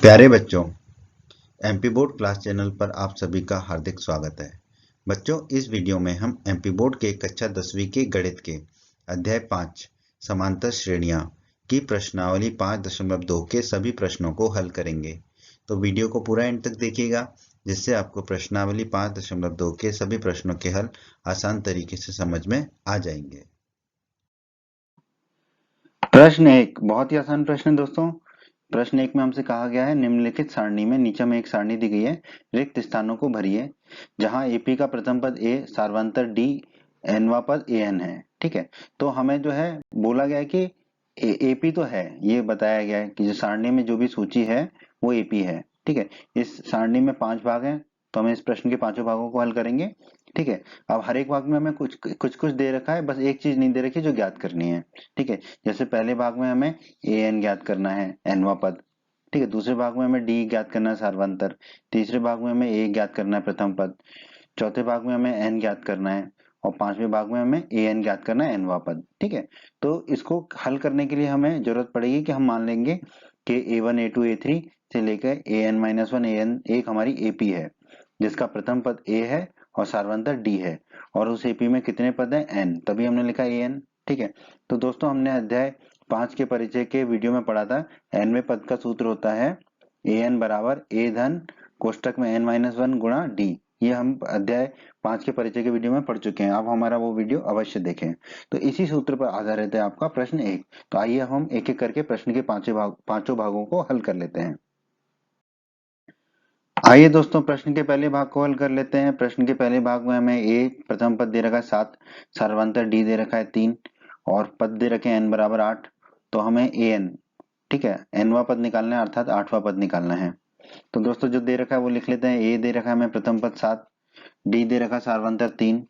प्यारे बच्चों, MP board class channel पर आप सभी का हार्दिक स्वागत है। बच्चों, इस वीडियो में हम एमपी बोर्ड के कक्षा 10वीं के गणित के अध्याय 5 समांतर श्रेणियां की प्रश्नावली 5.2 के सभी प्रश्नों को हल करेंगे। तो वीडियो को पूरा एंड तक देखिएगा, जिससे आपको प्रश्नावली 5.2 के सभी प्रश्नों के हल आसान तरीके से समझ में आ जाएंगे। प्रश्न एक बहुत ही आसान प्रश्न है दोस्तों। प्रश्न एक में हमसे कहा गया है निम्नलिखित सारणी में, नीचे में एक सारणी दी गई है, रिक्त स्थानों को भरिए जहां एपी का प्रथम पद ए, सार्वंतर डी, एनवा पद एन है। ठीक है, तो हमें जो है बोला गया है कि एपी तो है, ये बताया गया है कि जो सारणी में जो भी सूची है वो एपी है। ठीक है, इस सारणी में 5 भाग हैं, तो हम इस प्रश्न के पांचों भागों को हल करेंगे। ठीक है, अब हर एक भाग में हमें कुछ कुछ कुछ दे रखा है, बस एक चीज नहीं दे रखी जो ज्ञात करनी है। ठीक है, जैसे पहले भाग में हमें ए एन ज्ञात करना है, एनवा पद। ठीक है, दूसरे भाग में हमें डी ज्ञात करना है, सार्वंतर। तीसरे भाग में हमें ए ज्ञात करना है, प्रथम पद। चौथे भाग में हमें एन ज्ञात करना है, और पांचवें भाग में हमें ए एन ज्ञात करना है, एनवा पद। ठीक है, तो इसको हल करने के लिए हमें जरूरत पड़ेगी कि हम मान लेंगे कि ए1 ए2 ए3 से लेकर A N minus one A N एक हमारी एपी है, जिसका प्रथम पद ए है और सार्वंतर डी है, और उस एपी में कितने पद हैं, एन, तभी हमने लिखा ए एन। ठीक है, तो दोस्तों हमने अध्याय 5 के परिचय के वीडियो में पढ़ा था, एनवें पद का सूत्र होता है ए एन बराबर ए धन कोष्टक में एन माइनस वन गुणा डी। ये हम अध्याय 5 के परिचय के वीडियो में पढ़ चुके हैं, आप हमारा वो वीडियो अवश्य देखें। तो इसी सूत्र पर आधारित है आपका प्रश्न एक। तो आइए हम एक एक करके प्रश्न के पांचों भागों को हल कर लेते हैं। आइए दोस्तों, प्रश्न के पहले भाग को हल कर लेते हैं। प्रश्न के पहले भाग में हमें ए प्रथम पद दे रखा है 7, सार्वंतर डी दे रखा है 3, और पद दे रखे हैं एन बराबर 8। तो हमें ए एन, ठीक है, एनवा पद निकालना है, अर्थात 8वां पद निकालना है। तो दोस्तों जो दे रखा है वो लिख लेते हैं। ए दे रखा है हमें प्रथम पद 7, डी दे रखा है सार्वंतर 3,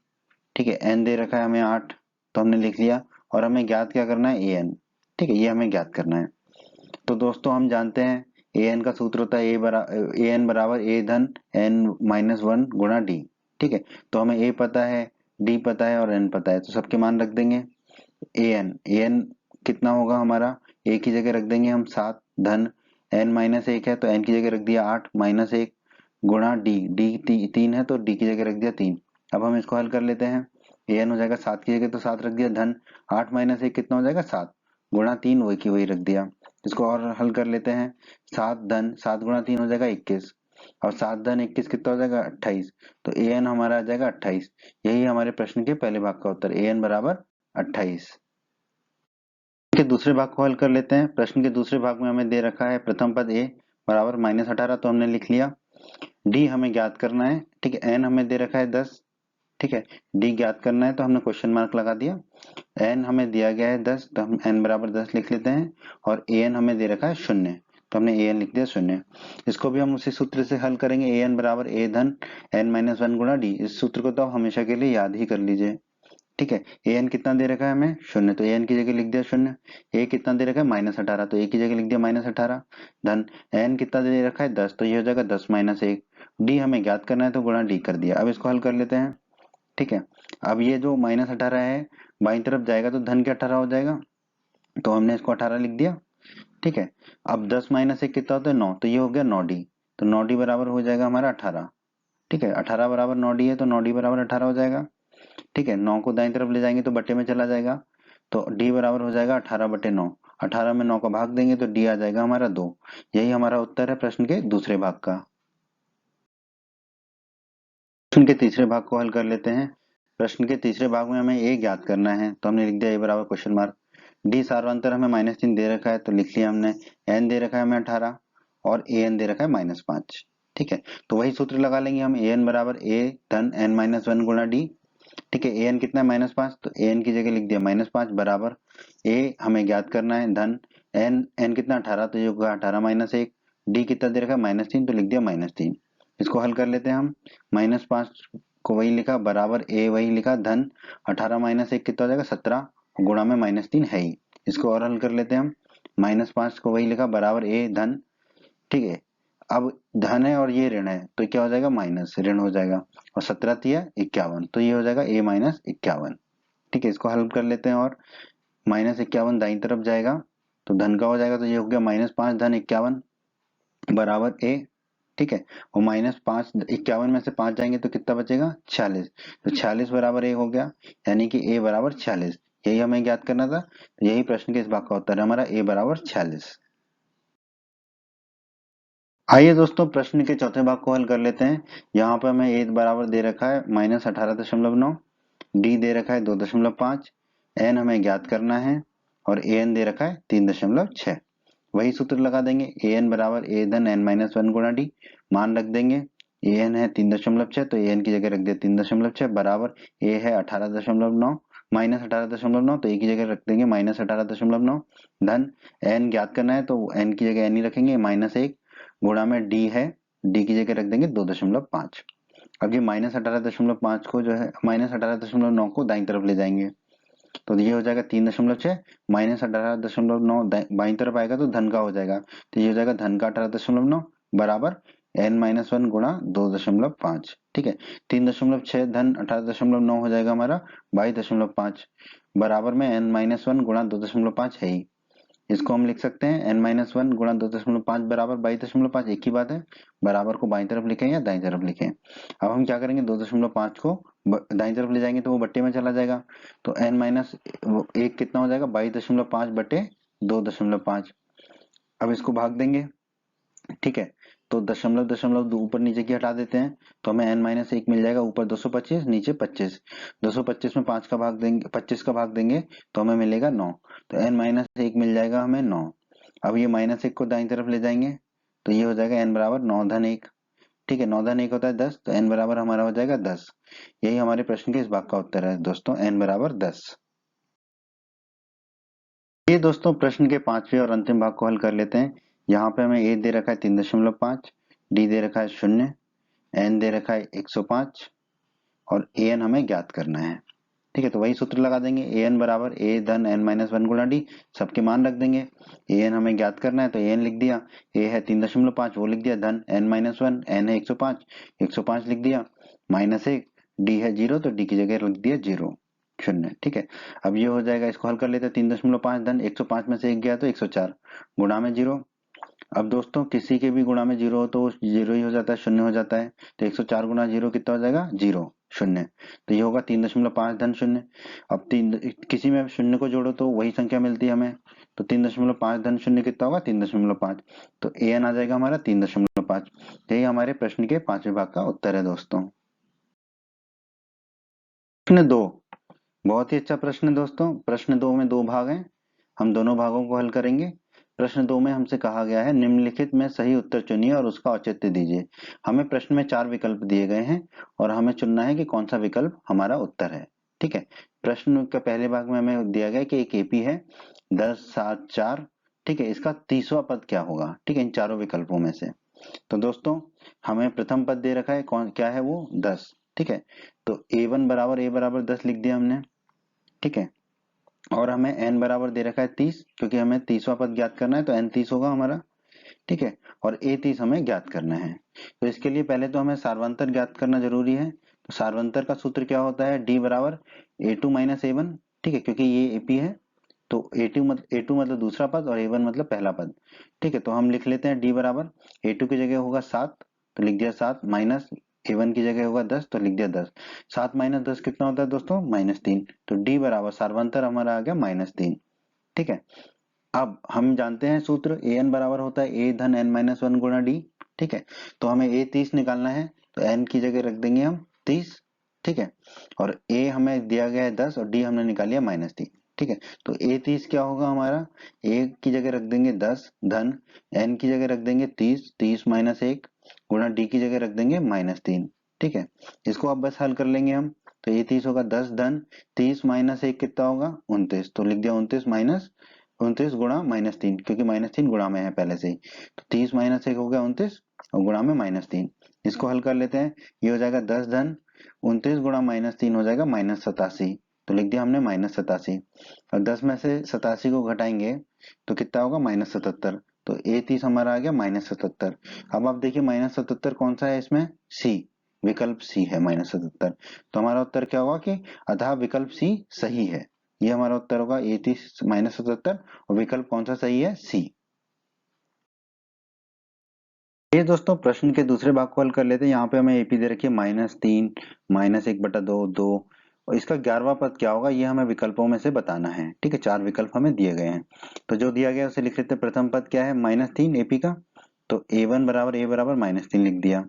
ठीक है, एन दे रखा है हमें 8, तो हमने लिख लिया। और हमें ज्ञात क्या करना है, ए एन। ठीक है, ये हमें ज्ञात करना है। तो दोस्तों हम जानते हैं ए एन का सूत्र होता है ए एन बराबर ए धन एन माइनस वन गुणा डी। ठीक है, तो हमें ए पता है, डी पता है और एन पता है, तो सबके मान रख देंगे। ए एन कितना होगा हमारा, ए की जगह रख देंगे हम 7 धन एन माइनस एक है तो एन की जगह रख दिया 8 माइनस एक गुणा डी, तीन है तो डी की जगह रख दिया 3। अब हम इसको हल कर लेते हैं। ए एन हो जाएगा 7 की जगह तो 7 रख दिया, धन 8 माइनस एक कितना हो जाएगा 7, गुणा 3 वही की वही रख दिया। इसको और हल कर लेते हैं। 7 गुणा 3 हो जाएगा 21, और 7 धन 21 कितना हो जाएगा 28। तो ए एन हमारा आ जाएगा 28। यही हमारे प्रश्न के पहले भाग का उत्तर, ए एन बराबर 28। के दूसरे भाग को हल कर लेते हैं। प्रश्न के दूसरे भाग में हमें दे रखा है प्रथम पद ए बराबर -18, तो हमने लिख लिया। डी हमें ज्ञात करना है, ठीक है, एन हमें दे रखा है 10, ठीक है, डी ज्ञात करना है तो हमने क्वेश्चन मार्क लगा दिया। एन हमें दिया गया है 10, तो हम एन बराबर 10 लिख लेते हैं, और ए एन हमें दे रखा है 0, तो हमने ए एन लिख दिया 0। इसको भी हम उसी सूत्र से हल करेंगे, ए एन बराबर ए धन एन माइनस वन गुणा डी। इस सूत्र को तो आप हमेशा के लिए याद ही कर लीजिए। ठीक है, ए एन कितना दे रखा है हमें 0, तो ए एन की जगह लिख दिया 0। ए कितना दे रखा है -18, तो ए की जगह लिख दिया -18, धन एन कितना दे रखा है 10, तो ये हो जाएगा 10 माइनस एक। डी हमें ज्ञात करना है तो गुणा डी कर दिया। अब इसको हल कर लेते हैं। ठीक है, अब ये जो -18 है बाईं तरफ जाएगा तो धन के 18 हो जाएगा, तो हमने इसको 18 लिख दिया। ठीक है, अब 10 माइनस एक कितना होता है 9, तो ये हो गया 9D, तो 9D बराबर हो जाएगा हमारा 18। ठीक है, 18 बराबर 9D है तो 9D बराबर 18 हो जाएगा। ठीक है, 9 को दाईं तरफ ले जाएंगे तो बटे में चला जाएगा, तो D बराबर हो जाएगा 18/9। 18 में 9 का भाग देंगे तो D आ जाएगा हमारा 2। यही हमारा उत्तर है प्रश्न के दूसरे भाग का। प्रश्न के तीसरे भाग को हल कर लेते हैं। प्रश्न के तीसरे भाग में हमें ए ज्ञात करना है, तो हमने लिख दिया ए बराबर क्वेश्चन मार्क। डी सार्वंतर हमें -3 दे रखा है तो लिख लिया हमने। एन दे रखा है हमें 18, और ए एन दे रखा है -5। ठीक है, तो वही सूत्र लगा लेंगे हम, ए एन बराबर ए धन एन माइनस वन गुणा डी। ठीक है, ए एन कितना है -5, तो ए एन की जगह लिख दिया -5 बराबर ए हमें ज्ञात करना है धन एन, एन कितना 18, तो ये होगा 18 माइनस एक। डी कितना दे रखा है -3, तो लिख दिया -3। इसको हल कर लेते हैं हम। -5 को वही लिखा बराबर ए वही लिखा धन 18 माइनस एक कितना हो जाएगा 17, गुणा में -3 है ही। इसको और हल कर लेते हैं हम। -5 को वही लिखा बराबर ए धन, ठीक है, अब धन है और ये ऋण है तो क्या हो जाएगा माइनस, ऋण हो जाएगा, और 17 तिया 51, तो ये हो जाएगा a -51। ठीक है, इसको हल कर लेते हैं, और -51 दाईं तरफ जाएगा तो धन का हो जाएगा, तो ये हो गया -5 धन 51। बराबर ए, ठीक है। और -5, 51 में से 5 जाएंगे तो कितना बचेगा 46, तो 46 बराबर ए हो गया, यानी कि ए बराबर 46। यही हमें ज्ञात करना था, तो यही प्रश्न के इस भाग का उत्तर है हमारा, ए बराबर 46। आइए दोस्तों प्रश्न के चौथे भाग को हल कर लेते हैं। यहाँ पे हमें ए बराबर दे रखा है -18.9, डी दे रखा है 2.5, एन हमें ज्ञात करना है और ए एन दे रखा है 3.6। वही सूत्र लगा देंगे, ए एन बराबर ए धन एन माइनस वन गुणा डी। मान रख देंगे, ए एन है 3.6, तो ए एन की जगह रख दिया 3.6 बराबर ए है 18.9, -18.9, तो ए की जगह रख देंगे -18.9 धन एन ज्ञात करना है तो एन की जगह एन ही रखेंगे -1 गुणा में डी है, डी की जगह रख देंगे 2.5। अब ये -18.5 को जो है -18.9 को दाईं तरफ ले जाएंगे, तो ये हो जाएगा 3.6, -18.9 बाईं तरफ आएगा तो धन का हो जाएगा, तो ये हो जाएगा धन का 18.9 बराबर n-1 गुणा 2.5, ठीक है। 3.6 धन 18.9 हो जाएगा हमारा 22.5 बराबर में n-1 गुणा 2.5 है ही। इसको हम लिख सकते हैं n-1 गुणा 2.5 बराबर 22.5, एक ही बात है। बराबर को बाईं तरफ लिखें या दाईं तरफ लिखें। अब हम क्या करेंगे, 2.5 को दाईं तरफ ले जाएंगे तो वो बट्टे में चला जाएगा, तो n-1 कितना हो जाएगा 22.5 बटे 2.5। अब इसको भाग देंगे, ठीक है। तो दशमलव दशमलव दो ऊपर नीचे की हटा देते हैं, तो हमें n-1 मिल जाएगा, ऊपर 225 नीचे 25। 225 में 5 का भाग देंगे, 25 का भाग देंगे तो हमें मिलेगा 9, तो n-1 मिल जाएगा हमें 9। अब ये -1 को दाईं तरफ ले जाएंगे तो ये हो जाएगा n बराबर 9 धन 1, ठीक है। 9 धन 1 होता है 10, तो n बराबर हमारा हो जाएगा 10। यही हमारे प्रश्न के इस भाग का उत्तर है दोस्तों, n बराबर 10। ये दोस्तों प्रश्न के पांचवें और अंतिम भाग को हल कर लेते हैं। यहाँ पे हमें ए दे रखा है 3.5, डी दे रखा है 0, एन दे रखा है 105 और ए एन हमें ज्ञात करना है, ठीक है। तो वही सूत्र लगा देंगे, ए एन बराबर ए धन n-1 गुणा डी, सबके मान रख देंगे। ए एन हमें ज्ञात करना है तो ए एन लिख दिया, ए है 3.5 वो लिख दिया, धन n-1 एन है 105, 105 लिख दिया, -1 डी है 0 तो डी की जगह लिख दिया 0, 0, ठीक है। अब ये हो जाएगा, इसको हल कर लेते हैं। 3.5 धन 105 में से 1 गया तो 104 गुणा में 0। अब दोस्तों किसी के भी गुणा में 0 हो तो वो 0 ही हो जाता है, 0 हो जाता है, तो 104 गुणा 0 कितना हो जाएगा 0, 0, तो ये होगा 3.5 धन 0। अब किसी में 0 को जोड़ो तो वही संख्या मिलती है हमें, तो 3.5 धन 0 कितना होगा 3.5, तो ए एन आ जाएगा हमारा 3.5। यही हमारे प्रश्न के पांचवें भाग का उत्तर है दोस्तों। प्रश्न 2 बहुत ही अच्छा प्रश्न है दोस्तों। प्रश्न 2 में 2 भाग हैं, हम दोनों भागों को हल करेंगे। प्रश्न 2 में हमसे कहा गया है निम्नलिखित में सही उत्तर चुनिए और उसका औचित्य दीजिए। हमें प्रश्न में 4 विकल्प दिए गए हैं और हमें चुनना है कि कौन सा विकल्प हमारा उत्तर है, ठीक है। प्रश्न के पहले भाग में हमें दिया गया कि एक एपी है 10, 7, 4, ठीक है। इसका 30वां पद क्या होगा, ठीक है, इन चारों विकल्पों में से। तो दोस्तों हमें प्रथम पद दे रखा है, कौन क्या है वो 10, ठीक है। तो a1 बराबर a बराबर 10 लिख दिया हमने, ठीक है। और हमें n बराबर दे रखा है 30, क्योंकि हमें 30वां पद ज्ञात करना है तो n 30 होगा हमारा, ठीक है। और a 30 हमें ज्ञात करना है, तो इसके लिए पहले तो हमें सार्वंतर ज्ञात करना जरूरी है। तो सार्वंतर का सूत्र क्या होता है, d बराबर a2 माइनस a1, ठीक है, क्योंकि ये ap है तो a2 मतलब दूसरा पद और a1 मतलब पहला पद, ठीक है। तो हम लिख लेते हैं d बराबर a2 की जगह होगा 7 तो लिख दिया 7, माइनस a1 की जगह होगा 10 तो लिख दिया 10। 7 माइनस 10 कितना होता है दोस्तों -3, तो d बराबर सार्वंतर हमारा आ गया -3, ठीक है। अब हम जानते हैं सूत्र ए एन बराबर होता है ए धन n-1 गुणा डी, ठीक है। तो हमें ए 30 निकालना है तो n की जगह रख देंगे हम 30, ठीक है। और a हमें दिया गया है 10 और d हमने निकाल लिया -3, ठीक है। तो a 30 क्या होगा हमारा, a की जगह रख देंगे 10 धन n की जगह रख देंगे 30, 30 -1 गुणा d की जगह रख देंगे -3, ठीक है। इसको अब बस हल कर लेंगे हम, तो ये 30 होगा 10 धन 30 -1 कितना होगा 29, तो लिख दिया 29 माइनस 29 गुणा -3, क्योंकि -3 गुणा में है पहले से ही, तो 30 -1 हो गया 29 और गुणा में -3। इसको हल कर लेते हैं, ये हो जाएगा 10 धन 29 गुणा -3 हो जाएगा -87, तो लिख दिया हमने -87। और 10 में से 87 को घटाएंगे तो कितना होगा -77, तो ए 30 हमारा आ गया -77। अब आप देखिए -77 कौन सा है इसमें, सी, विकल्प सी है -77। तो हमारा उत्तर क्या होगा कि अतः विकल्प सी सही है। ये हमारा उत्तर होगा ए 30 -77 और विकल्प कौन सा सही है, सी। ये दोस्तों प्रश्न के दूसरे भाग को हल कर लेते हैं। यहाँ पे हमें एपी दे रखी है -3 -1/2 2 और इसका 11वां पद क्या होगा ये हमें विकल्पों में से बताना है। ठीक है, 4 विकल्प हमें दिए गए हैं, तो जो दिया गया है उसे लिख लेते हैं। प्रथम पद क्या है -3 एपी का, तो a1 बराबर a बराबर -3 लिख दिया।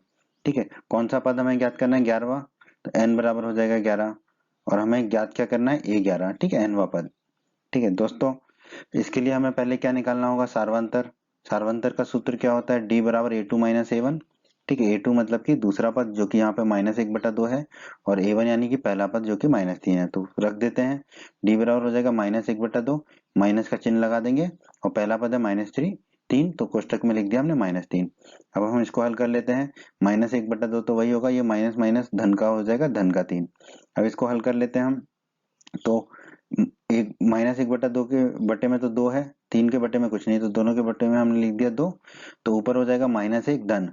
ठीक है, कौन सा पद हमें ज्ञात करना है 11वां, तो n बराबर हो जाएगा 11 और हमें ज्ञात क्या करना है a11। ठीक है, nवां पद। ठीक है दोस्तों, इसके लिए हमें पहले क्या निकालना होगा सारवांतर। सारवांतर का सूत्र क्या होता है, d बराबर a2 माइनस a1। ठीक है, a2 मतलब कि दूसरा पद जो कि यहाँ पे -1/2 है और a1 यानी कि पहला पद जो कि -3 है, तो रख देते हैं। d बराबर हो जाएगा -1/2, माइनस का चिन्ह लगा देंगे और पहला पद है -3, तो कोष्टक में लिख दिया हमने -3। अब हम इसको हल कर लेते हैं। -1/2 तो वही होगा, ये माइनस माइनस धन का हो जाएगा, धन का 3। अब इसको हल कर लेते हैं हम, तो एक -1/2 के बटे में तो 2 है, 3 के बटे में कुछ नहीं, तो दोनों के बटे में हमने लिख दिया 2, तो ऊपर हो जाएगा -1 धन।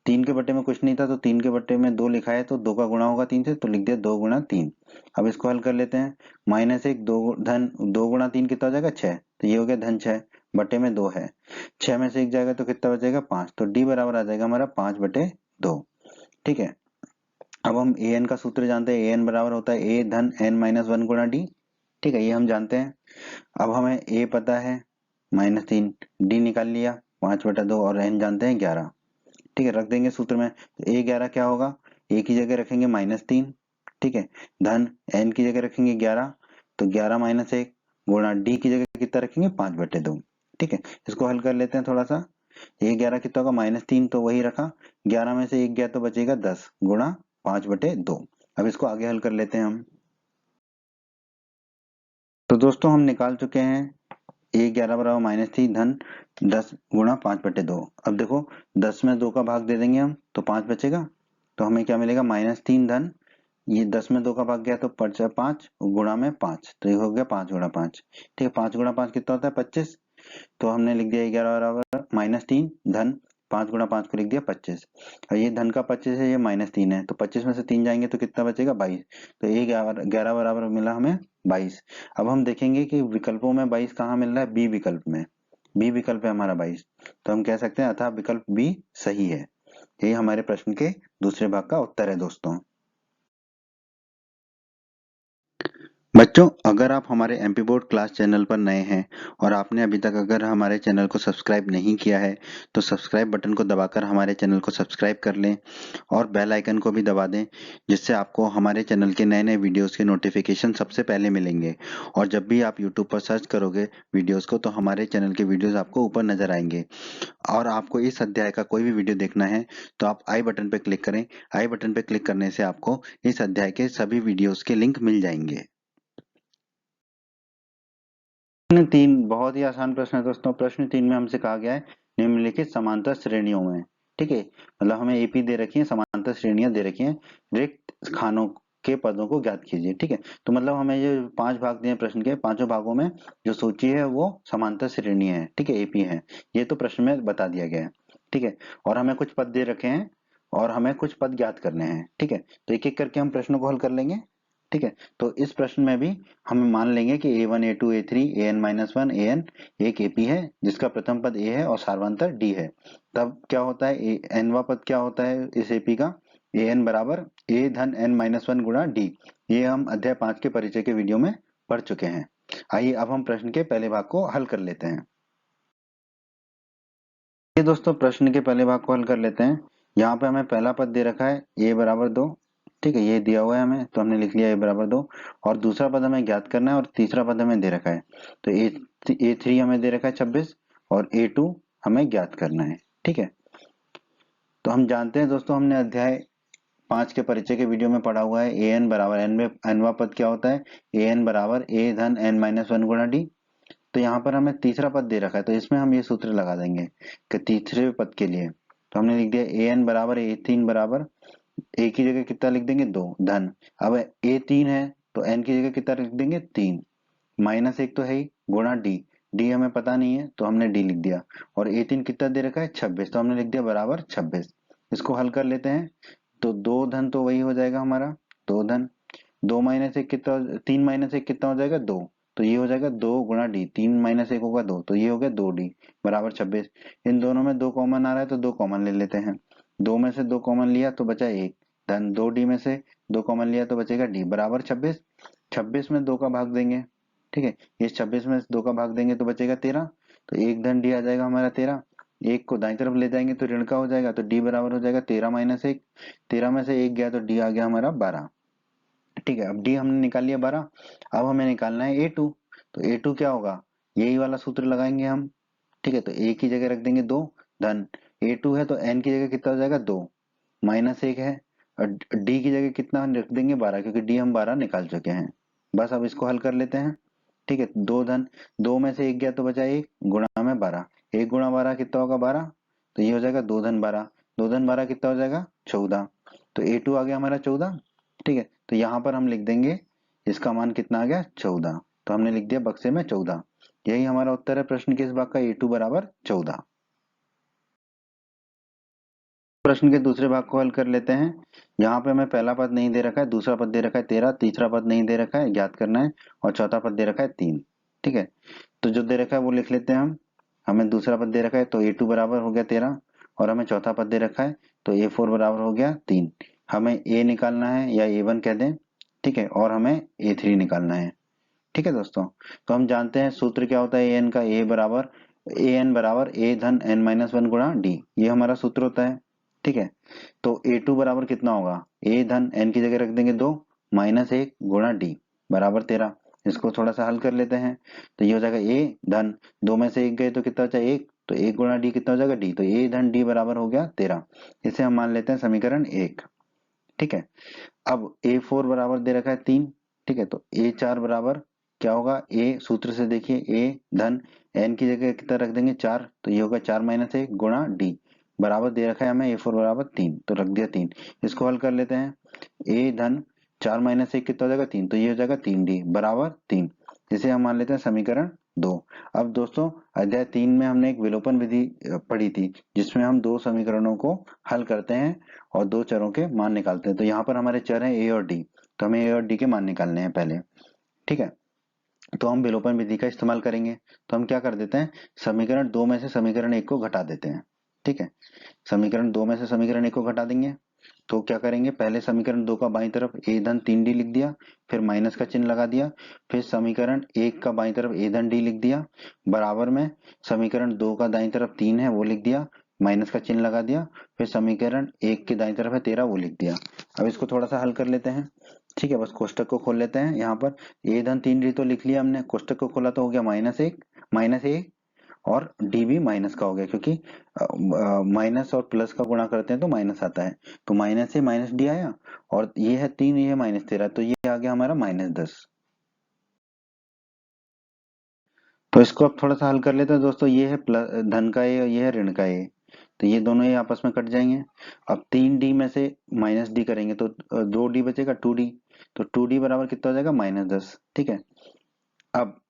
3 के बटे में कुछ नहीं था, तो 3 के बटे में 2 लिखा है, तो 2 का गुणा होगा 3 से, तो लिख दिया 2 गुणा 3। अब इसको हल कर लेते हैं। -1 2 धन 2 गुणा 3 कितना हो जाएगा 6, तो ये हो गया धन 6, बटे में 2 है, 6 में से 1 जाएगा तो कितना बचेगा 5, तो डी बराबर आ जाएगा हमारा 5/2। ठीक है, अब हम ए एन का सूत्र जानते हैं। ए एन बराबर होता है ए धन n-1 गुणा डी। ठीक है, ये हम जानते हैं। अब हमें ए पता है -3, डी निकाल लिया 5/2 और एन जानते हैं 11। ठीक है, रख देंगे सूत्र में, तो ए 11 क्या होगा, ए की जगह रखेंगे -3। ठीक है, धन एन की जगह रखेंगे 11, तो 11 - 1 गुणा डी की जगह कितना रखेंगे 5/2। ठीक है, इसको हल कर लेते हैं थोड़ा सा। ये 11 कितना होगा -3, तो वही रखा, 11 में से 1 गया तो बचेगा 10 गुणा 5/2। अब इसको आगे हल कर लेते हैं हम। तो दोस्तों हम निकाल चुके हैं ए 11 बराबर -3 धन 10 गुणा 5/2। अब देखो 10 में 2 का भाग दे देंगे हम, तो 5 बचेगा, तो हमें क्या मिलेगा -3 धन, ये 10 में 2 का भाग गया तो बचा 5 गुणा में 5, तो ये हो गया 5 गुणा 5। ठीक है, 5 गुणा 5 कितना होता है 25, तो हमने लिख दिया 11 बराबर -3 धन 5 गुणा 5 को लिख दिया 25, और ये धन का 25 है, ये -3 है, तो 25 में से 3 जाएंगे तो कितना बचेगा 22, तो ये 11 बराबर मिला हमें 22। अब हम देखेंगे कि विकल्पों में 22 कहाँ मिल रहा है, बी विकल्प में, बी विकल्प है हमारा 22, तो हम कह सकते हैं अतः विकल्प बी सही है। यही हमारे प्रश्न के दूसरे भाग का उत्तर है दोस्तों। बच्चों, अगर आप हमारे एमपी बोर्ड क्लास चैनल पर नए हैं और आपने अभी तक अगर हमारे चैनल को सब्सक्राइब नहीं किया है, तो सब्सक्राइब बटन को दबाकर हमारे चैनल को सब्सक्राइब कर लें और बेल आइकन को भी दबा दें, जिससे आपको हमारे चैनल के नए नए वीडियोस के नोटिफिकेशन सबसे पहले मिलेंगे। और जब भी आप यूट्यूब पर सर्च करोगे वीडियोस को, तो हमारे चैनल के वीडियोस आपको ऊपर नजर आएंगे। और आपको इस अध्याय का कोई भी वीडियो देखना है तो आप आई बटन पर क्लिक करें। आई बटन पर क्लिक करने से आपको इस अध्याय के सभी वीडियोस के लिंक मिल जाएंगे। प्रश्न 3 बहुत ही आसान प्रश्न है दोस्तों। प्रश्न 3 में हमसे कहा गया है निम्नलिखित समांतर श्रेणियों में, ठीक है, मतलब हमें एपी दे रखी है, समांतर श्रेणियां दे रखी हैं, रिक्त खानों के पदों को ज्ञात कीजिए। ठीक है, तो मतलब हमें ये 5 भाग दिए प्रश्न के, पांचों भागों में जो सूची है वो समांतर श्रेणी है। ठीक है, एपी है, ये तो प्रश्न में बता दिया गया है। ठीक है, और हमें कुछ पद दे रखे हैं और हमें कुछ पद ज्ञात करने हैं। ठीक है, तो एक एक करके हम प्रश्नों को हल कर लेंगे। ठीक है, तो इस प्रश्न में भी हम मान लेंगे कि a1 a2 a3 an-1 an एक एपी है जिसका प्रथम पद a है और सार्वंतर d है। तब क्या होता है, nवा पद क्या होता है इस एपी का, an बराबर a धन n-1 गुणा d। ये हम अध्याय 5 के परिचय के वीडियो में पढ़ चुके हैं। आइए अब हम प्रश्न के पहले भाग को हल कर लेते हैं। ये दोस्तों प्रश्न के पहले भाग को हल कर लेते हैं। यहाँ पे हमें पहला पद दे रखा है a बराबर 2। ठीक है, ये दिया हुआ है हमें, तो हमने लिख लिया a बराबर 2, और दूसरा पद हमें ज्ञात करना है और तीसरा पद हमें दे रखा है, तो a3 हमें दे रखा है 26 और a2 हमें ज्ञात करना है। ठीक है, तो हम जानते हैं दोस्तों, हमने अध्याय 5 के परिचय के वीडियो में पढ़ा हुआ है ए एन बराबर एन में एनवा पद क्या होता है, ए एन बराबर ए धन n-1 गुणा डी। तो यहाँ पर हमें तीसरा पद दे रखा है, तो इसमें हम ये सूत्र लगा देंगे कि तीसरे पद के लिए, तो हमने लिख दिया ए एन बराबर a3 बराबर ए की जगह कितना लिख देंगे 2 धन, अब a3 है तो n की जगह कितना लिख देंगे 3, -1 तो है ही गुणा डी, डी हमें पता नहीं है तो हमने डी लिख दिया, और a3 कितना दे रखा है 26, तो हमने लिख दिया बराबर 26। इसको हल कर लेते हैं, तो 2 धन तो वही हो जाएगा हमारा 2 धन, 2 - 1 कितना, 3 - 1 कितना हो जाएगा 2, तो ये हो जाएगा 2 गुणा डी, 3 माइनस 1 होगा 2, तो ये हो गया 2d बराबर 26। इन दोनों में 2 कॉमन आ रहा है तो 2 कॉमन ले लेते हैं। 2 में से 2 कॉमन लिया तो बचा 1, धन 2d में से 2 कॉमन लिया तो बचेगा d बराबर 26। 26 में 2 का भाग देंगे, ठीक है, इस 26 में 2 का भाग देंगे तो बचेगा 13, तो 1 धन d आ जाएगा हमारा 13। 1 को दाईं तरफ ले जाएंगे तो ऋण का हो जाएगा, तो d बराबर हो जाएगा 13 माइनस 1। 13 में से 1 गया तो d आ गया हमारा 12। ठीक है, अब d हमने निकाल लिया 12। अब हमें निकालना है a2, तो a2 क्या होगा, यही वाला सूत्र लगाएंगे हम। ठीक है, तो a की जगह रख देंगे 2, धन a2 है तो n की जगह कितना हो जाएगा 2, माइनस 1 है, और d की जगह कितना रख देंगे 12, क्योंकि d हम 12 निकाल चुके हैं। बस अब इसको हल कर लेते हैं। ठीक है, 2 धन 2 में से 1 गया तो बचा 1 गुणा में 12, 1 गुणा 12 कितना होगा 12, तो ये हो जाएगा 2 धन 12, 2 धन 12 कितना हो जाएगा 14, तो a2 आ गया हमारा 14। ठीक है, तो यहाँ पर हम लिख देंगे इसका मान कितना आ गया 14, तो हमने लिख दिया बक्से में 14। यही हमारा उत्तर है प्रश्न के इस भाग का, a2 बराबर 14। प्रश्न के दूसरे भाग को हल कर लेते हैं। यहाँ पे हमें पहला पद नहीं दे रखा है, दूसरा पद दे रखा है 13, तीसरा पद नहीं दे रखा है, ज्ञात करना है, और चौथा पद दे रखा है 3। ठीक है, तो जो दे रखा है वो लिख लेते हैं हम। हमें दूसरा पद दे रखा है तो a2 बराबर हो गया 13, और हमें चौथा पद दे रखा है तो a4 बराबर हो गया 3। हमें a निकालना है या a1 कह दें, ठीक है, और हमें a3 निकालना है। ठीक है दोस्तों, तो हम जानते हैं सूत्र क्या होता है an का, an बराबर a धन n-1 गुणा d, ये हमारा सूत्र होता है। ठीक है, तो a2 बराबर कितना होगा, a धन n की जगह रख देंगे 2 माइनस 1 गुणा d बराबर 13। इसको थोड़ा सा हल कर लेते हैं, तो ये हो जाएगा a धन 2 में से 1 गए तो कितना बचा 1, तो 1 गुणा d कितना हो जाएगा d, तो a धन d बराबर हो गया 13। इसे हम मान लेते हैं समीकरण 1। ठीक है, अब a4 बराबर दे रखा है 3। ठीक है, तो a4 बराबर क्या होगा, a सूत्र से देखिए a धन n की जगह कितना रख देंगे 4, तो ये होगा 4 माइनस 1 गुणा d बराबर दे रखा है हमें a4 बराबर 3, तो रख दिया 3। इसको हल कर लेते हैं, a धन 4 माइनस 1 कितना हो जाएगा 3, तो ये हो जाएगा 3d बराबर 3। इसे हम मान लेते हैं समीकरण 2। अब दोस्तों अध्याय 3 में हमने एक विलोपन विधि पढ़ी थी, जिसमें हम दो समीकरणों को हल करते हैं और दो चरों के मान निकालते हैं। तो यहाँ पर हमारे चर हैं a और d, तो हमें a और d के मान निकालने हैं पहले। ठीक है, तो हम विलोपन विधि का इस्तेमाल करेंगे। तो हम क्या कर देते हैं, समीकरण 2 में से समीकरण 1 को घटा देते हैं। ठीक है, समीकरण 2 में से समीकरण 1 को घटा देंगे, तो क्या करेंगे, पहले समीकरण 2 का बाईं तरफ a धन 3d लिख दिया, फिर माइनस का चिन्ह लगा दिया, फिर समीकरण 1 का बाईं तरफ a धन d लिख दिया, बराबर में समीकरण 2 का दाईं तरफ 3 है वो लिख दिया, माइनस का चिन्ह लगा दिया, फिर समीकरण 1 के दाईं तरफ है 13 वो लिख दिया। अब इसको थोड़ा सा हल कर लेते हैं। ठीक है, बस कोष्टक को खोल लेते हैं। यहाँ पर a धन 3d तो लिख लिया हमने, कोष्टक को खोला तो हो गया माइनस एक, और डी भी माइनस का हो गया, क्योंकि माइनस और प्लस का गुणा करते हैं तो माइनस आता है, तो माइनस से माइनस डी आया, और ये है 3, ये है -13, तो ये आ गया हमारा -10। तो इसको अब थोड़ा सा हल कर लेते हैं दोस्तों। ये है प्लस धन का ए और ये है ऋण का ए, तो ये दोनों ही आपस में कट जाएंगे। अब 3d में से माइनस डी करेंगे तो 2d बचेगा 2d, तो 2d बराबर कितना हो जाएगा -10। ठीक है, अब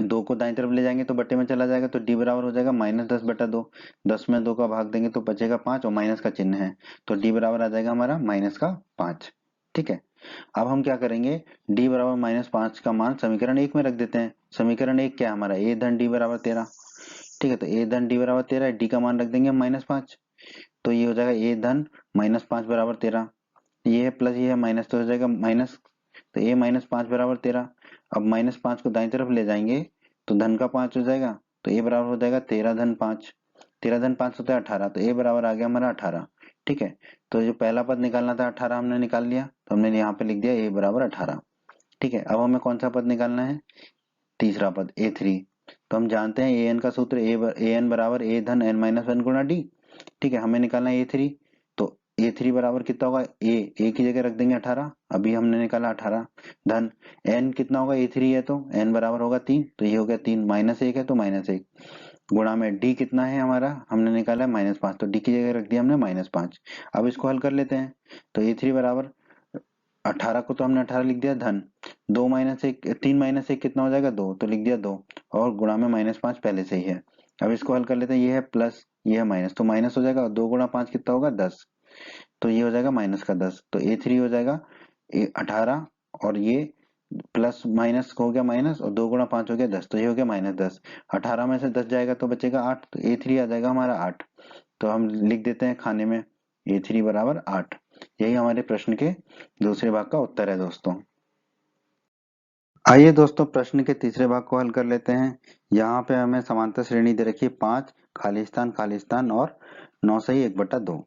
2 को दाईं तरफ ले जाएंगे तो बट्टे में चला जाएगा, तो d बराबर हो जाएगा -10 बटा 2। 10 में 2 का भाग देंगे तो बचेगा 5, और माइनस का चिन्ह है, तो d बराबर आ जाएगा हमारा -5। ठीक है, अब हम क्या करेंगे, d बराबर -5 का मान समीकरण 1 में रख देते हैं। समीकरण 1 क्या है हमारा, a धन d बराबर 13। ठीक है, तो a धन d बराबर 13 है, d का मान रख देंगे -5, तो ये हो जाएगा a धन -5 बराबर 13। ये है प्लस, ये है माइनस, तो हो जाएगा माइनस, तो a -5 बराबर 13। अब -5 को दाईं तरफ ले जाएंगे तो धन का 5 हो जाएगा, तो a बराबर हो जाएगा 13 धन 5। 13 धन 5 होता है 18, तो a बराबर आ गया हमारा 18। ठीक है, तो जो पहला पद निकालना था 18 हमने निकाल लिया, तो हमने यहाँ पे लिख दिया a बराबर 18। ठीक है, अब हमें कौन सा पद निकालना है, तीसरा पद a3। तो हम जानते हैं an का सूत्र an बराबर a धन n-1 गुणा d। ठीक है, हमें निकालना है a3, तो a3 बराबर कितना होगा, a की जगह रख देंगे 18, अभी हमने निकाला 18, धन n कितना होगा, a3 है तो n बराबर होगा 3, तो ये हो गया 3, -1 है तो -1 गुणा में d कितना है हमारा, हमने निकाला है -5, तो d की जगह रख दिया हमने -5। अब इसको हल कर लेते हैं, तो a3 बराबर 18 को तो हमने 18 लिख दिया, धन 2 माइनस 1 3 माइनस 1 कितना हो जाएगा 2, तो लिख दिया 2, और गुणा में -5 पहले से ही है। अब इसको हल कर लेते हैं, ये है प्लस ये है माइनस, तो माइनस हो जाएगा, 2 गुणा 5 कितना होगा 10, तो ये हो जाएगा -10, तो a3 हो जाएगा 18, और ये प्लस माइनस हो गया माइनस, और 2 गुणा 5 हो गया 10, तो ये हो गया -10। 18 में से 10 जाएगा तो बचेगा 8, तो A3 आ जाएगा हमारा 8। तो हम लिख देते हैं खाने में A3 बराबर 8। यही हमारे प्रश्न के दूसरे भाग का उत्तर है दोस्तों। आइए दोस्तों प्रश्न के तीसरे भाग को हल कर लेते हैं। यहाँ पे हमें समांतर श्रेणी दे रखी है 5 खालिस्तान खालिस्तान और 9 सही 1/2।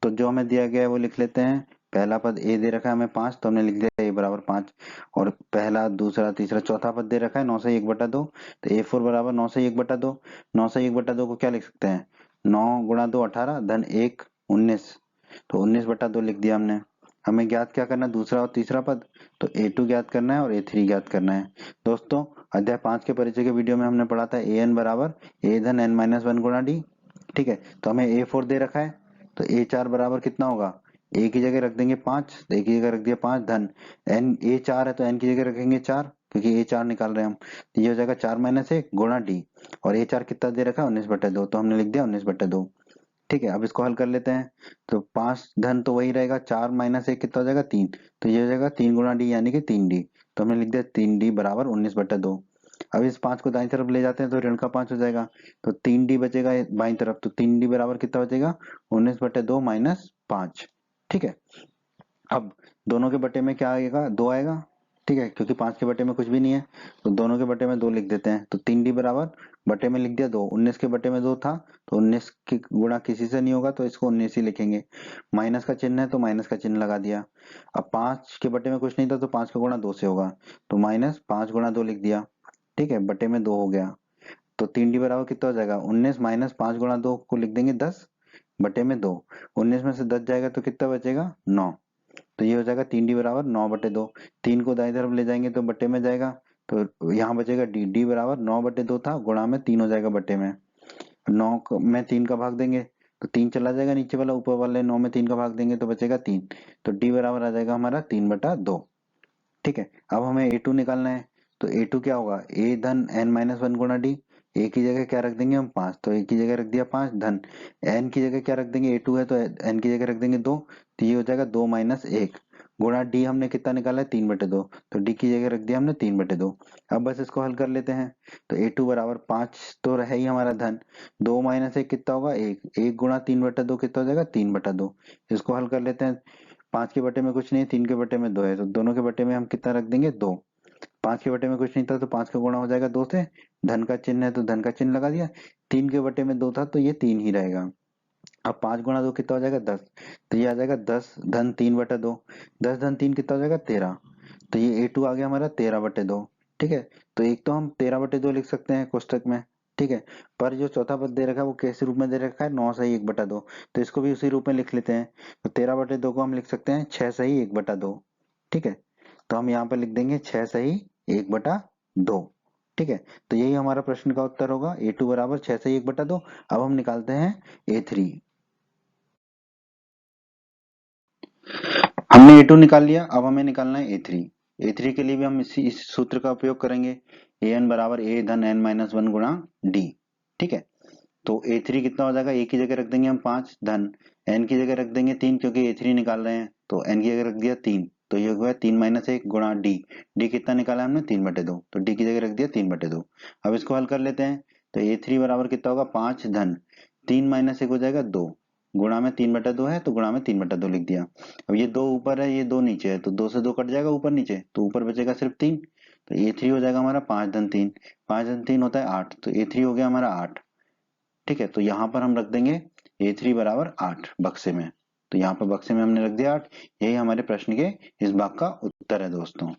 तो जो हमें दिया गया है वो लिख लेते हैं। पहला पद ए दे रखा है हमें 5, तो हमने लिख दिया ए बराबर 5। और पहला दूसरा तीसरा चौथा पद दे रखा है 9 सही 1/2, तो A4 बराबर 9 सही 1/2। 9 सही 1/2 को क्या लिख सकते हैं, 9 गुणा 2 18 धन 1 19, तो 19/2 लिख दिया हमने। हमें ज्ञात क्या करना है, दूसरा और तीसरा पद, तो A2 ज्ञात करना है और A3 ज्ञात करना है। दोस्तों अध्याय 5 के परिचय के वीडियो में हमने पढ़ा था an बराबर a धन n-1 गुणा d। ठीक है, तो हमें A4 दे रखा है, तो A4 बराबर कितना होगा, a की जगह रख देंगे 5, तो a की जगह रख दिया 5 धन n, A4 है तो n की जगह रखेंगे 4, क्योंकि A4 निकाल रहे हैं हम, तो ये हो जाएगा 4 - 1 गुणा d। और A4 कितना दे रखा है 19/2, तो हमने लिख दिया 19/2। ठीक है, अब इसको हल कर लेते हैं। तो 5 धन तो वही रहेगा, 4 - 1 कितना हो जाएगा 3, तो ये हो जाएगा 3 गुणा d यानी कि 3d। तो हमने लिख दिया 3d बराबर 19/2। अब इस 5 को दाईं तरफ ले जाते हैं तो ऋण का 5 हो जाएगा, तो 3d बचेगा बाईं तरफ, तो 3d बराबर कितना बचेगा 19/2 माइनस 5। ठीक है, अब दोनों के बटे में क्या आएगा, 2 आएगा। ठीक है, क्योंकि 5 के बटे में कुछ भी नहीं है, तो दोनों के बटे में 2 लिख देते हैं। तो 3d बराबर बटे में लिख दिया 2, 19 के बटे में 2 था, तो 19 की गुणा किसी से नहीं होगा तो इसको 19 ही लिखेंगे। माइनस का चिन्ह है तो माइनस का चिन्ह लगा दिया। अब 5 के बटे में कुछ नहीं था तो 5 का गुणा 2 से होगा, तो -5 गुणा 2 लिख दिया। ठीक है, बटे में 2 हो गया, तो 3d बराबर कितना हो जाएगा 19 माइनस 5 गुणा 2 को लिख देंगे 10 बटे में 2। 19 में से 10 जाएगा तो कितना बचेगा 9, तो ये हो जाएगा 3d बराबर 9/2। 3 को दाईं तरफ ले जाएंगे तो बटे में जाएगा, तो यहाँ बचेगा d बराबर 9/2 था, गुणा में 3 हो जाएगा बटे में। 9 में 3 का भाग देंगे तो 3 चला जाएगा नीचे वाला, ऊपर वाले 9 में 3 का भाग देंगे तो बचेगा 3, तो d बराबर आ जाएगा हमारा 3/2। ठीक है, अब हमें A2 निकालना है, तो A2 क्या होगा, a धन n-1 गुणा d। a की जगह क्या रख देंगे हम 5, तो a की जगह रख दिया 5 धन n की जगह क्या रख देंगे, A2 है तो n की जगह रख देंगे 2, तो ये हो जाएगा 2 - 1 गुणा d। हमने कितना निकाला है 3/2, तो d की जगह रख दिया हमने 3/2। अब बस इसको हल कर लेते हैं। तो A2 बराबर 5 तो है ही हमारा धन, 2 - 1 कितना होगा 1, 1 गुणा 3/2 कितना हो जाएगा 3/2। इसको हल कर लेते हैं। 5 के बटे में कुछ नहीं है, 3 के बटे में 2 है, तो दोनों के बटे में हम कितना रख देंगे 2। 5 के बटे में कुछ नहीं था तो 5 का गुणा हो जाएगा 2 से, धन का चिन्ह है तो धन का चिन्ह लगा दिया। 3 के बटे में 2 था तो ये 3 ही रहेगा। अब 5 गुणा 2 कितना हो जाएगा 10, तो ये आ जाएगा 10 धन 3/2। 10 धन 3 कितना हो जाएगा 13, तो ये A2 आ गया हमारा 13/2। ठीक है, तो एक तो हम 13/2 लिख सकते हैं कोष्टक में। ठीक है, पर जो चौथा पद दे रखा है वो कैसे रूप में दे रखा है 9 सही 1/2, तो इसको भी उसी रूप में लिख लेते हैं। तो 13/2 को हम लिख सकते हैं 6 सही 1/2। ठीक है, तो हम यहाँ पर लिख देंगे 6 सही 1/2। ठीक है, तो यही हमारा प्रश्न का उत्तर होगा, A2 बराबर 6 सही 1/2। अब हम निकालते हैं A3। हमने A2 निकाल लिया, अब हमें निकालना है A3। A3 के लिए भी हम इस सूत्र का उपयोग करेंगे, an बराबर a धन n-1 गुणा d। ठीक है, तो A3 कितना हो जाएगा, a की जगह रख देंगे हम 5 धन n की जगह रख देंगे 3, क्योंकि A3 निकाल रहे हैं, तो n की जगह रख दिया 3, तो ये हो गया 3 - 1 गुणा d। d कितना निकाला हमने 3/2, तो d की जगह रख दिया 3/2। अब इसको हल कर लेते हैं। तो A3 बराबर कितना होगा 5 धन 3 - 1 हो जाएगा 2, गुणा में 3/2 है तो गुणा में 3/2 लिख दिया। अब ये 2 ऊपर है ये 2 नीचे है, तो 2 से 2 कट जाएगा ऊपर नीचे, तो ऊपर बचेगा सिर्फ 3, तो A3 हो जाएगा हमारा 5 धन 3, 5 धन 3 होता है 8, तो A3 हो गया हमारा 8। ठीक है, तो यहाँ पर हम रख देंगे A3 बराबर 8 बक्से में, तो यहाँ पर बक्से में हमने रख दिया 8। यही हमारे प्रश्न के इस भाग का उत्तर है दोस्तों।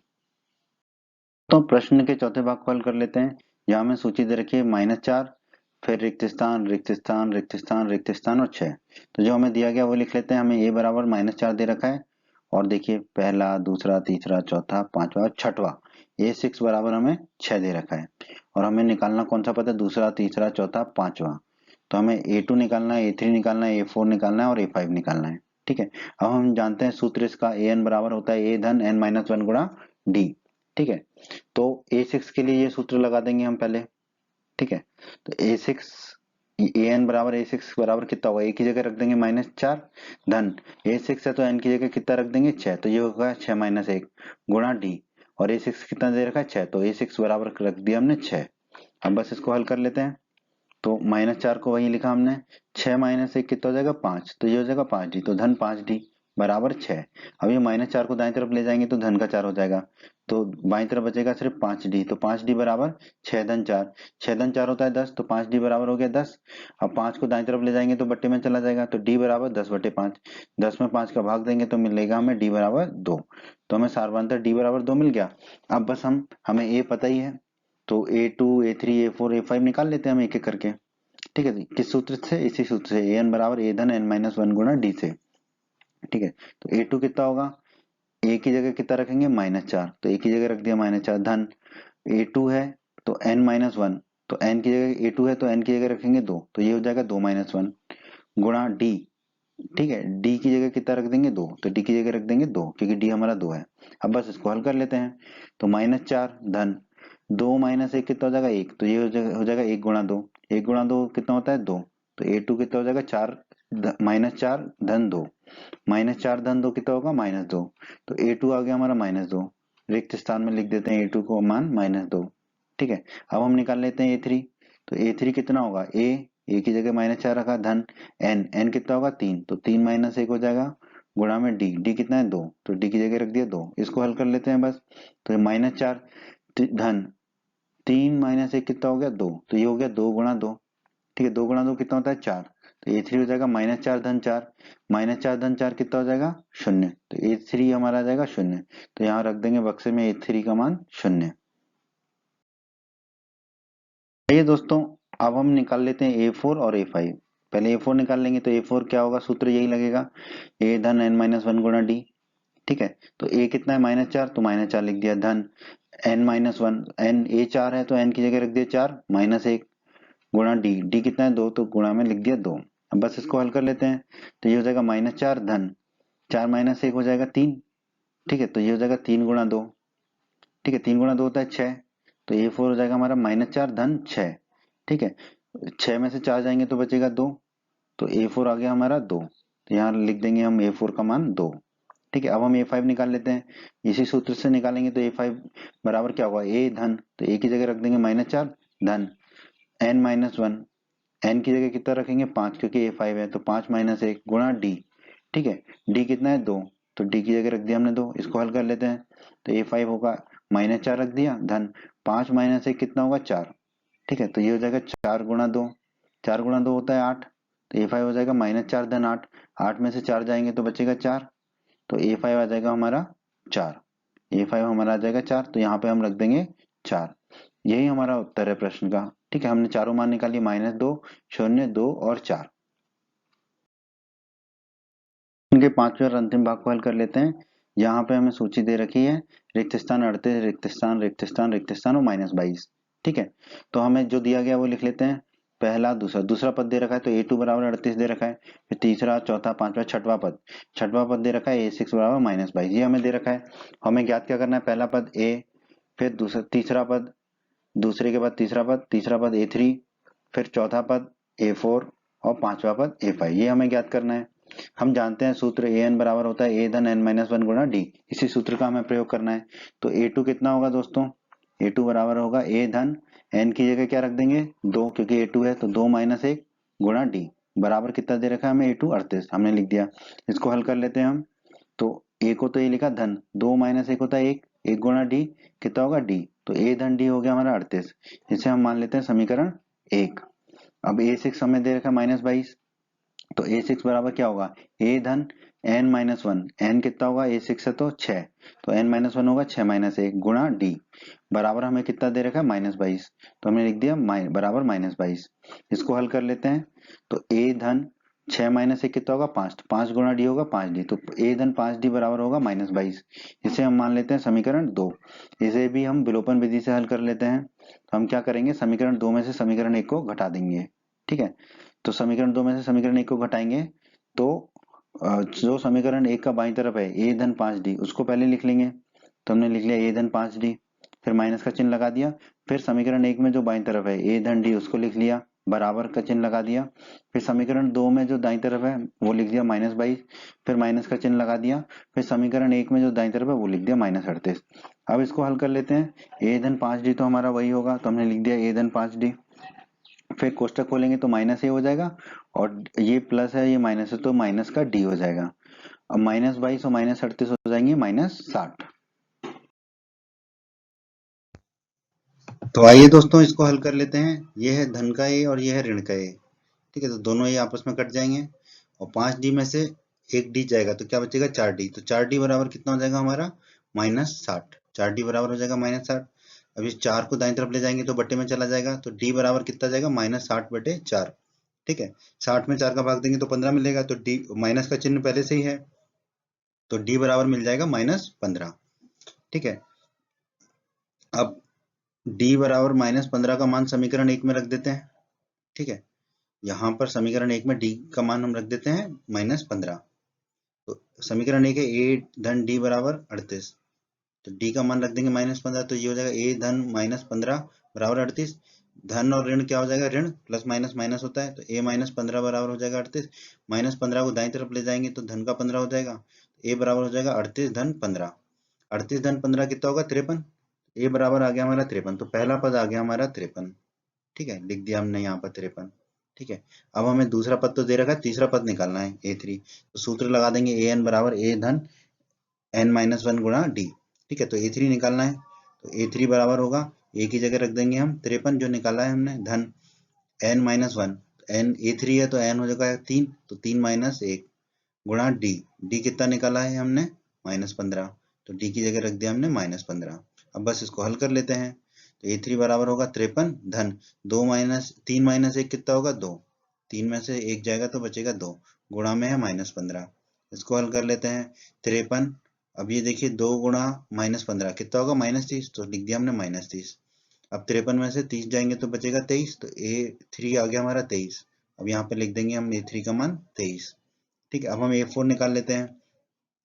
तो प्रश्न के चौथे भाग को हल कर लेते हैं। यहाँ हमें सूची दे रखी है -4, फिर रिक्त स्थान रिक्त स्थान रिक्त स्थान रिक्त स्थान और 6। तो जो हमें दिया गया वो लिख लेते हैं। हमें a बराबर -4 दे रखा है, और देखिए पहला दूसरा तीसरा चौथा पांचवा और छठवा A6 बराबर हमें 6 दे रखा है। और हमें निकालना कौन सा पद है, दूसरा तीसरा चौथा पांचवा। तो हमें A2 निकालना है, A3 निकालना है, A4 निकालना है और A5 निकालना है। ठीक है, अब हम जानते हैं सूत्र इसका, an बराबर होता है a धन n-1 गुणा d। ठीक है, तो A6 के लिए ये सूत्र लगा देंगे हम पहले। ठीक है, तो A6 an बराबर A6 बराबर कितना होगा, a की जगह रख देंगे -4 धन A6 है तो n की जगह कितना रख देंगे 6, तो ये होगा 6 - 1 गुणा d। और a6 कितना दे रखा है 6, तो a6 बराबर रख दिया हमने 6। अब बस इसको हल कर लेते हैं। तो -4 को वही लिखा हमने, 6 - 1 कितना हो जाएगा 5, तो ये हो जाएगा 5d, तो धन 5d बराबर 6। अब ये -4 को दाएं तरफ ले जाएंगे तो धन का 4 हो जाएगा, तो बाईं तरफ बचेगा सिर्फ 5d, तो 5d बराबर 6 धन 4, 6 धन 4 होता है 10, तो 5d बराबर हो गया 10। अब 5 को दाएं तरफ ले जाएंगे तो बट्टे में चला जाएगा, तो d बराबर 10/5, 10 में 5 का भाग देंगे तो मिलेगा हमें d बराबर 2, तो हमें सारवांतर d बराबर 2 मिल गया। अब बस हमें a पता ही है, तो a2 a3 a4 a5 निकाल लेते हैं हम एक एक करके। ठीक है जी, किस सूत्र से, इसी सूत्र से, an बराबर a धन n-1 गुणा d से। ठीक है, तो a2 कितना होगा, a की जगह कितना रखेंगे -4, तो a की जगह रख दिया -4, धन a2 है तो n-1, तो n की जगह a2 है तो n की जगह रखेंगे 2, तो ये हो जाएगा 2 - 1 गुणा d। ठीक है, d की जगह कितना रख देंगे 2, तो d की जगह रख देंगे 2 क्योंकि d हमारा 2 है। अब बस इसको हल कर लेते हैं, तो -4 धन 2 - 1 कितना हो जाएगा 1, तो ये हो जाएगा 1 गुणा 2, 1 गुणा 2 कितना होता है 2, तो a2 कितना हो जाएगा 4 -4 धन 2, -4 धन 2 कितना होगा -2, तो a2 आ गया हमारा -2, रिक्त स्थान में लिख देते हैं a2 को मान -2। ठीक है, अब हम निकाल लेते हैं a3, तो a3 कितना होगा, a की जगह -4 रखा, धन n कितना होगा 3, तो 3 - 1 हो जाएगा गुणा में d कितना है 2, तो d की जगह रख दिया 2, इसको हल कर लेते हैं बस। तो -4 धन 3 - 1 कितना हो गया 2, तो ये हो गया 2 गुणा 2। ठीक है, 2 गुणा 2 कितना होता है 4, तो a3 हो जाएगा -4 धन 4, -4 धन 4 कितना हो जाएगा 0, तो a3 हमारा आ जाएगा 0, तो यहाँ रख देंगे बक्से में a3 का मान 0। आइए दोस्तों, अब हम निकाल लेते हैं a4 और a5। पहले a4 निकाल लेंगे, तो a4 क्या होगा, सूत्र यही लगेगा, a धन n-1 गुणा d। ठीक है, तो a कितना है -4, तो -4 लिख दिया, धन n-1, n a4 है तो n की जगह रख दिया 4 -1 गुणा d कितना है 2, तो गुणा में लिख दिया 2। अब बस इसको हल कर लेते हैं, तो ये हो जाएगा -4 धन 4 - 1 हो जाएगा 3। ठीक है, तो ये हो जाएगा 3 गुणा 2। ठीक है, 3 गुणा 2 होता है 6, तो ये 4 हो जाएगा हमारा -4 धन 6। ठीक है, 6 में से 4 जाएंगे तो बचेगा 2, तो a4 आ गया हमारा 2, तो यहाँ लिख देंगे हम a4 का मान 2। ठीक है, अब हम a5 निकाल लेते हैं, इसी सूत्र से निकालेंगे, तो a5 बराबर क्या होगा, a धन, तो a की जगह रख देंगे -4 धन n-1, n की जगह कितना रखेंगे 5 क्योंकि a5 है, तो 5 - 1 गुणा d। ठीक है, d कितना है 2, तो d की जगह रख दिया हमने 2, इसको हल कर लेते हैं, तो a5 होगा -4 रख दिया, धन 5 - 1 कितना होगा 4। ठीक है, तो ये हो जाएगा 4 गुणा 2, 4 गुणा 2 होता है 8, तो a5 हो जाएगा -4 धन 8, 8 में से 4 जाएंगे तो बचेगा 4, तो a5 आ जाएगा हमारा 4, a5 हमारा आ जाएगा 4, तो यहाँ पे हम रख देंगे 4। यही हमारा उत्तर है प्रश्न का। ठीक है, हमने चारों मान निकाली, -2, 0, 2 और 4। इनके पांचवें और अंतिम भाग को हल कर लेते हैं। यहाँ पे हमें सूची दे रखी है, रिक्त स्थान 38, रिक्त स्थान, रिक्त स्थान, रिक्त स्थान और -22। ठीक है, तो हमें जो दिया गया वो लिख लेते हैं। पहला दूसरा पद दे रखा है, तो a2 बराबर 38 दे रखा है, फिर तीसरा, चौथा, पांचवा, छठवां पद दे रखा है a6 बराबर -22, ये हमें दे रखा है। हमें ज्ञात क्या करना है, पहला पद a, फिर तीसरा पद, दूसरे के बाद तीसरा पद a3, फिर चौथा पद a4 और पांचवा पद a5, ये हमें ज्ञात करना है। हम जानते हैं सूत्र an बराबर होता है a धन n-1 गुणा d, इसी सूत्र का हमें प्रयोग करना है। तो a2 कितना होगा दोस्तों, a2 बराबर होगा a धन n की जगह क्या रख देंगे 2 क्योंकि a2 है, तो 2 - 1 गुणा d बराबर कितना दे रखा है हमें a2 38, हमने लिख दिया। इसको हल कर लेते हैं हम, तो a को तो ये लिखा धन 2 - 1 होता है 1 गुणा d कितना होगा d, तो a धन d हो गया हमारा 38, इसे हम मान लेते हैं समीकरण 1। अब a6 हमें दे रखा है -22, तो a6 बराबर क्या होगा, a धन n-1, n कितना होगा a6 है तो 6, तो n-1 होगा 6 - 1 गुणा d बराबर हमें कितना दे रखा है -22, तो हमने लिख दिया बराबर -22। इसको हल कर लेते हैं, तो a धन 6 - 1 कितना होगा 5, तो 5 गुणा d होगा 5d, तो a धन 5d बराबर होगा -22, इसे हम मान लेते हैं समीकरण 2। इसे भी हम विलोपन विधि से हल कर लेते हैं, तो हम क्या करेंगे, समीकरण 2 में से समीकरण 1 को घटा देंगे। ठीक है, तो समीकरण 2 में से समीकरण 1 को घटाएंगे, तो जो समीकरण 1 का बाईं तरफ है a धन 5d उसको पहले लिख लेंगे, तो हमने लिख लिया a धन 5d, फिर माइनस का चिन्ह लगा दिया, फिर समीकरण 1 में जो बाईं तरफ है a धन d उसको लिख लिया, बराबर का चिन्ह लगा दिया, फिर समीकरण 2 में जो दाईं तरफ है वो लिख दिया -22, फिर माइनस का चिन्ह लगा दिया, फिर समीकरण 1 में जो दाईं तरफ है वो लिख दिया -38। अब इसको हल कर लेते हैं। ए धन 5d तो हमारा वही होगा, तो हमने लिख दिया ए धन 5d। फिर कोष्टक खोलेंगे तो माइनस ए हो जाएगा, और ये प्लस है ये माइनस है तो माइनस का डी हो जाएगा। अब -22 और -38 हो जाएंगे -60। तो आइए दोस्तों इसको हल कर लेते हैं। ये है धन का ए और ये है ऋण का ए। ठीक है, तो दोनों ये आपस में कट जाएंगे और 5d में से एक डी जाएगा तो क्या बचेगा 4d। तो 4d बराबर कितना हो जाएगा हमारा -60। 4d बराबर हो जाएगा -60। अब इस 4 को दाईं तरफ ले जाएंगे तो बट्टे में चला जाएगा, तो d बराबर कितना जाएगा -60/4। ठीक है, 60 में 4 का भाग देंगे तो 15 मिलेगा, तो d माइनस का चिन्ह पहले से ही है तो d बराबर मिल जाएगा -15। ठीक है, अब d बराबर -15 का मान समीकरण 1 में रख देते हैं। ठीक है, यहाँ पर समीकरण 1 में d का मान हम रख देते हैं -15। तो समीकरण 1 है a धन d बराबर 38, तो d का मान रख देंगे -15, तो ये हो जाएगा a धन -15 बराबर 38। धन और ऋण क्या हो जाएगा, ऋण प्लस माइनस माइनस होता है, तो a -15 बराबर हो जाएगा 38। -15 को दाईं तरफ ले जाएंगे तो धन का 15 हो जाएगा, a बराबर हो जाएगा 38 धन 15। 38 धन 15 कितना होगा 53। a बराबर आ गया हमारा 53, तो पहला पद आ गया हमारा 53। ठीक है, लिख दिया हमने यहाँ पर 53। ठीक है, अब हमें दूसरा पद तो दे रखा है, तीसरा पद निकालना है a3। तो सूत्र लगा देंगे an बराबर a धन n-1 गुणा d। ठीक है, तो a3 निकालना है, तो a3 बराबर होगा a की जगह रख देंगे हम 53 जो निकाला है हमने, धन n-1, n a3 है तो n हो जाएगा 3, तो 3 - 1 गुणा d। d कितना निकाला है हमने -15, तो d की जगह रख दिया हमने -15। अब बस इसको हल कर लेते हैं, तो a3 बराबर होगा 53 धन 3 - 1 कितना होगा 2, 3 में से 1 जाएगा तो बचेगा 2, गुणा में है -15। इसको हल कर लेते हैं 53। अब ये देखिए 2 गुणा -15 कितना होगा -30, तो लिख दिया हमने -30। अब 53 में से 30 जाएंगे तो बचेगा 23, तो a3 आ गया हमारा 23। अब यहाँ पे लिख देंगे हम a3 का मान 23। ठीक है, अब हम a4 निकाल लेते हैं।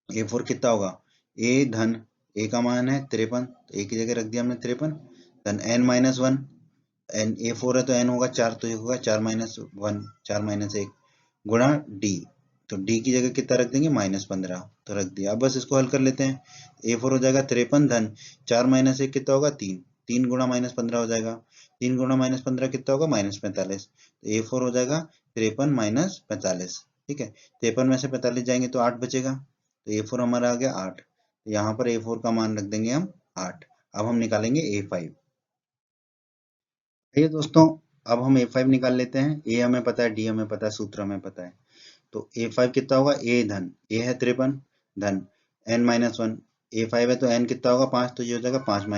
a4 कितना होगा, a धन a का मान है 53, तो a की जगह रख दिया हमने 53 धन n-1, n a4 है तो n होगा 4, तो ये होगा 4 - 1 4 - 1 गुणा d। तो d की जगह कितना रख देंगे -15, तो रख दिया। अब बस इसको हल कर लेते हैं। a4 हो जाएगा 53 धन 4 - 1 कितना होगा 3, 3 गुणा -15 हो जाएगा, 3 गुणा -15 कितना होगा -45, तो a4 हो जाएगा 53 - 45। ठीक है, 53 में से 45 जाएंगे तो 8 बचेगा, तो a4 हमारा आ गया 8। तो यहाँ पर a4 का मान रख देंगे हम 8। अब हम निकालेंगे a5। ये दोस्तों अब हम a5 निकाल लेते हैं। a हमें पता है, d हमें पता है, सूत्र हमें पता है। तो a5 कितना होगा, a धन a है 53 धन n-1, a5 है तो n कितना होगा 5, तो ये हो जाएगा 5 -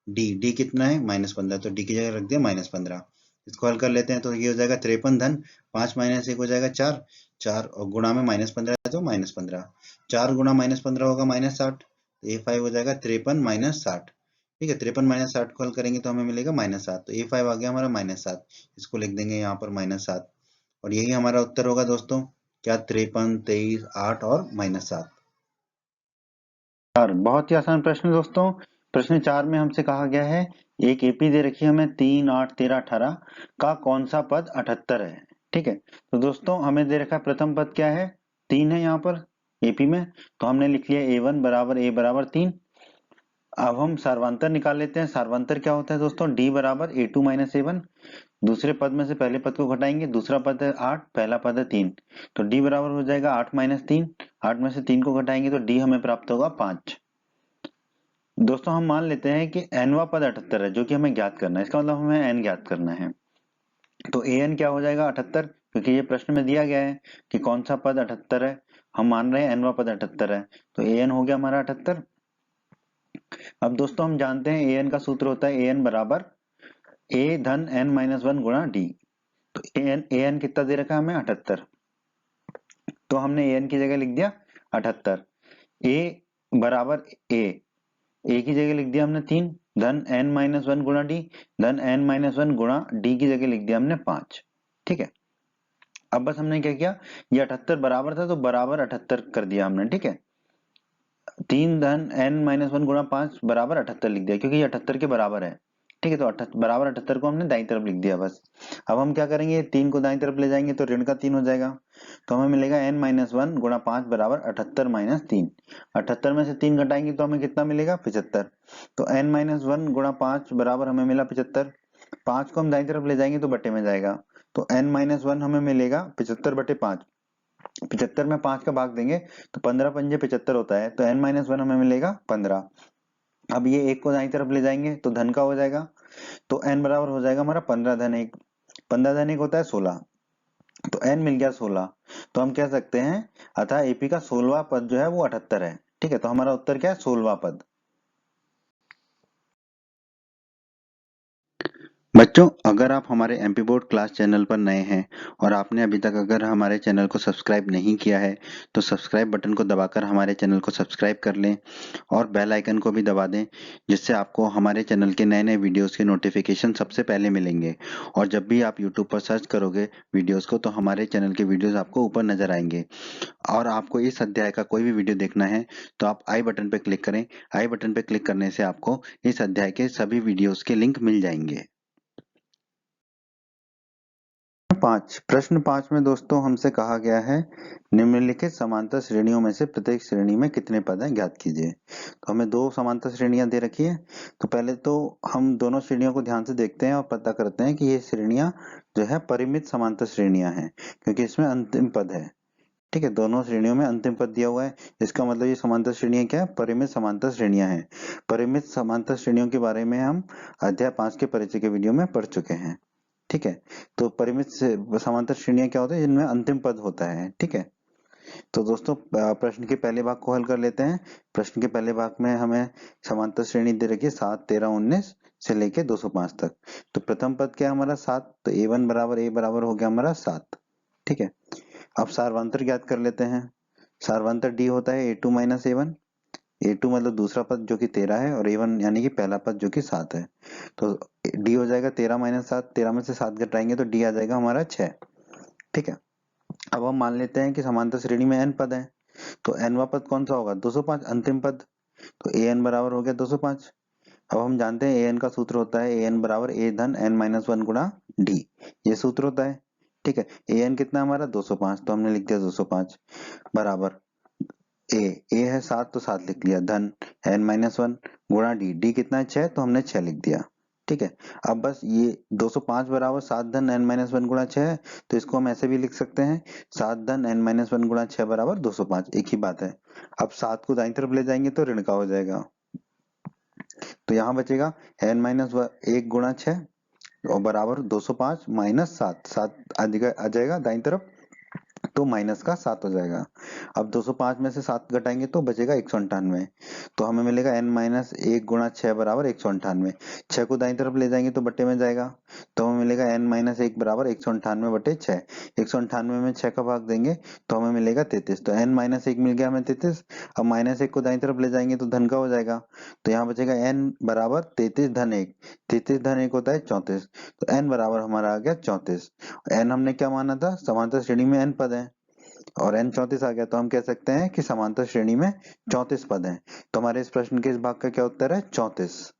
1 d कितना है -15, तो d की जगह रख दिया -15। इसको हल कर लेते हैं, तो ये हो जाएगा 53 धन 5 - 1 हो जाएगा 4, 4 और गुणा में -15 है तो -15, 4 गुणा -15 होगा -60, तो a5 हो जाएगा 53 - 60। ठीक है, 53 - 60 को हल करेंगे तो हमें मिलेगा -7, तो a5 आ गया हमारा -7। इसको लिख देंगे यहाँ पर -7, और यही हमारा उत्तर होगा दोस्तों, क्या 53, 23, 8 और -7। बहुत ही आसान प्रश्न दोस्तों। प्रश्न 4 में हमसे कहा गया है एक एपी दे रखी है हमें 3, 8, 13, 18 का कौन सा पद 78 है। ठीक है, तो दोस्तों हमें दे रखा है प्रथम पद क्या है, 3 है यहाँ पर एपी में, तो हमने लिख लिया a1 बराबर a बराबर 3। अब हम सार्वंतर निकाल लेते हैं। सार्वंतर क्या होता है दोस्तों, d बराबर a2 माइनस a1। दूसरे पद में से पहले पद को घटाएंगे, दूसरा पद है 8, पहला पद है 3, तो d बराबर हो जाएगा 8 माइनस 3। 8 में से 3 को घटाएंगे तो d हमें प्राप्त होगा 5। दोस्तों हम मान लेते हैं कि nवा पद 78 है, जो कि हमें ज्ञात करना है। इसका मतलब हमें n ज्ञात करना है। तो an क्या हो जाएगा 78, क्योंकि ये प्रश्न में दिया गया है कि कौन सा पद 78 है। हम मान रहे हैं nवा पद 78 है, तो an हो गया हमारा 78। अब दोस्तों हम जानते हैं an का सूत्र होता है an बराबर a धन n-1 गुणा d। तो an कितना दे रखा है हमें 78, तो हमने an की जगह लिख दिया 78। a बराबर a की जगह लिख दिया हमने 3 धन n-1 गुणा d, धन n-1 गुणा d की जगह लिख दिया हमने 5। ठीक है, अब बस हमने क्या किया, ये 78 बराबर था तो बराबर 78 कर दिया हमने। ठीक है, 3 धन n-1 गुणा 5 बराबर 78 लिख दिया, क्योंकि ये 78 के बराबर है। ठीक है, तो बराबर 78 को हमने दाईं तरफ लिख दिया बस। अब हम क्या करेंगे, 3 को दाईं तरफ ले जाएंगे तो ऋण का 3 हो जाएगा, तो हमें मिलेगा n-1 गुणा 5 बराबर 78 माइनस 3। 78 में से 3 घटाएंगे तो हमें कितना मिलेगा, 75। तो n-1 गुणा 5 बराबर हमें मिला 75। 5 को हम दाईं तरफ ले जाएंगे तो बटे में जाएगा, तो n-1 हमें मिलेगा 75 बटे 5। 75 में 5 का भाग देंगे तो 15 पंजे 75 होता है, तो n-1 हमें मिलेगा 15। अब ये 1 को दाईं तरफ ले जाएंगे तो धन का हो जाएगा, तो n बराबर हो जाएगा हमारा 15 धन 1। 15 धन 1 होता है 16, तो n मिल गया 16। तो हम कह सकते हैं अतः एपी का 16वां पद जो है वो 78 है। ठीक है, तो हमारा उत्तर क्या है, 16वां पद। बच्चों, अगर आप हमारे एमपी बोर्ड क्लास चैनल पर नए हैं और आपने अभी तक अगर हमारे चैनल को सब्सक्राइब नहीं किया है तो सब्सक्राइब बटन को दबाकर हमारे चैनल को सब्सक्राइब कर लें और बेल आइकन को भी दबा दें, जिससे आपको हमारे चैनल के नए नए वीडियोस के नोटिफिकेशन सबसे पहले मिलेंगे। और जब भी आप यूट्यूब पर सर्च करोगे वीडियोस को तो हमारे चैनल के वीडियोस आपको ऊपर नजर आएंगे। और आपको इस अध्याय का कोई भी वीडियो देखना है तो आप आई बटन पर क्लिक करें। आई बटन पर क्लिक करने से आपको इस अध्याय के सभी वीडियोस के लिंक मिल जाएंगे। प्रश्न 5 में दोस्तों हमसे कहा गया है निम्नलिखित समांतर श्रेणियों में से प्रत्येक श्रेणी में कितने पद हैं ज्ञात कीजिए। तो हमें दो समांतर श्रेणियां दे रखी है, तो पहले तो हम दोनों श्रेणियों को ध्यान से देखते हैं और पता करते हैं कि ये श्रेणियां जो है परिमित समांतर श्रेणियां हैं, क्योंकि इसमें अंतिम पद है। ठीक है, दोनों श्रेणियों में अंतिम पद दिया हुआ है, इसका मतलब ये समांतर श्रेणियां क्या है, परिमित समांतर श्रेणियां हैं। परिमित समांतर श्रेणियों के बारे में हम अध्याय 5 के परिचय के वीडियो में पढ़ चुके हैं। ठीक है, तो परिमित समांतर श्रेणियां क्या होती है, जिनमें अंतिम पद होता है। ठीक है, तो दोस्तों प्रश्न के पहले भाग को हल कर लेते हैं। प्रश्न के पहले भाग में हमें समांतर श्रेणी दे रखी है 7, 13, 19 से लेके 205 तक। तो प्रथम पद क्या है हमारा 7, तो a1 बराबर a बराबर हो गया हमारा 7। ठीक है, अब सार्वंतर ज्ञात कर लेते हैं। सार्वंतर d होता है a2 माइनस a1। a2 मतलब दूसरा पद जो कि 13 है और a1 यानी कि पहला पद जो कि 7 है। तो d हो जाएगा 13 माइनस 7, 13 में से 7 घटाएंगे तो d आ जाएगा हमारा 6। ठीक है, अब हम मान लेते हैं कि समांतर श्रेणी में n पद है, तो nवां पद कौन सा होगा, 205 अंतिम पद। तो an बराबर हो गया 205। अब हम जानते हैं an का सूत्र होता है an बराबर a धन n-1 गुणा d, ये सूत्र होता है। ठीक है, an कितना हमारा 205, तो हमने लिख दिया 205 बराबर ए है 7 तो 7 लिख लिया, धन n-1 गुणा d कितना है 6, तो हमने 6 लिख दिया। ठीक है, अब बस ये 205 बराबर 7 धन n-1 गुणा 6 है, तो इसको हम ऐसे भी लिख सकते हैं 7 धन n-1 गुणा 6 बराबर 205, एक ही बात है। अब 7 को दाईं तरफ ले जाएंगे तो ऋण का हो जाएगा, तो यहाँ बचेगा n-1 गुणा 6 और बराबर 205 माइनस 7, 7 आ जाएगा दाईं तरफ, तो माइनस का 7 हो जाएगा। अब 205 में से 7 घटाएंगे तो बचेगा 198, तो हमें मिलेगा n-1 गुणा 6 बराबर 198। 6 को दाईं तरफ ले जाएंगे तो बट्टे में जाएगा, तो हमें मिलेगा n-1 बराबर 198 बटे 6। 198 में 6 का भाग देंगे तो हमें मिलेगा 33, तो n-1 मिल गया हमें 33। अब -1 को दाईं तरफ ले जाएंगे तो धन का हो जाएगा, तो यहाँ बचेगा n बराबर 33 धन 1। 33 धन 1 होता है 34, तो n बराबर हमारा आ गया 34। n हमने क्या माना था, समांतर श्रेणी में n पद है और n 34 आ गया, तो हम कह सकते हैं कि समांतर श्रेणी में 34 पद हैं। तो हमारे इस प्रश्न के इस भाग का क्या उत्तर है, 34।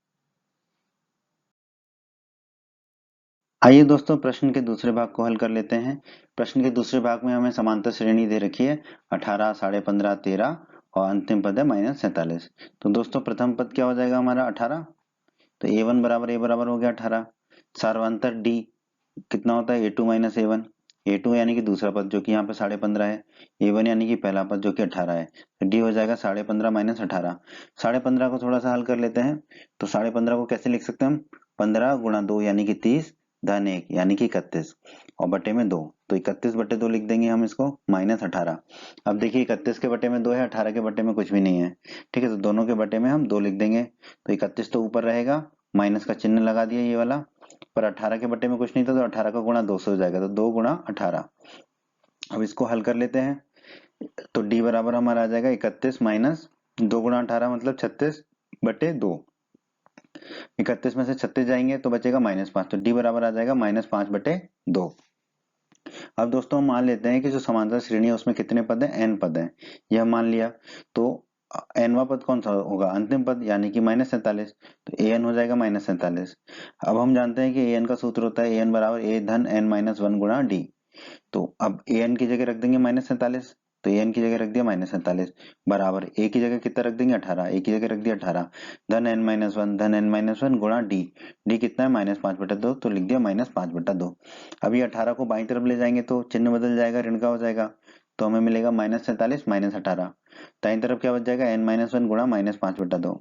आइए दोस्तों प्रश्न के दूसरे भाग को हल कर लेते हैं। प्रश्न के दूसरे भाग में हमें समांतर श्रेणी दे रखी है 18, 15.5, 13 और अंतिम पद है -47। तो दोस्तों प्रथम पद क्या हो जाएगा हमारा 18, तो a1 बराबर a बराबर हो गया 18। सार्वंतर d कितना होता है a2 माइनस a1। a2 यानी कि दूसरा पद जो कि यहाँ पे 15.5 है, a1 यानी कि पहला पद जो कि 18 है, तो d हो जाएगा 15.5 माइनस 18। 15.5 को थोड़ा सा हल कर लेते हैं, तो 15.5 को कैसे लिख सकते हैं हम, 15 गुणा 2 यानी कि 30 धन 1 यानी कि 31 और बटे में 2, तो 31 बटे 2 लिख देंगे हम इसको माइनस 18। अब देखिए 31 के बटे में 2 है, 18 के बटे में कुछ भी नहीं है। ठीक है, तो दोनों के बटे में हम 2 लिख देंगे, तो 31 तो ऊपर रहेगा, माइनस का चिन्ह लगा दिया ये वाला, पर 18 के बटे में कुछ नहीं था तो 18 का गुणा 2 से हो जाएगा, तो 2 गुणा 18। अब इसको हल कर लेते हैं, तो d बराबर हमारा आ जाएगा 31 माइनस 2 गुणा 18 मतलब 36 बटे 2। 31 में से 36 जाएंगे तो बचेगा -5, तो d बराबर आ जाएगा -5 बटे 2। अब दोस्तों हम मान लेते हैं कि जो समांतर श्रेणी है उसमें कितने पद हैं, n पद हैं, यह मान लिया। तो एनवा पद कौन सा होगा, अंतिम पद यानी कि -47, तो ए एन हो जाएगा -47। अब हम जानते हैं कि ए एन का सूत्र होता है ए एन बराबर ए धन एन माइनस वन गुणा डी। तो अब ए एन की जगह रख देंगे -47, तो ए एन की जगह रख दिया -47 बराबर ए की जगह कितना रख देंगे 18, ए की जगह रख दिया 18 धन एन माइनस वन गुणा डी। डी कितना है -5/2, तो लिख दिया -5/2। अब ये 18 को बाईं तरफ ले जाएंगे तो चिन्ह बदल जाएगा, ऋण का हो जाएगा, तो हमें मिलेगा -47 - 18। दाईं तरफ क्या बच जाएगा n-1 गुणा -5/2।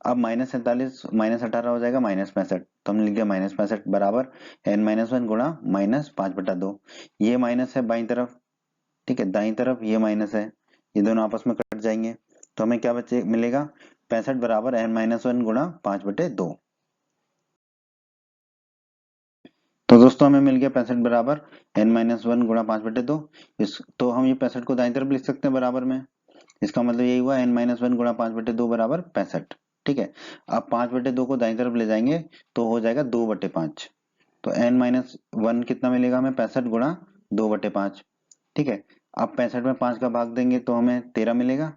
अब -47 -18 हो जाएगा -65, तो हमने लिख दिया -65 बराबर n-1 गुणा -5/2। ये माइनस है बाईं तरफ, ठीक है, दाईं तरफ ये माइनस है, ये दोनों आपस में कट जाएंगे, तो हमें क्या बचे मिलेगा 65 बराबर n-1 गुणा 5/2। तो दोस्तों हमें मिल गया 65 बराबर n-1 गुणा 5/2। इस तो हम ये 65 को दाईं तरफ लिख सकते हैं बराबर में, इसका मतलब यही हुआ n-1 गुणा 5/2 बराबर 65। ठीक है, अब 5/2 को दाईं तरफ ले जाएंगे तो हो जाएगा 2/5, तो n-1 कितना मिलेगा हमें 65 गुणा 2/5। ठीक है, अब 65 में 5 का भाग देंगे तो हमें 13 मिलेगा,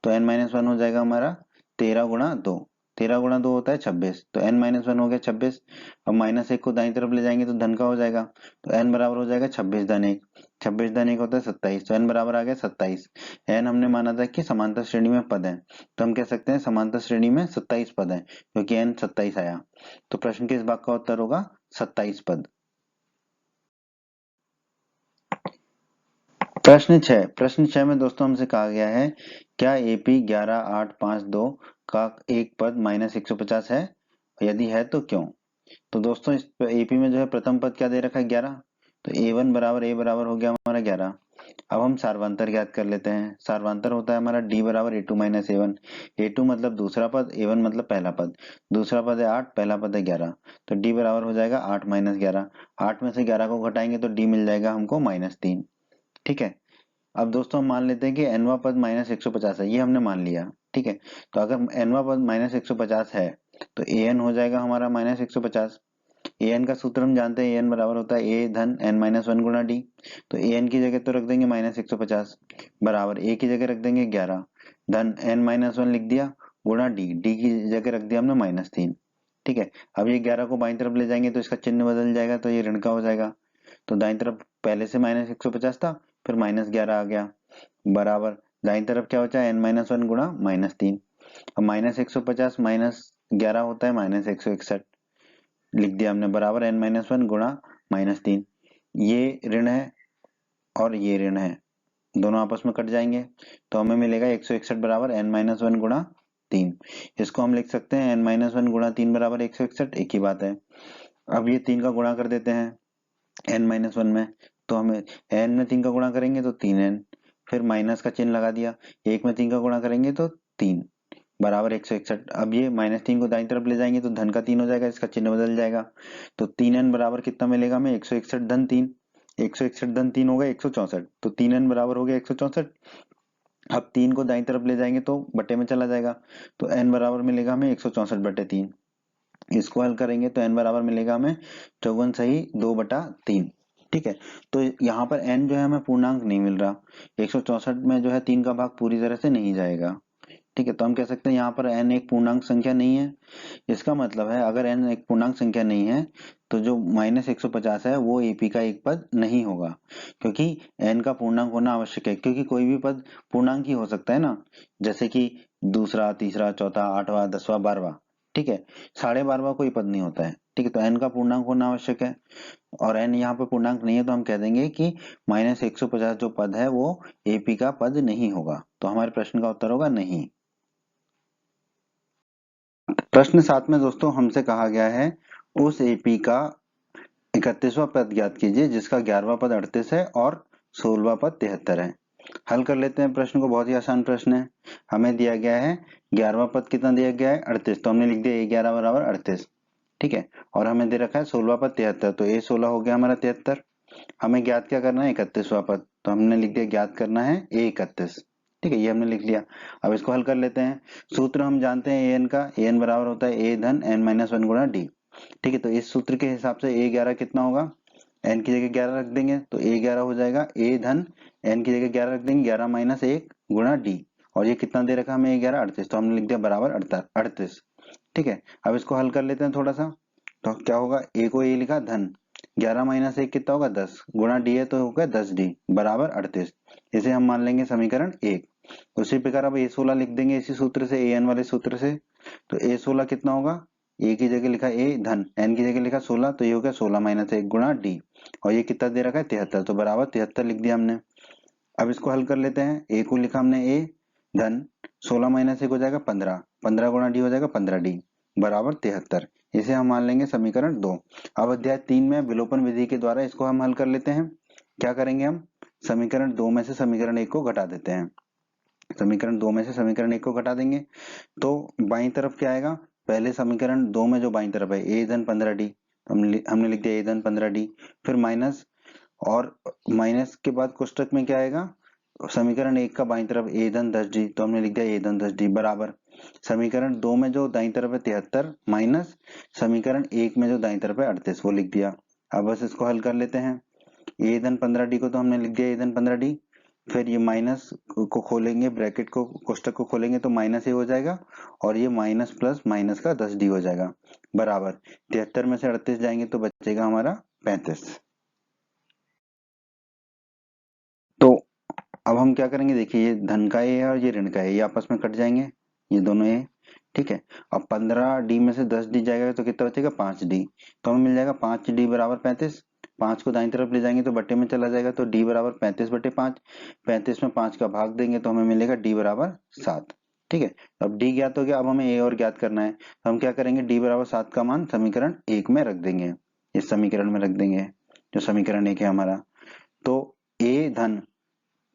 तो n-1 हो जाएगा हमारा 13 गुणा 2। 13 गुणा 2 होता है 26, तो n-1 हो गया 26। अब -1 को दाईं तरफ ले जाएंगे तो धन का हो जाएगा, तो n बराबर हो जाएगा 26 धन 1। 26 धन 1 होता है 27, तो n बराबर आ गया 27। n हमने माना था कि समांतर श्रेणी में पद है, तो हम कह सकते हैं समांतर श्रेणी में 27 पद है, क्योंकि n 27 आया। तो प्रश्न के इस भाग का उत्तर होगा 27 पद। प्रश्न 6 में दोस्तों हमसे कहा गया है क्या एपी 11852 का एक पद -150 है, यदि है तो क्यों। तो दोस्तों इस एपी में जो है प्रथम पद क्या दे रखा है 11, तो ए1 बराबर ए बराबर हो गया हमारा 11। अब हम सार्वंतर ज्ञात कर लेते हैं, सार्वंतर होता है हमारा डी बराबर ए2 माइनस ए1। ए2 मतलब दूसरा पद, ए1 मतलब पहला पद, दूसरा पद है 8, पहला पद है 11, तो डी बराबर हो जाएगा 8 - 11। 8 में से 11 को घटाएंगे तो डी मिल जाएगा हमको -3। ठीक है, अब दोस्तों हम मान लेते हैं कि nवा पद -150 है, ये हमने मान लिया। ठीक है, तो अगर nवा पद -150 है तो an हो जाएगा हमारा -150। an का सूत्र हम जानते हैं, an बराबर होता है a धन n-1 गुणा d। तो an की जगह तो रख देंगे -150 बराबर a की जगह रख देंगे 11 धन n-1 लिख दिया गुणा d। d की जगह रख दिया हमने -3। ठीक है, अब ये 11 को बाईं तरफ ले जाएंगे तो इसका चिन्ह बदल जाएगा, तो ये ऋण का हो जाएगा, तो दाईं तरफ पहले से -150 था, फिर -11 आ गया बराबर दाईं तरफ क्या बचा n-1 गुणा -3। अब -150 -11 होता है -161, लिख दिया हमने बराबर n-1 गुणा -3। ये ऋण है और ये ऋण है, दोनों आपस में कट जाएंगे, तो हमें मिलेगा 161 बराबर n-1 गुणा 3। इसको हम लिख सकते हैं n-1 गुणा 3 बराबर 161, एक ही बात है। अब ये 3 का गुणा कर देते हैं n-1 में, तो हमें n में 3 का गुणा करेंगे तो 3n, फिर माइनस का चिन्ह लगा दिया, 1 में 3 का गुणा करेंगे तो 3 बराबर 161। अब ये -3 को दाईं तरफ ले जाएंगे तो धन का 3 हो जाएगा, इसका चिन्ह बदल जाएगा, तो 3n बराबर कितना मिलेगा हमें 161 धन 3। 161 धन 3 होगा 164, तो 3n बराबर हो गया 164। अब 3 को दाईं तरफ ले जाएंगे तो बटे में चला जाएगा, तो n बराबर मिलेगा हमें 164/3। इसको हल करेंगे तो n बराबर मिलेगा हमें 54 सही 2/3। ठीक है, तो यहाँ पर n जो है हमें पूर्णांक नहीं मिल रहा, 164 में जो है 3 का भाग पूरी तरह से नहीं जाएगा। ठीक है, तो हम कह सकते हैं यहाँ पर n एक पूर्णांक संख्या नहीं है। इसका मतलब है अगर n एक पूर्णांक संख्या नहीं है तो जो -150 है वो एपी का एक पद नहीं होगा, क्योंकि n का पूर्णांक होना आवश्यक है, क्योंकि कोई भी पद पूर्णांक ही हो सकता है ना, जैसे कि दूसरा, तीसरा, चौथा, 8वां, 10वां, 12वां। ठीक है, 12.5वां कोई पद नहीं होता है। ठीक है, तो n का पूर्णांक होना आवश्यक है, और n यहाँ पे पूर्णांक नहीं है तो हम कह देंगे कि -150 जो पद है वो एपी का पद नहीं होगा, तो हमारे प्रश्न का उत्तर होगा नहीं। प्रश्न 7 में दोस्तों हमसे कहा गया है उस एपी का 31वां पद ज्ञात कीजिए जिसका 11वां पद 38 है और 16वां पद 73 है। हल कर लेते हैं प्रश्न को, बहुत ही आसान प्रश्न है। हमें दिया गया है 11वां पद कितना दिया गया है 38, तो हमने लिख दिया a11 बराबर 38। ठीक है, और हमें दे रखा है 16वां पद 73, तो a16 हो गया हमारा 73। हमें ज्ञात क्या करना है 31वां पद, तो हमने लिख दिया ज्ञात करना है a31। ठीक है, ये हमने लिख लिया। अब इसको हल कर लेते हैं। सूत्र हम जानते हैं an का, an बराबर होता है a धन n-1 गुणा d। ठीक है, तो इस सूत्र के हिसाब से a11 कितना होगा, n की जगह 11 रख देंगे तो a11 हो जाएगा a धन n की जगह 11 रख देंगे 11 - 1 गुणा d, और ये कितना दे रखा है हमें 11 38, तो हमने लिख दिया बराबर 38। ठीक है, अब इसको हल कर लेते हैं थोड़ा सा। तो क्या होगा, ए को ए लिखा धन 11 माइनस 1 कितना होगा 10 गुणा डी है तो होगा 10d बराबर 38। इसे हम मान लेंगे समीकरण 1। उसी प्रकार अब a16 लिख देंगे इसी सूत्र से, an वाले सूत्र से। तो a16 कितना होगा, a की जगह लिखा a धन n की जगह लिखा 16, तो ये हो गया 16 माइनस 1 गुणा d, और ये कितना दे रखा है 73, तो बराबर 73 लिख दिया हमने। अब इसको हल कर लेते हैं। a को लिखा हमने a धन 16 माइनस 1 हो जाएगा 15, 15 गुणा d हो जाएगा 15d बराबर 73। इसे हम मान लेंगे समीकरण 2। अब अध्याय 3 में विलोपन विधि के द्वारा इसको हम हल कर लेते हैं। क्या करेंगे हम, समीकरण 2 में से समीकरण 1 को घटा देते हैं। समीकरण 2 में से समीकरण 1 को घटा देंगे तो बाईं तरफ क्या आएगा, पहले समीकरण 2 में जो बाईं तरफ है a धन 15d, हमने लिख दिया a धन 15d, फिर माइनस, और माइनस के बाद कोष्टक में क्या आएगा, समीकरण 1 का बाईं तरफ a धन 10d, तो हमने लिख दिया a धन 10d बराबर समीकरण 2 में जो दाईं तरफ है 73 माइनस समीकरण 1 में जो दाईं तरफ है 38, वो लिख दिया। अब बस इसको हल कर लेते हैं। a धन 15d को तो हमने लिख दिया a धन 15d, फिर ये माइनस को खोलेंगे, ब्रैकेट को कोष्टक को खोलेंगे तो माइनस ए हो जाएगा, और ये माइनस प्लस माइनस का 10d हो जाएगा बराबर 73 में से 38 जाएंगे तो बचेगा हमारा 35। तो अब हम क्या करेंगे, देखिए ये धन का ए है और ये ऋण का ए, ये आपस में कट जाएंगे ये दोनों ए। ठीक है, अब 15d में से 10d जाएगा तो कितना बचेगा 5d, तो हमें मिल जाएगा 5d बराबर 35। 5 को दाईं तरफ ले जाएंगे तो बट्टे में चला जाएगा, तो d बराबर 35/5, 35 में 5 का भाग देंगे तो हमें मिलेगा d बराबर 7। ठीक है, अब d ज्ञात हो गया, अब हमें a और ज्ञात करना है, तो हम क्या करेंगे, d बराबर 7 का मान समीकरण 1 में रख देंगे, इस समीकरण में रख देंगे जो समीकरण 1 है हमारा। तो a धन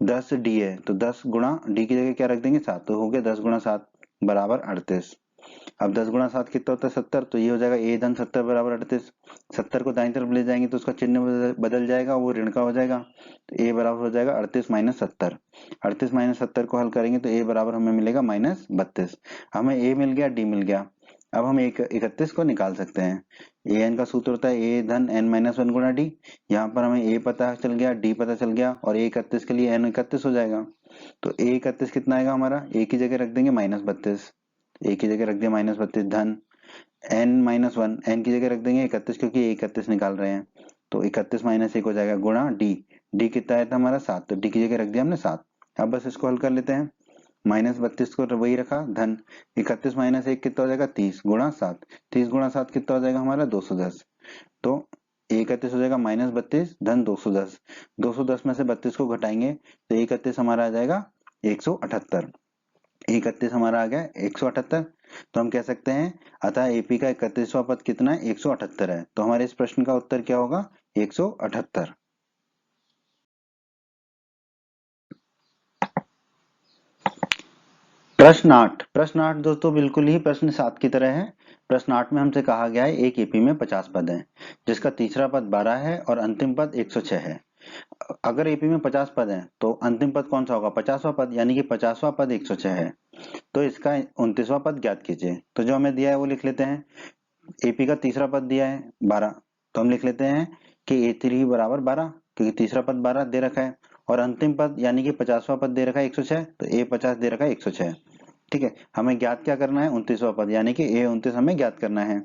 10d है तो 10 गुणा d की जगह क्या रख देंगे 7, तो हो गया 10 गुणा 7 बराबर 38। अब 10 गुणा 7 कितना होता है 70, तो ये हो जाएगा a धन 70 बराबर 38। 70 को दाईं तरफ ले जाएंगे तो उसका चिन्ह बदल जाएगा, वो ऋण का हो जाएगा, तो a बराबर हो जाएगा 38 माइनस 70। 38 माइनस 70 को हल करेंगे तो a बराबर हमें मिलेगा माइनस 32। हमें a मिल गया, d मिल गया। अब हम 31 को निकाल सकते हैं। ए एन का सूत्र होता है a धन n माइनस 1 गुणा d, यहाँ पर हमें a पता चल गया, d पता चल गया, और a 31 के लिए n 31 हो जाएगा। तो a 31 कितना आएगा हमारा, a की जगह रख देंगे माइनस 32, a की जगह रख दिया माइनस 32 धन n माइनस 1, n की जगह रख देंगे 31 क्योंकि 31 निकाल रहे हैं, तो 31 माइनस 1 हो जाएगा गुणा d, d कितना आया था हमारा 7, तो d की जगह रख दिया हमने 7। अब बस इसको हल कर लेते हैं। माइनस 32 को वही रखा धन 31 माइनस 1 कितना हो जाएगा 30 गुणा 7, 30 गुणा 7 कितना हो जाएगा हमारा 210, तो 31 हो जाएगा माइनस 32 धन 210, 210 में से 32 को घटाएंगे तो 31 हमारा आ जाएगा 178, 31 हमारा आ गया 178। तो हम कह सकते हैं अतः एपी का 31वां पद कितना है 178 है, तो हमारे इस प्रश्न का उत्तर क्या होगा 178। प्रश्न 8, प्रश्न 8 दोस्तों बिल्कुल ही प्रश्न 7 की तरह है। प्रश्न 8 में हमसे कहा गया है एक एपी में 50 पद हैं, जिसका तीसरा पद 12 है और अंतिम पद 106 है। अगर एपी में 50 पद हैं तो अंतिम पद कौन सा होगा 50वां पद, यानी कि 50वां पद 106 है, तो इसका 29वां पद ज्ञात कीजिए। तो जो हमें दिया है वो लिख लेते हैं। एपी का तीसरा पद दिया है 12, तो हम लिख लेते हैं कि A3 बराबर 12, क्योंकि तीसरा पद 12 दे रखा है, और अंतिम पद यानी कि 50वां पद दे रखा है 106, तो A50 दे रखा है 106। ठीक है, हमें ज्ञात क्या करना है 29वां पद, यानी कि A29 हमें ज्ञात करना है।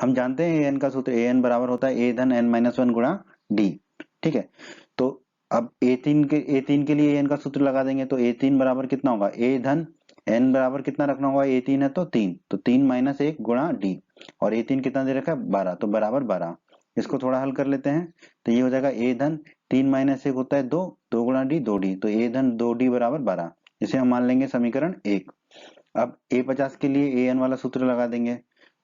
हम जानते हैं an का सूत्र, an बराबर होता है a धन n माइनस 1 गुणा d। ठीक है, तो अब A3 के लिए an का सूत्र लगा देंगे, तो A3 बराबर कितना होगा a धन n बराबर कितना रखना होगा, A3 है तो 3, तो 3 माइनस 1 गुणा d, और A3 कितना दे रखा है 12, तो बराबर 12। इसको थोड़ा हल कर लेते हैं, तो ये हो जाएगा a धन 3 माइनस 1 होता है 2, 2 गुणा d 2d, तो a धन 2d बराबर 12। इसे हम मान लेंगे समीकरण 1। अब A50 के लिए an वाला सूत्र लगा देंगे,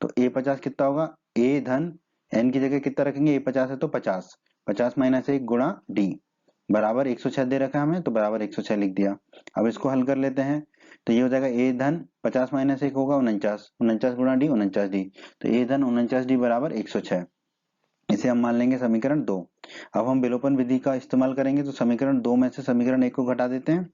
तो A50 कितना होगा a धन n की जगह कितना रखेंगे, A50 है तो 50, 50 माइनस 1 गुणा d बराबर 106 दे रखा है हमें, तो बराबर 106 लिख दिया। अब इसको हल कर लेते हैं, तो ये हो जाएगा a धन 50 माइनस 1 होगा 49, 49 गुणा d 49d, तो a धन 49d बराबर 106। इसे हम मान लेंगे समीकरण 2। अब हम विलोपन विधि का इस्तेमाल करेंगे, तो समीकरण 2 में से समीकरण 1 को घटा देते हैं।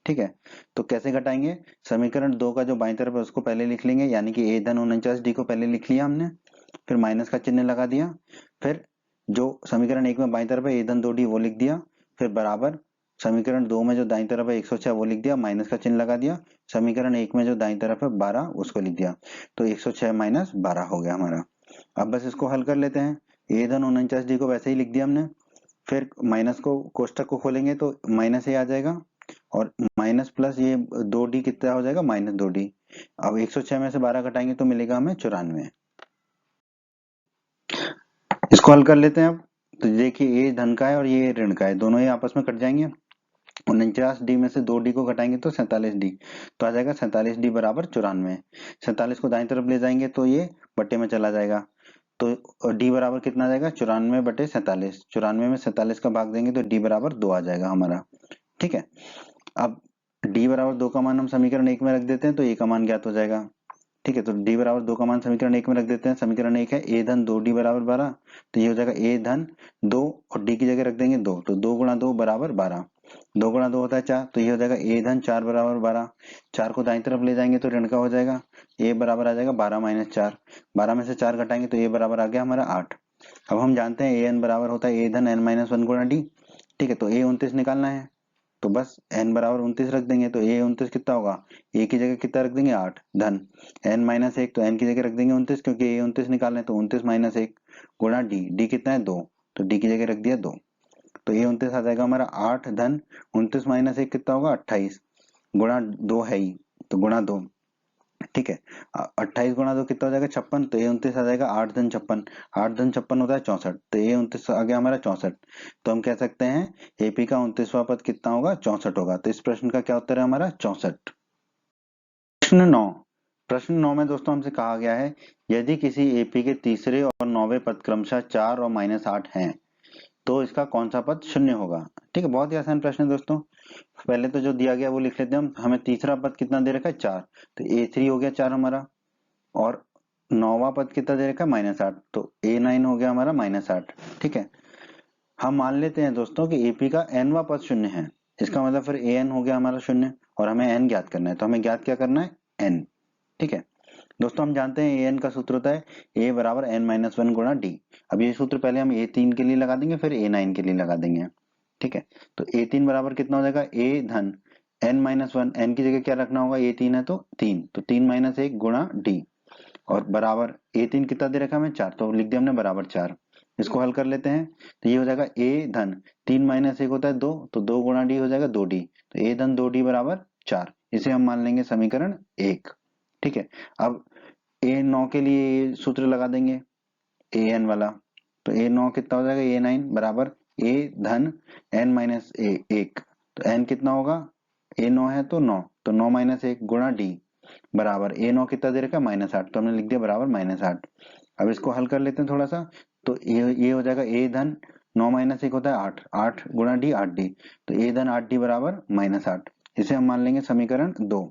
ठीक है, तो कैसे घटाएंगे, समीकरण 2 का जो बाईं तरफ है उसको पहले लिख लेंगे, यानी कि a धन 49d को पहले लिख लिया हमने, फिर माइनस का चिन्ह लगा दिया, फिर जो समीकरण 1 में बाईं तरफ है a धन 2d वो लिख दिया, फिर बराबर समीकरण 2 में जो दाईं तरफ है 106 वो लिख दिया, माइनस का चिन्ह लगा दिया। समीकरण 1 में जो दाईं तरफ है 12 उसको लिख दिया, तो 106 माइनस 12 हो गया हमारा। अब बस इसको हल कर लेते हैं। ए धन 49D को वैसे ही लिख दिया हमने, फिर माइनस को कोष्टक को खोलेंगे तो माइनस ए आ जाएगा, और माइनस प्लस ये 2D कितना हो जाएगा, माइनस 2D। अब 106 में से 12 घटाएंगे तो मिलेगा हमें 94। इसको हल कर लेते हैं अब। तो देखिए ये धन का है और ये ऋण का है, दोनों ही आपस में कट जाएंगे। 49D में से 2D को घटाएंगे तो 47D, तो आ जाएगा 47D बराबर 94। 47 को दाईं तरफ ले जाएंगे तो ये बट्टे में चला जाएगा, तो डी बराबर कितना आ जाएगा, 94 बटे 47। 94 में 47 का भाग देंगे तो डी बराबर 2 आ जाएगा हमारा। ठीक है, अब डी बराबर 2 का मान हम समीकरण 1 में रख देते हैं तो ए का मान ज्ञात हो जाएगा। ठीक है, तो डी बराबर 2 का मान समीकरण 1 में रख देते हैं। समीकरण 1 है ए धन 2D बराबर 12, तो ये हो जाएगा ए धन 2 और डी की जगह रख देंगे 2, तो 2 गुणा 2 बराबर 12। 2 गुणा 2 होता है 4, तो ये हो जाएगा ए धन 4 बराबर 12। 4 को दाईं तरफ ले जाएंगे तो ऋण का हो जाएगा, ए बराबर आ जाएगा 12 माइनस 4। 12 में से 4 घटाएंगे तो ए बराबर आ गया हमारा 8। अब हम जानते हैं ए एन बराबर होता है ए धन एन माइनस 1 गुणा डी। ठीक है, तो ए 29 निकालना है, तो बस n बराबर 29 रख देंगे, तो a 29 कितना होगा, a की जगह कितना रख देंगे 8 धन n माइनस 1, तो n की जगह रख देंगे 29 क्योंकि a 29 निकालना है, तो 29 माइनस 1 गुणा d कितना है 2, तो d की जगह रख दिया 2, तो a 29 आ जाएगा हमारा 8 धन 29 माइनस 1 कितना होगा 28 गुणा 2 है ही, तो गुणा 2। ठीक है, 28 गुणा 2 कितना हो जाएगा 56, तो ये 29 आ जाएगा 8 धन 56। 8 धन 56 होता है 64, तो ये 29 आ गया हमारा 64। तो हम कह सकते हैं एपी का 29वां पद कितना होगा 64 होगा। तो इस प्रश्न का क्या उत्तर है हमारा 64। प्रश्न 9। प्रश्न 9 में दोस्तों हमसे कहा गया है यदि किसी एपी के तीसरे और 9वें पद क्रमशः 4 और -8 हैं तो इसका कौन सा पद शून्य होगा। ठीक है, बहुत ही आसान प्रश्न है दोस्तों। पहले तो जो दिया गया वो लिख लेते हैं हम। हमें तीसरा पद कितना दे रखा है 4, तो A3 हो गया 4 हमारा, और 9वां पद कितना दे रखा है -8, तो A9 हो गया हमारा -8। ठीक है, हम मान लेते हैं दोस्तों कि AP का nवां पद शून्य है, इसका मतलब फिर AN हो गया हमारा शून्य, और हमें n ज्ञात करना है, तो हमें ज्ञात क्या करना है n। ठीक है दोस्तों, हम जानते हैं an का सूत्र होता है a बराबर n-1 गुणा d। अब ये सूत्र पहले हम A3 के लिए लगा देंगे फिर A9 के लिए लगा देंगे। ठीक है, तो A3 बराबर कितना हो जाएगा a धन n-1, n की जगह क्या रखना होगा, A3 है तो 3, तो 3 माइनस 1 गुणा d, और बराबर A3 कितना दे रखा है हमें 4, तो लिख दिया हमने बराबर 4। इसको हल कर लेते हैं, तो ये हो जाएगा a धन 3 माइनस 1 होता है 2, तो 2 गुणा d हो जाएगा 2d, तो a धन 2d बराबर 4। इसे हम मान लेंगे समीकरण 1। ठीक है, अब A9 के लिए ये सूत्र लगा देंगे AN वाला, तो A9 कितना हो जाएगा A9 बराबर a धन n माइनस 1, तो n कितना होगा, A9 है तो 9, तो 9 माइनस 1 गुणा d बराबर A9 कितना दे रखा है -8, तो हमने लिख दिया बराबर -8। अब इसको हल कर लेते हैं थोड़ा सा, तो ये हो जाएगा a धन 9 माइनस 1 होता है 8, 8 गुणा d 8d, तो a धन 8d बराबर -8। इसे हम मान लेंगे समीकरण 2।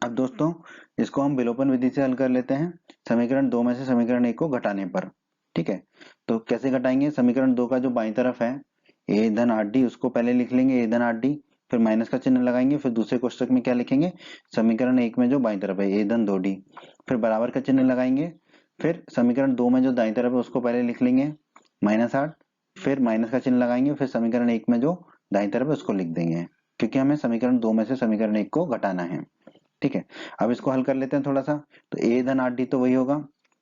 अब दोस्तों इसको हम विलोपन विधि से हल कर लेते हैं, समीकरण 2 में से समीकरण 1 को घटाने पर। ठीक है, तो कैसे घटाएंगे, समीकरण 2 का जो बाईं तरफ है a धन 8d उसको पहले लिख लेंगे a धन 8d, फिर माइनस का चिन्ह लगाएंगे, फिर दूसरे कोष्टक में क्या लिखेंगे, समीकरण 1 में जो बाईं तरफ है a धन 2d, फिर बराबर का चिन्ह लगाएंगे, फिर समीकरण 2 में जो दाईं तरफ है उसको पहले लिख लेंगे -8, फिर माइनस का चिन्ह लगाएंगे, फिर समीकरण 1 में जो दाईं तरफ है उसको लिख देंगे, क्योंकि हमें समीकरण 2 में से समीकरण 1 को घटाना है। ठीक है, अब इसको हल कर लेते हैं थोड़ा सा, तो a धन 8d तो वही होगा,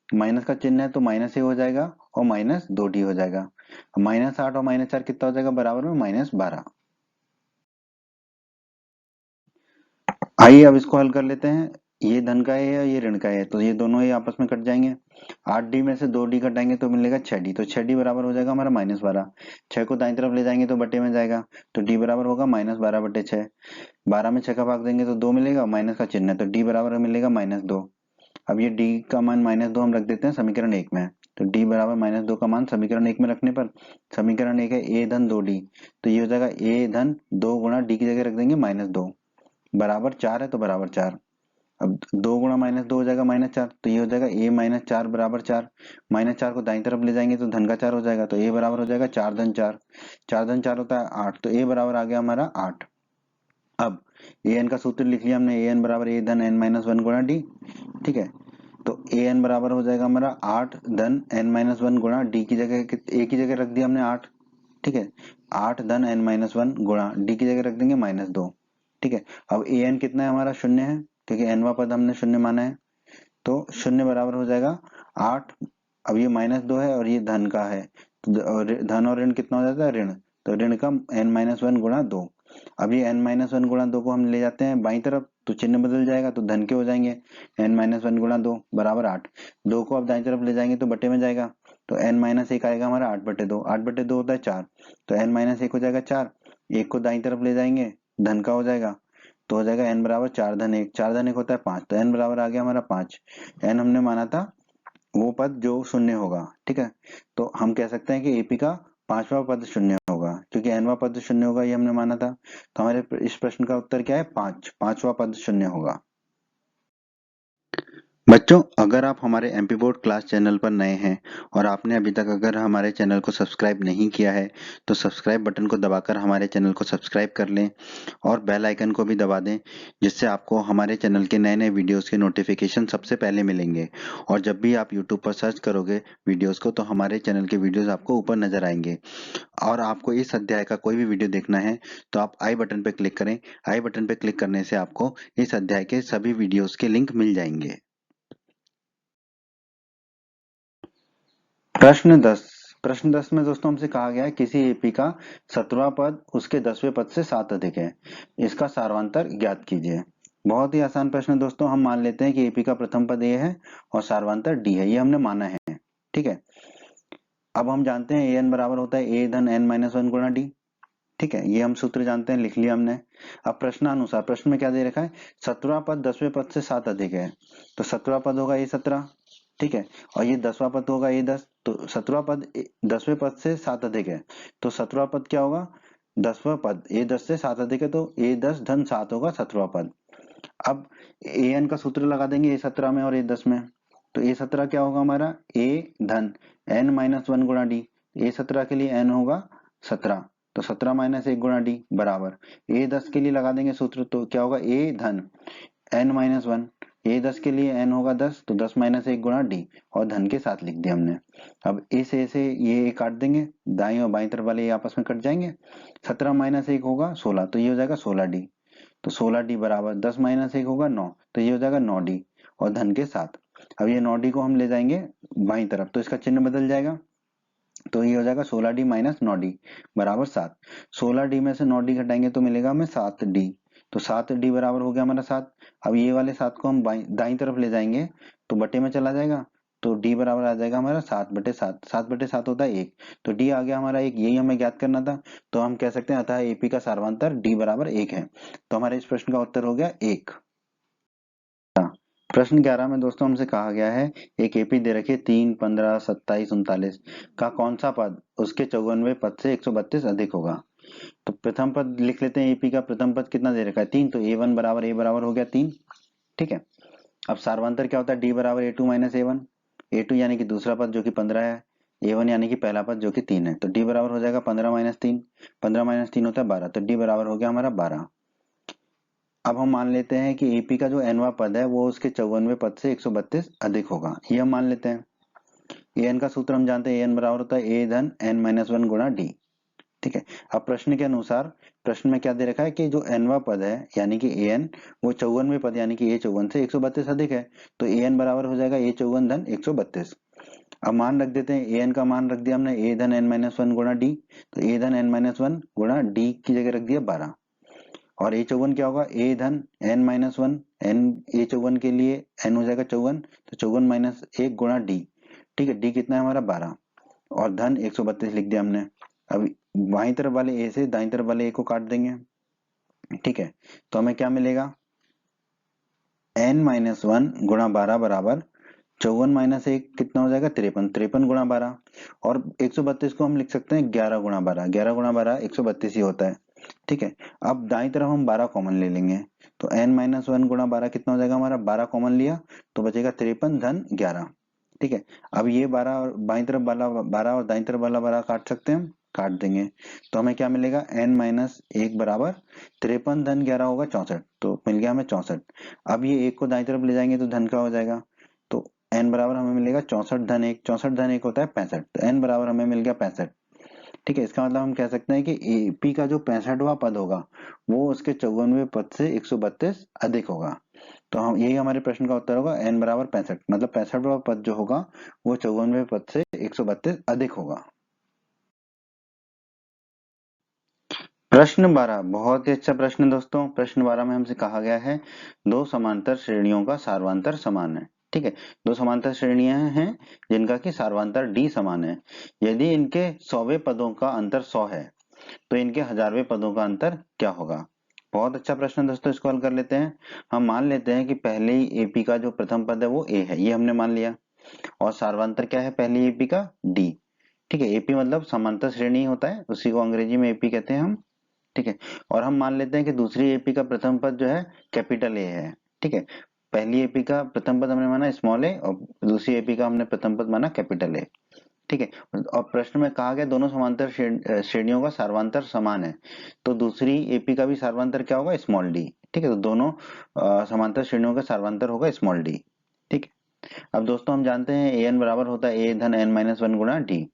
माइनस का चिन्ह है तो माइनस a हो जाएगा और -2d हो जाएगा। -8 और -4 कितना हो जाएगा बराबर में -12। आइए अब इसको हल कर लेते हैं, ये धन का है ये ऋण का है, तो ये दोनों ही आपस में कट जाएंगे। 8d में से 2d घटाएंगे तो मिलेगा 6d, तो 6d बराबर हो जाएगा हमारा -12। 6 को दाईं तरफ ले जाएंगे तो बटे में जाएगा, तो d बराबर होगा -12 बटे 6। 12 में 6 का भाग देंगे तो 2 मिलेगा, माइनस का चिन्ह है तो d बराबर मिलेगा -2। अब ये d का मान -2 हम रख देते हैं समीकरण 1 में, तो d बराबर -2 का मान समीकरण 1 में रखने पर समीकरण 1 है a धन 2d, तो ये हो जाएगा a धन 2 गुणा d की जगह रख देंगे -2 बराबर 4 है तो बराबर 4। अब 2 गुणा -2 हो जाएगा -4, तो ये हो जाएगा a -4 बराबर 4। -4 को दाईं तरफ ले जाएंगे तो धन का 4 हो जाएगा, तो a बराबर हो जाएगा 4 धन 4। 4 धन 4 होता है 8, तो a बराबर आ गया हमारा 8। अब an का सूत्र लिख लिया हमने, an बराबर a धन n-1 गुणा d। ठीक है, तो an बराबर हो जाएगा हमारा 8 धन n-1 गुणा d की जगह a की जगह रख दिया हमने 8। ठीक है। 8 धन n-1 गुणा d की जगह रख देंगे -2। ठीक है। अब an कितना है हमारा, शून्य है, क्योंकि nवां पद हमने शून्य माना है, तो शून्य बराबर हो जाएगा 8। अब ये -2 है और ये धन का है, तो धन और ऋण कितना हो जाता है, ऋण, तो ऋण का n-1 गुणा 2। अब ये n-1 गुणा 2 को हम ले जाते हैं बाई तरफ, तो चिन्ह बदल जाएगा, तो धन के हो जाएंगे। n-1 गुणा 2 बराबर 8। 2 को अब दाई तरफ ले जाएंगे तो बटे में जाएगा, तो n-1 आएगा हमारा 8/2। 8/2 होता है 4, तो n-1 हो जाएगा 4। 1 को दाई तरफ ले जाएंगे, धन का हो जाएगा, तो हो जाएगा n बराबर 4 धन 1। 4 धन 1 होता है 5, तो n बराबर आ गया हमारा 5। n हमने माना था वो पद जो शून्य होगा। ठीक है, तो हम कह सकते हैं कि एपी का 5वां पद शून्य होगा, क्योंकि nवां पद शून्य होगा ये हमने माना था। तो हमारे इस प्रश्न का उत्तर क्या है, 5। 5वां पद शून्य होगा। बच्चों, अगर आप हमारे एमपी बोर्ड क्लास चैनल पर नए हैं और आपने अभी तक अगर हमारे चैनल को सब्सक्राइब नहीं किया है, तो सब्सक्राइब बटन को दबाकर हमारे चैनल को सब्सक्राइब कर लें और बेल आइकन को भी दबा दें, जिससे आपको हमारे चैनल के नए नए वीडियोस के नोटिफिकेशन सबसे पहले मिलेंगे। और जब भी आप यूट्यूब पर सर्च करोगे वीडियोस को, तो हमारे चैनल के वीडियोस आपको ऊपर नजर आएंगे। और आपको इस अध्याय का कोई भी वीडियो देखना है तो आप आई बटन पर क्लिक करें। आई बटन पर क्लिक करने से आपको इस अध्याय के सभी वीडियोस के लिंक मिल जाएंगे। प्रश्न 10 में दोस्तों हमसे कहा गया है किसी एपी का 17वां पद उसके 10वें पद से 7 अधिक है, इसका सारवांतर ज्ञात कीजिए। बहुत ही आसान प्रश्न है दोस्तों। हम मान लेते हैं कि एपी का प्रथम पद ए है और सारवांतर डी है, ये हमने माना है। ठीक है, अब हम जानते हैं ए एन बराबर होता है ए धन n-1 गुणा डी। ठीक है, ये हम सूत्र जानते हैं, लिख लिया हमने। अब प्रश्नानुसार प्रश्न में क्या दे रखा है, 17वां पद 10वें पद से 7 अधिक है, तो 17वां पद होगा ए 17। ठीक है, और ये 10वां पद होगा ए 10, तो 17वां पद 10वें पद से 7 अधिक है, तो 17वां पद क्या होगा, 10वां पद ए 10 से 7 अधिक है, तो ए 10 धन 7 होगा 17वां पद। अब ए एन का सूत्र लगा देंगे ए 17 में और ए 10 में, तो ए 17 क्या होगा हमारा, ए धन n-1 गुणा डी। ए 17 के लिए n होगा 17, तो 17 - 1 गुणा डी बराबर ए 10 के लिए लगा देंगे सूत्र, तो क्या होगा ए धन n-1। ए 10 के लिए n होगा 10, तो 10 - 1 गुणा डी, और धन के साथ लिख दिया हमने। अब ए से ये काट देंगे, दाई और बाई तरफ वाले ये आपस में कट जाएंगे। 17 - 1 होगा 16, तो ये हो जाएगा 16 डी, तो 16 डी बराबर 10 - 1 होगा 9, तो ये हो जाएगा 9 डी, और धन के साथ। अब ये 9 डी को हम ले जाएंगे बाई तरफ, तो इसका चिन्ह बदल जाएगा, तो ये हो जाएगा 16 डी माइनस 9 डी बराबर 7। 16 डी में से 9 डी घटाएंगे तो मिलेगा हमें 7 डी, तो 7 डी बराबर हो गया हमारा 7। अब ये वाले 7 को हम दाई तरफ ले जाएंगे तो बटे में चला जाएगा, तो डी बराबर आ जाएगा हमारा 7/7। 7/7 होता है 1, तो डी आ गया हमारा 1, यही हमें ज्ञात करना था। तो हम कह सकते हैं अतः एपी का सारवांतर डी बराबर 1 है। तो हमारे इस प्रश्न का उत्तर हो गया 1। प्रश्न 11 में दोस्तों हमसे कहा गया है एक एपी दे रखी है 3, 15, 27, 39 का कौन सा पद उसके 54वें पद से 132 अधिक होगा। तो प्रथम पद लिख लेते हैं, एपी का प्रथम पद कितना दे रखा है 3, तो a1 बराबर a बराबर हो गया 3। ठीक है, अब सारवांतर क्या होता है, d बराबर a2 - a1। a2 यानी कि दूसरा पद जो कि 15 है, a1 यानी कि पहला पद जो कि 3 है, तो d बराबर हो जाएगा 15 - 3। 15 - 3 होता है 12, तो d बराबर हो गया हमारा 12। अब हम मान लेते हैं कि एपी का जो nवां पद है वो उसके 54वें पद से 132 अधिक होगा, ये हम मान लेते हैं। an का सूत्र हम जानते हैं, an बराबर होता है a धन n-1 गुणा d। ठीक है, अब प्रश्न के अनुसार प्रश्न में क्या दे रखा है कि जो nवां पद है यानी कि an वो 54वें पद यानी कि a54 से 132 अधिक है, तो an बराबर हो जाएगा a54 धन 132। अब मान रख देते हैं, an का मान रख दिया हमने a धन n-1 गुणा d, तो a धन n-1 गुणा d की जगह रख दिया 12, और a54 क्या होगा, a धन n-1, n a54 के लिए n हो जाएगा 54, तो 54 - 1 गुणा d। ठीक है, d कितना है हमारा 12, और धन 132 लिख दिया हमने। अब बाई तरफ वाले a से दाई तरफ वाले a को काट देंगे। ठीक है, तो हमें क्या मिलेगा, n-1 गुणा 12 बराबर 54 - 1 कितना हो जाएगा 53, 53 गुणा 12, और 132 को हम लिख सकते हैं 11 गुणा 12, 11 गुणा 12 132 ही होता है। ठीक है, अब दाई तरफ हम 12 कॉमन ले लेंगे, तो n-1 गुणा 12 कितना हो जाएगा हमारा, 12 कॉमन लिया तो बचेगा 53 धन 11। ठीक है, अब ये 12 और बाई तरफ वाला 12 और दाई तरफ वाला 12 काट सकते हैं हम, काट देंगे, तो हमें क्या मिलेगा, n-1 बराबर 53 धन 11 होगा 64, तो मिल गया हमें 64। अब ये 1 को दाई तरफ ले जाएंगे तो धन का हो जाएगा, तो n बराबर हमें मिलेगा 64 धन 1, 64 धन 1 होता है 65, तो n बराबर हमें मिल गया 65। ठीक है, इसका मतलब हम कह सकते हैं कि एपी का जो 65वां पद होगा वो उसके 54वें पद से 132 अधिक होगा। तो हम यही हमारे प्रश्न का उत्तर होगा, n बराबर 65, मतलब 65वां पद जो होगा वो 54वें पद से 132 अधिक होगा। प्रश्न 12 बहुत ही अच्छा प्रश्न है दोस्तों। प्रश्न 12 में हमसे कहा गया है दो समांतर श्रेणियों का सार्वंतर समान है। ठीक है, दो समांतर श्रेणियां हैं जिनका कि सार्वंतर d समान है। यदि इनके 100वें पदों का अंतर 100 है तो इनके 1000वें पदों का अंतर क्या होगा। बहुत अच्छा प्रश्न है दोस्तों, इसको हल कर लेते हैं। हम मान लेते हैं कि पहले ही एपी का जो प्रथम पद है वो a है, ये हमने मान लिया। और सार्वंतर क्या है पहली एपी का d। ठीक है, एपी मतलब समांतर श्रेणी होता है, उसी को अंग्रेजी में एपी कहते हैं हम। ठीक है, और हम मान लेते हैं कि दूसरी एपी का प्रथम पद जो है कैपिटल ए है। ठीक है, पहली एपी का प्रथम पद हमने माना स्मॉल ए और दूसरी एपी का हमने प्रथम पद माना कैपिटल ए। ठीक है, और प्रश्न में कहा गया दोनों समांतर श्रेणियों का सार्वंतर समान है, तो दूसरी एपी का भी सार्वंतर क्या होगा, स्मॉल डी। ठीक है, तो दोनों समांतर श्रेणियों का सार्वंतर होगा स्मॉल डी। ठीक है, अब दोस्तों हम जानते हैं ए एन बराबर होता है ए धन एन माइनस वन गुणा डी।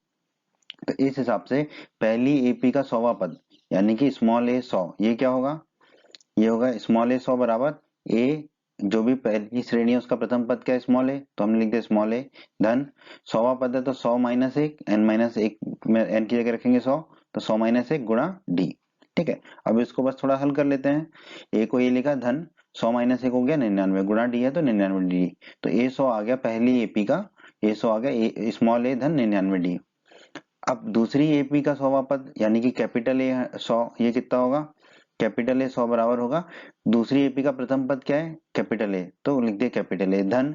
तो इस हिसाब से पहली एपी का 100वां पद यानी कि स्मॉल ए 100, ये क्या होगा, ये होगा स्मॉल ए 100 बराबर ए, जो भी पहली श्रेणी है उसका प्रथम पद क्या है स्मॉल ए, तो हमने लिख दिया स्मॉल ए धन 100वां पद है तो 100 माइनस एक, एन माइनस एक में एन की जगह रखेंगे 100, तो 100 माइनस एक गुणा डी। ठीक है, अब इसको बस थोड़ा हल कर लेते हैं। ए को ये लिखा धन 100 माइनस एक हो गया 99 गुणा डी है तो 99 डी, तो ए 100 आ गया पहली एपी का, ए 100 आ गया स्मॉल ए धन 99 डी। अब दूसरी एपी का 100वां पद यानी कि कैपिटल ए 100, ये कितना होगा, कैपिटल ए 100 बराबर होगा दूसरी एपी का प्रथम पद क्या है कैपिटल ए, तो लिख दिया कैपिटल ए धन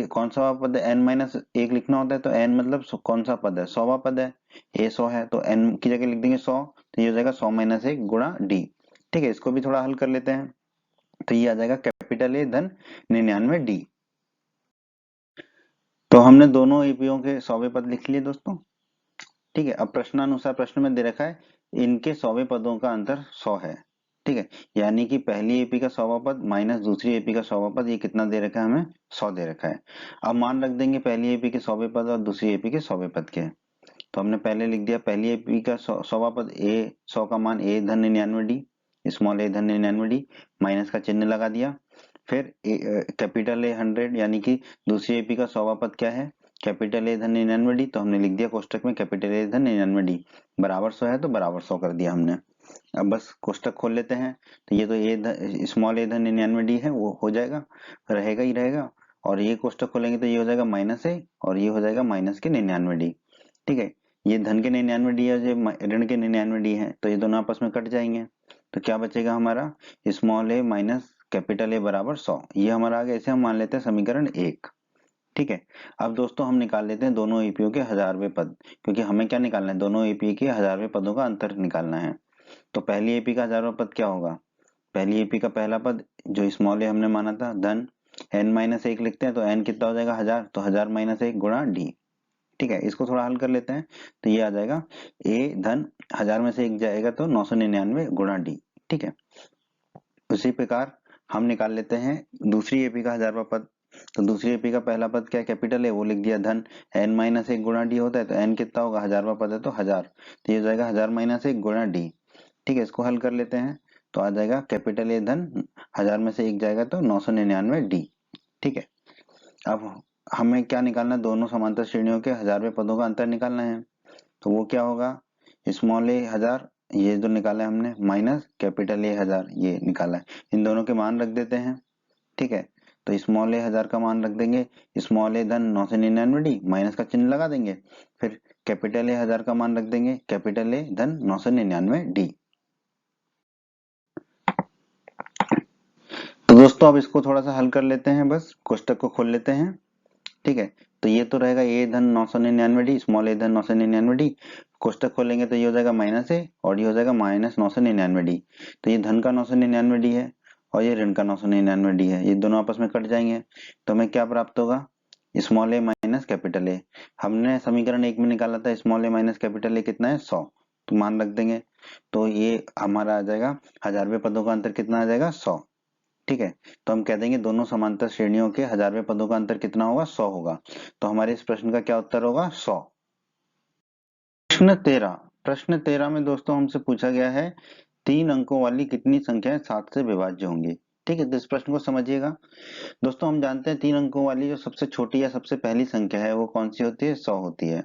कौन सा पद है एन माइनस एक लिखना होता है, तो एन मतलब कौन सा पद है 100वां पद है, ए 100 है तो एन की जगह लिख देंगे 100, तो ये हो जाएगा 100 माइनस एक गुणा डी। ठीक है, इसको भी थोड़ा हल कर लेते हैं, तो ये आ जाएगा कैपिटल ए धन 99 डी। तो हमने दोनों एपीओ के 100वें पद लिख लिए दोस्तों। ठीक है, अब प्रश्नानुसार प्रश्न में दे रखा है इनके 100वें पदों का अंतर 100 है। ठीक है, यानी कि पहली एपी का 100वां पद माइनस दूसरी एपी का 100वां पद, ये कितना दे रखा है हमें 100 दे रखा है। अब मान रख देंगे पहली एपी के 100वें पद और दूसरी एपी के 100वें पद के, तो हमने पहले लिख दिया पहली एपी का 100वां पद ए 100 का मान ए धन 99 डी, स्मॉल ए धन 99 डी, माइनस का चिन्ह लगा दिया। फिर कैपिटल ए 100 यानी कि दूसरी एपी का 100वां पद क्या है कैपिटल ए धन 99 डी, तो हमने लिख दिया कोष्टक में कैपिटल ए धन 99 डी बराबर 100 है तो बराबर 100 कर दिया हमने। अब बस कोष्टक खोल लेते हैं, तो ये तो ए स्मॉल ए धन 99 डी है वो हो जाएगा, रहेगा ही रहेगा, और ये कोष्टक खोलेंगे तो ये हो जाएगा माइनस ए और ये हो जाएगा माइनस के 99 डी। ठीक है, ये धन के 99 डी है, ये ऋण के 99 डी है, तो ये दोनों आपस में कट जाएंगे, तो क्या बचेगा हमारा स्मॉल ए माइनस कैपिटल ए बराबर 100, ये हमारा आ गया, इसे हम मान लेते हैं समीकरण 1। ठीक है, अब दोस्तों हम निकाल लेते हैं दोनों एपीओ के 1000वें पद, क्योंकि हमें क्या निकालना है दोनों एपी के 1000वें पदों का अंतर निकालना है। तो पहली एपी का 1000वां पद क्या होगा, पहली एपी का पहला पद जो स्मॉल ए हमने माना था धन एन माइनस एक लिखते हैं, तो एन कितना हो जाएगा 1000, तो 1000 माइनस एक गुणा डी। ठीक है, इसको थोड़ा हल कर लेते हैं, तो ये आ जाएगा ए धन 1000 में से एक जाएगा तो 999 गुणा डी। ठीक है, उसी प्रकार हम निकाल लेते हैं दूसरी एपी का 1000वां पद, तो दूसरी एपी का पहला पद क्या कैपिटल है वो लिख दिया धन एन माइनस एक गुणा डी होता है, तो एन कितना होगा 1000वां पद है तो 1000, तो ये हो जाएगा 1000 माइनस एक गुणा डी। ठीक है, इसको हल कर लेते हैं, तो आ जाएगा कैपिटल ए धन 1000 में से एक जाएगा तो 999 डी। ठीक है, अब हमें क्या निकालना है दोनों समांतर श्रेणियों के 1000वें पदों का अंतर निकालना है, तो वो क्या होगा स्मॉल ए 1000 ये जो निकाला है हमने माइनस कैपिटल ए 1000 ये निकाला है, इन दोनों के मान रख देते हैं। ठीक है, तो स्मॉल ए 1000 का मान रख देंगे स्मॉल ए धन 999 डी, माइनस का चिन्ह लगा देंगे, फिर कैपिटल ए 1000 का मान रख देंगे कैपिटल ए धन 999 डी। तो दोस्तों अब इसको थोड़ा सा हल कर लेते हैं, बस कोष्टक को खोल लेते हैं। ठीक है, तो ये तो रहेगा ए धन 999 डी स्मॉल ए धन 999 डी, कोष्टक खोलेंगे तो ये हो जाएगा माइनस ए और ये हो जाएगा माइनस 999 डी, तो ये धन का 999 डी है और ये ऋण का 999 डी है, ये दोनों आपस में कट जाएंगे, तो हमें क्या प्राप्त होगा स्मॉल ए माइनस कैपिटल ए। हमने समीकरण 1 में निकाला था स्मॉल ए माइनस कैपिटल ए कितना है 100, तो मान रख देंगे, तो ये हमारा आ जाएगा 1000वें पदों का अंतर कितना आ जाएगा 100। ठीक है, तो हम कह देंगे दोनों समांतर श्रेणियों के 1000वें पदों का अंतर कितना होगा 100 होगा, तो हमारे इस प्रश्न का क्या उत्तर होगा 100। प्रश्न 13 प्रश्न 13 में दोस्तों हमसे पूछा गया है 3 अंकों वाली कितनी संख्याएं 7 से विभाज्य होंगी। ठीक है, तो इस प्रश्न को समझिएगा। दोस्तों हम जानते हैं 3 अंकों वाली जो सबसे छोटी या सबसे पहली संख्या है वो कौन सी होती है? 100 होती है।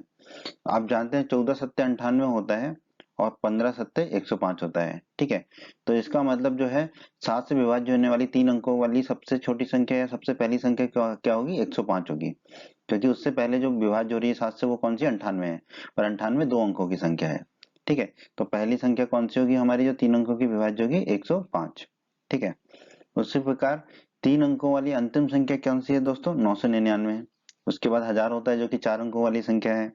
आप जानते हैं 14 सत्ते 98 होता है और 15 सत्ते 105 होता है। ठीक है, तो इसका मतलब जो है 7 से विभाज्य होने वाली 3 अंकों वाली सबसे छोटी संख्या या सबसे पहली संख्या क्या होगी? 105 होगी, क्योंकि उससे पहले जो विभाज्य हो रही है 7 से वो कौन सी? 98 है, और 98 2 अंकों की संख्या है। ठीक है, तो पहली संख्या कौन सी होगी हमारी जो 3 अंकों की विभाज्य होगी? 105। ठीक है, उसी प्रकार 3 अंकों वाली अंतिम संख्या कौन सी है दोस्तों? 999। उसके बाद 1000 होता है जो कि 4 अंकों वाली संख्या है।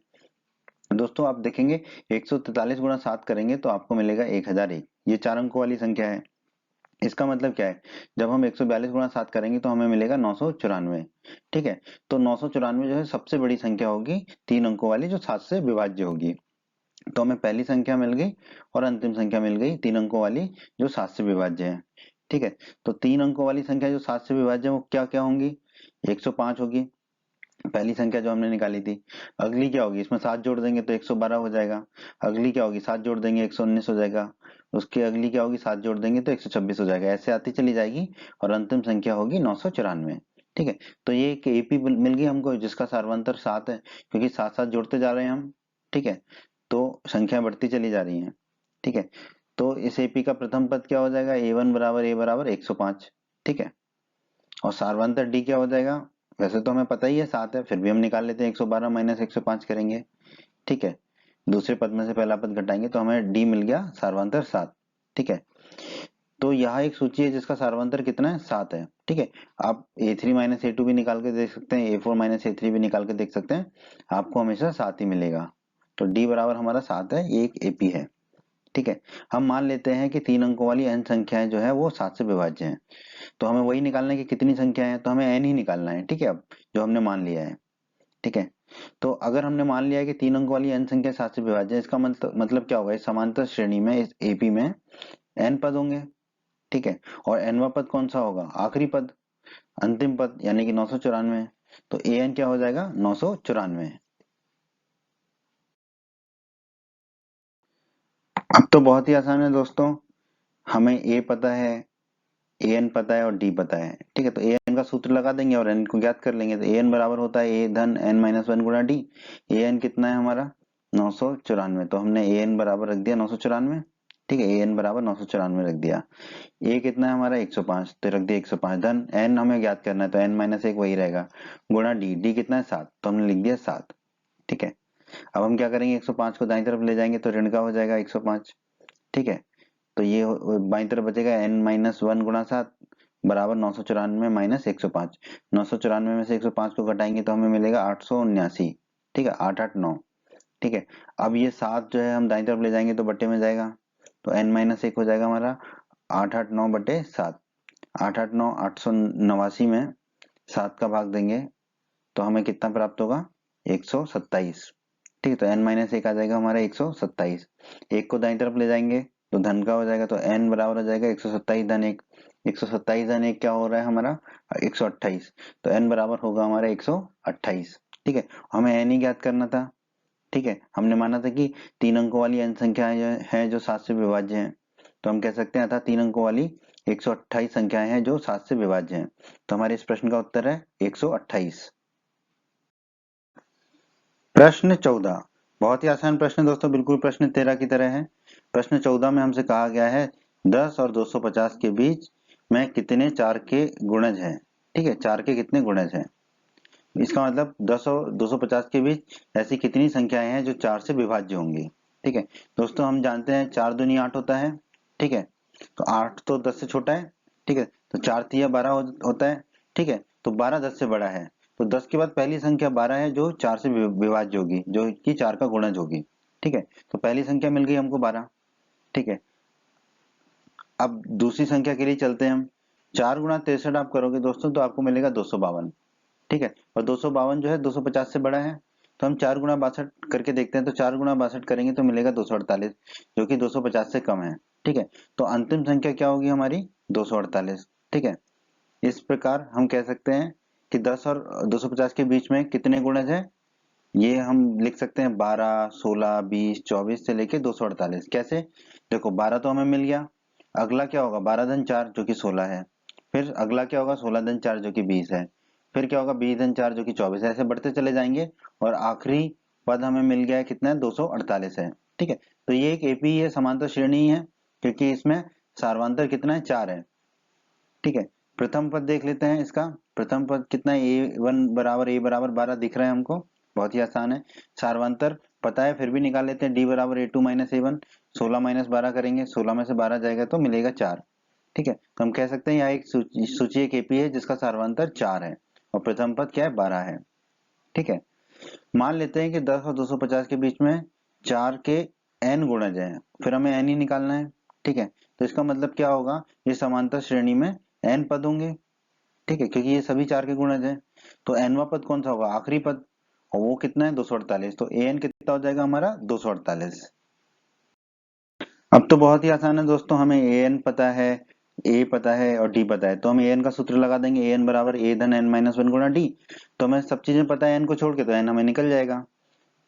दोस्तों आप देखेंगे 143 गुणा 7 करेंगे तो आपको मिलेगा 1001। ये 4 अंकों वाली संख्या है। इसका मतलब क्या है? जब हम 142 गुणा 7 करेंगे तो हमें मिलेगा 994। ठीक है, तो 994 जो है सबसे बड़ी संख्या होगी 3 अंकों वाली जो 7 से विभाज्य होगी। तो हमें पहली संख्या मिल गई और अंतिम संख्या मिल गई 3 अंकों वाली जो 7 से विभाज्य है। ठीक है, तो 3 अंकों वाली संख्या जो 7 से विभाज्य है वो क्या क्या होंगी? 105 होगी, पहली संख्या जो हमने निकाली थी। अगली क्या होगी? इसमें 7 जोड़ देंगे तो 112 हो जाएगा। अगली क्या होगी? 7 जोड़ देंगे 119 हो जाएगा। उसके अगली क्या होगी? 7 जोड़ देंगे तो 126 हो जाएगा। ऐसे आती चली जाएगी और अंतिम संख्या होगी 994। ठीक है, तो ये एक एपी मिल गई हमको जिसका सार्वंतर 7 है, क्योंकि साथ साथ जोड़ते जा रहे हैं हम। ठीक है, तो संख्या बढ़ती चली जा रही है। ठीक है, तो इस एपी का प्रथम पद क्या हो जाएगा? a1 बराबर a बराबर 105। ठीक है, और सार्वंतर डी क्या हो जाएगा? वैसे तो हमें पता ही है 7 है, फिर भी हम निकाल लेते हैं 112 माइनस 105 करेंगे। ठीक है, दूसरे पद में से पहला पद घटाएंगे तो हमें डी मिल गया सार्वंतर 7। ठीक है, तो यहाँ एक सूची है जिसका सार्वंतर कितना है? 7 है। ठीक है, आप a3 माइनस a2 भी निकाल के देख सकते हैं, a4 माइनस a3 भी निकाल के देख सकते हैं, आपको हमेशा 7 ही मिलेगा। तो डी बराबर हमारा 7 है, ये एक एपी है। ठीक है, हम मान लेते हैं कि 3 अंकों वाली n संख्याएं जो है वो 7 से विभाज्य है, तो हमें वही निकालना है कि कितनी संख्या है, तो हमें n ही निकालना है। ठीक है, अब जो हमने मान लिया है। ठीक है, तो अगर हमने मान लिया है कि 3 अंकों वाली n संख्या 7 से विभाज्य है, इसका मतलब क्या होगा? इस समांतर श्रेणी में इस एपी में n पद होंगे। ठीक है, और nवां पद कौन सा होगा? आखिरी पद, अंतिम पद, यानी कि 994। तो an क्या हो जाएगा? 994। अब तो बहुत ही आसान है दोस्तों, हमें a पता है, an पता है और d पता है। ठीक है, तो an का सूत्र लगा देंगे और n को ज्ञात कर लेंगे। तो an बराबर होता है a धन n माइनस 1 गुणा d। an कितना है हमारा? 994। तो हमने an बराबर रख दिया 994। ठीक है, an बराबर 994 रख दिया। a कितना है हमारा? 105, तो रख दिया 105 धन n हमें ज्ञात करना है तो n माइनस 1 वही रहेगा, गुणा d कितना है? 7, तो हमने लिख दिया 7। ठीक है, अब हम क्या करेंगे? 105 को दाईं तरफ ले जाएंगे तो ऋण का हो जाएगा 105। ठीक है, तो ये बाईं तरफ बचेगा n माइनस 1 गुणा 7 बराबर 994 माइनस 105। 994 में से 105 को घटाएंगे तो हमें मिलेगा 879। ठीक है, 889। ठीक है, अब ये 7 जो है हम दाईं तरफ ले जाएंगे तो बट्टे में जाएगा, तो n माइनस 1 हो जाएगा हमारा 889 बटे 7। 889 889 में 7 का भाग देंगे तो हमें कितना प्राप्त होगा? 127। ठीक है, तो n माइनस 1 आ जाएगा हमारा 127। एक को दाईं तरफ ले जाएंगे तो धन का हो जाएगा, तो n बराबर हो जाएगा 127 धन 1। 127 धन 1 क्या हो रहा है हमारा? 128। तो n बराबर होगा हमारा 128। ठीक है, हमें n ही ज्ञात करना था। ठीक है, हमने माना था कि 3 अंकों वाली n संख्याएं हैं जो 7 से विभाज्य हैं, तो हम कह सकते हैं अतः 3 अंकों वाली 128 संख्याएं हैं जो 7 से विभाज्य हैं। तो हमारे इस प्रश्न का उत्तर है 128। प्रश्न 14 बहुत ही आसान प्रश्न दोस्तों, बिल्कुल प्रश्न 13 की तरह है। प्रश्न 14 में हमसे कहा गया है 10 और 250 के बीच में कितने 4 के गुणज हैं? ठीक है, 4 के कितने गुणज हैं? इसका मतलब 10 और 250 के बीच ऐसी कितनी संख्याएं हैं जो 4 से विभाज्य होंगी? ठीक है दोस्तों, हम जानते हैं 4 दूनी 8 होता है। ठीक है, तो 8 तो 10 से छोटा है। ठीक है, तो 4 तिया 12 होता है। ठीक है, तो 12 10 से बड़ा है, तो 10 के बाद पहली संख्या 12 है जो 4 से विभाज्य होगी, जो कि 4 का गुणज होगी। ठीक है, तो पहली संख्या मिल गई हमको 12। ठीक है, अब दूसरी संख्या के लिए चलते हैं हम। 4 गुणा 63 आप करोगे दोस्तों तो आपको मिलेगा 252। ठीक है, और 252 जो है 250 से बड़ा है, तो हम 4 गुणा 62 करके देखते हैं। तो 4 गुणा 62 करेंगे तो मिलेगा 248, जो कि 250 से कम है। ठीक है, तो अंतिम संख्या क्या होगी हमारी? 248। ठीक है, इस प्रकार हम कह सकते हैं कि 10 और 250 के बीच में कितने गुणज हैं? ये हम लिख सकते हैं 12, 16, 20, 24 से लेके 248। कैसे? देखो 12 तो हमें मिल गया, अगला क्या होगा 12 धन 4 जो कि 16 है, फिर अगला क्या होगा 16 धन 4 जो कि 20 है, फिर क्या होगा 20 धन 4 जो कि 24 है, ऐसे बढ़ते चले जाएंगे और आखिरी पद हमें मिल गया है कितना है 248 है। ठीक है, तो ये एक एपी है, समांतर श्रेणी है, क्योंकि इसमें सार्वंतर कितना है 4 है। ठीक है, प्रथम पद देख लेते हैं इसका। प्रथम पद कितना है ए बराबर 12 दिख रहा है हमको, बहुत ही आसान है। सार्वंतर पता है फिर भी निकाल लेते हैं, डी बराबर a two minus a one, 16 माइनस 12 करेंगे, 16 में से 12 जाएगा तो मिलेगा 4। ठीक है, तो हम कह सकते हैं यहाँ एक सूची एक एपी है जिसका सार्वंतर 4 है और प्रथम पद क्या है 12 है। ठीक है, मान लेते हैं कि 10 और 250 के बीच में 4 के n गुणज हैं, फिर हमें n ही निकालना है। ठीक है, तो इसका मतलब क्या होगा, ये समांतर श्रेणी में n पद होंगे। ठीक है, क्योंकि ये सभी 4 के गुणज हैं, तो nवां पद कौन सा होगा, आखिरी पद, और वो कितना है 248, तो an कितना हो जाएगा हमारा 248। अब तो बहुत ही आसान है दोस्तों, हमें an पता है, a पता है और d पता है, तो हम an का सूत्र लगा देंगे, an बराबर a धन n माइनस वन गुणा d। तो हमें सब चीजें पता है n को छोड़ के, तो n हमें निकल जाएगा।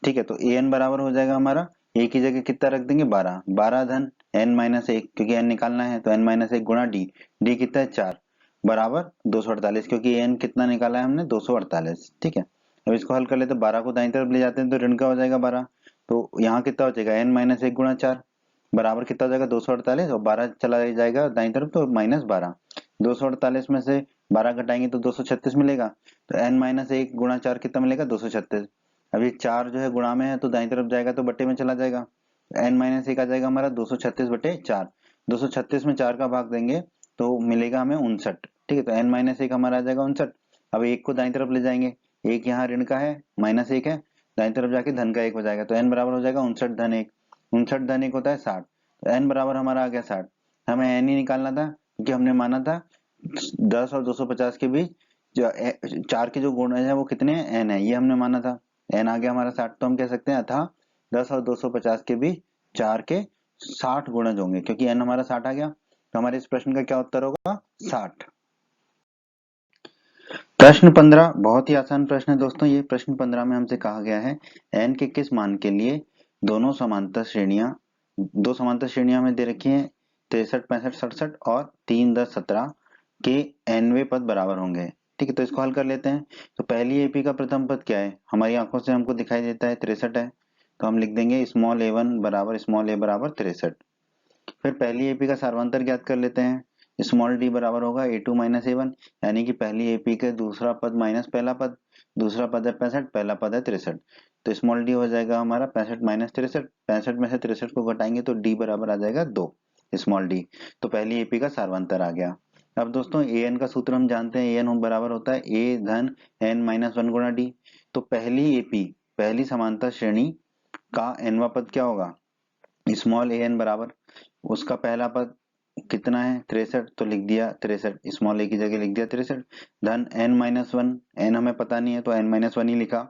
ठीक है, तो an बराबर हो जाएगा हमारा, a की जगह कितना रख देंगे 12, 12 धन n माइनस एक, क्योंकि n निकालना है तो n माइनस एक गुणा d, d कितना है 4 बराबर 248, क्योंकि n कितना निकाला है हमने 248। ठीक है, अब इसको हल कर लेते हैं, 12 को दाईं तरफ ले जाते हैं तो ऋण का हो जाएगा 12, तो यहाँ कितना हो जाएगा n माइनस एक गुणा 4 बराबर कितना हो जाएगा 248, और 12 चला जाएगा दाईं तरफ तो माइनस 12, 248 में से 12 घटाएंगे तो 236 मिलेगा, तो n माइनस एक गुणा 4 कितना मिलेगा 236। अब ये 4 जो है गुणा में है तो दाईं तरफ जाएगा तो बट्टे में चला जाएगा, n माइनस एक आ जाएगा हमारा 236 बटे 4, 236 में 4 का भाग देंगे तो मिलेगा हमें 59। ठीक है, तो n माइनस एक हमारा आ जाएगा 59। अब एक को दाईं तरफ ले जाएंगे, एक यहाँ ऋण का है माइनस एक है, दाईं तरफ जाके धन का एक हो जाएगा, तो n बराबर हो जाएगा 59 धन एक, 59 धन एक होता है 60, तो n बराबर हमारा आ गया 60। हमें n ही निकालना था क्योंकि हमने माना था 10 और 250 के बीच जो 4 के जो गुण है वो कितने हैं n है, ये हमने माना था, n आ गया हमारा 60, तो हम कह सकते हैं अतः 10 और 250 के बीच 4 के 60 गुणज होंगे, क्योंकि n हमारा 60 आ गया, तो हमारे इस प्रश्न का क्या उत्तर होगा 60। प्रश्न 15 बहुत ही आसान प्रश्न है दोस्तों, ये प्रश्न 15 में हमसे कहा गया है n के किस मान के लिए दोनों समांतर श्रेणियां, दो समांतर श्रेणियां हमें दे रखी हैं 63, 65, 67 और 3, 10, 17 के nवें पद बराबर होंगे। ठीक है, तो इसको हल कर लेते हैं। तो पहली एपी का प्रथम पद क्या है, हमारी आंखों से हमको दिखाई देता है 63 है, तो हम लिख देंगे स्मॉल a1 बराबर स्मॉल a बराबर 63। फिर पहली एपी का सार्वंतर ज्ञात कर लेते हैं, स्मॉल डी बराबर होगा ए टू माइनस ए वन, यानी कि पहली एपी के दूसरा पद माइनस पहला पद, दूसरा पद है 65, पहला पद है 63, तो स्मॉल डी हो जाएगा हमारा 65 माइनस 63, 65 में से 63 को घटाएंगे तो डी बराबर आ जाएगा 2 स्मॉल डी। तो पहली एपी का सार्वंतर आ गया। अब दोस्तों ए एन का सूत्र हम जानते हैं, ए एन बराबर होता है ए धन एन माइनस वन गुणा डी। तो पहली एपी, पहली समांतर श्रेणी का एनवा पद क्या होगा, स्मॉल ए एन बराबर, उसका पहला पद कितना है 63, तो लिख दिया 63, स्मॉल ए की जगह लिख दिया 63, धन एन माइनस वन, एन हमें पता नहीं है तो एन माइनस वन ही लिखा,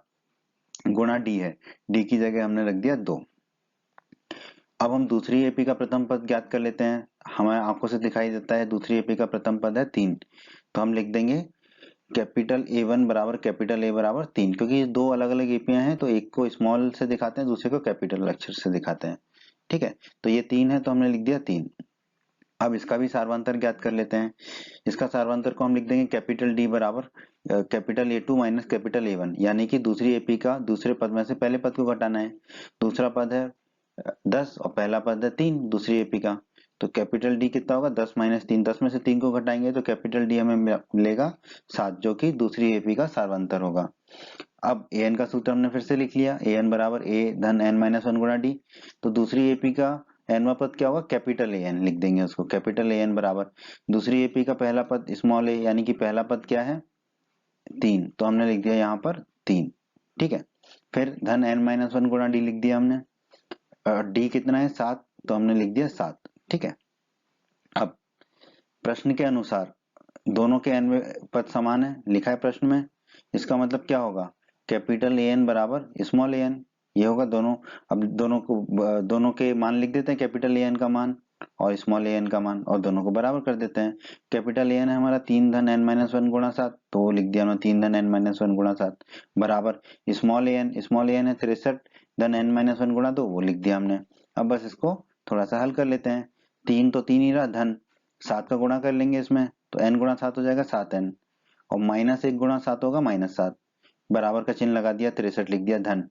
गुणा डी है, डी की जगह हमने रख दिया 2। अब हम दूसरी एपी का प्रथम पद ज्ञात कर लेते हैं, हमें आंखों से दिखाई देता है दूसरी एपी का प्रथम पद है 3, तो हम लिख देंगे कैपिटल ए वन बराबर कैपिटल ए बराबर 3, क्योंकि ये दो अलग अलग एपियां हैं तो एक को स्मॉल से दिखाते हैं दूसरे को कैपिटल अक्षर से दिखाते हैं। ठीक है, तो ये 3 है तो हमने लिख दिया 3। अब इसका भी सार्वंतर ज्ञात कर लेते हैं, इसका सार्वंतर को हम लिख देंगे कैपिटल डी बराबर capital A two minus capital A one, यानी कि दूसरी एपी का दूसरे पद में से पहले पद को घटाना है। दूसरा पद है 10 और पहला पद है 3 दूसरी एपी का, तो कैपिटल डी कितना होगा 10 माइनस 3, 10 में से 3 को घटाएंगे तो कैपिटल डी हमें मिलेगा 7, जो कि दूसरी एपी का सार्वंतर होगा। अब ए एन का सूत्र हमने फिर से लिख लिया, ए एन बराबर ए धन एन माइनस वन गुणा डी, तो दूसरी एपी का एनवा पद क्या होगा कैपिटल ए एन लिख देंगे उसको, कैपिटल ए एन बराबर दूसरी एपी का पहला पद स्मॉल ए, यानी कि पहला पद क्या है 3, तो हमने लिख दिया यहाँ पर 3। ठीक है, फिर धन एन माइनस वन गुणा डी लिख दिया हमने, डी कितना है 7, तो हमने लिख दिया 7। ठीक है, अब प्रश्न के अनुसार दोनों के एन पद समान है लिखा है प्रश्न में, इसका मतलब क्या होगा कैपिटल ए एन बराबर स्मॉल ए एन, ये होगा दोनों। अब दोनों को दोनों के मान लिख देते हैं, कैपिटल ए एन का मान और स्मॉल एन का मान और दोनों को बराबर कर देते हैं। कैपिटल एन है हमारा 3 धन n माइनस वन गुणा 7, तो वो लिख दिया हमने 3 धन n माइनस वन गुणा 7 बराबर स्मॉल एन है 63 धन n माइनस वन गुणा 2, वो लिख दिया हमने। अब बस इसको थोड़ा सा हल कर लेते हैं। 3 तो 3 ही रहा, धन 7 का गुणा कर लेंगे इसमें, तो n गुणा 7 हो जाएगा 7n, और माइनस 1 गुणा 7 होगा -7, बराबर का चिन्ह लगा दिया, 63 लिख दिया, धन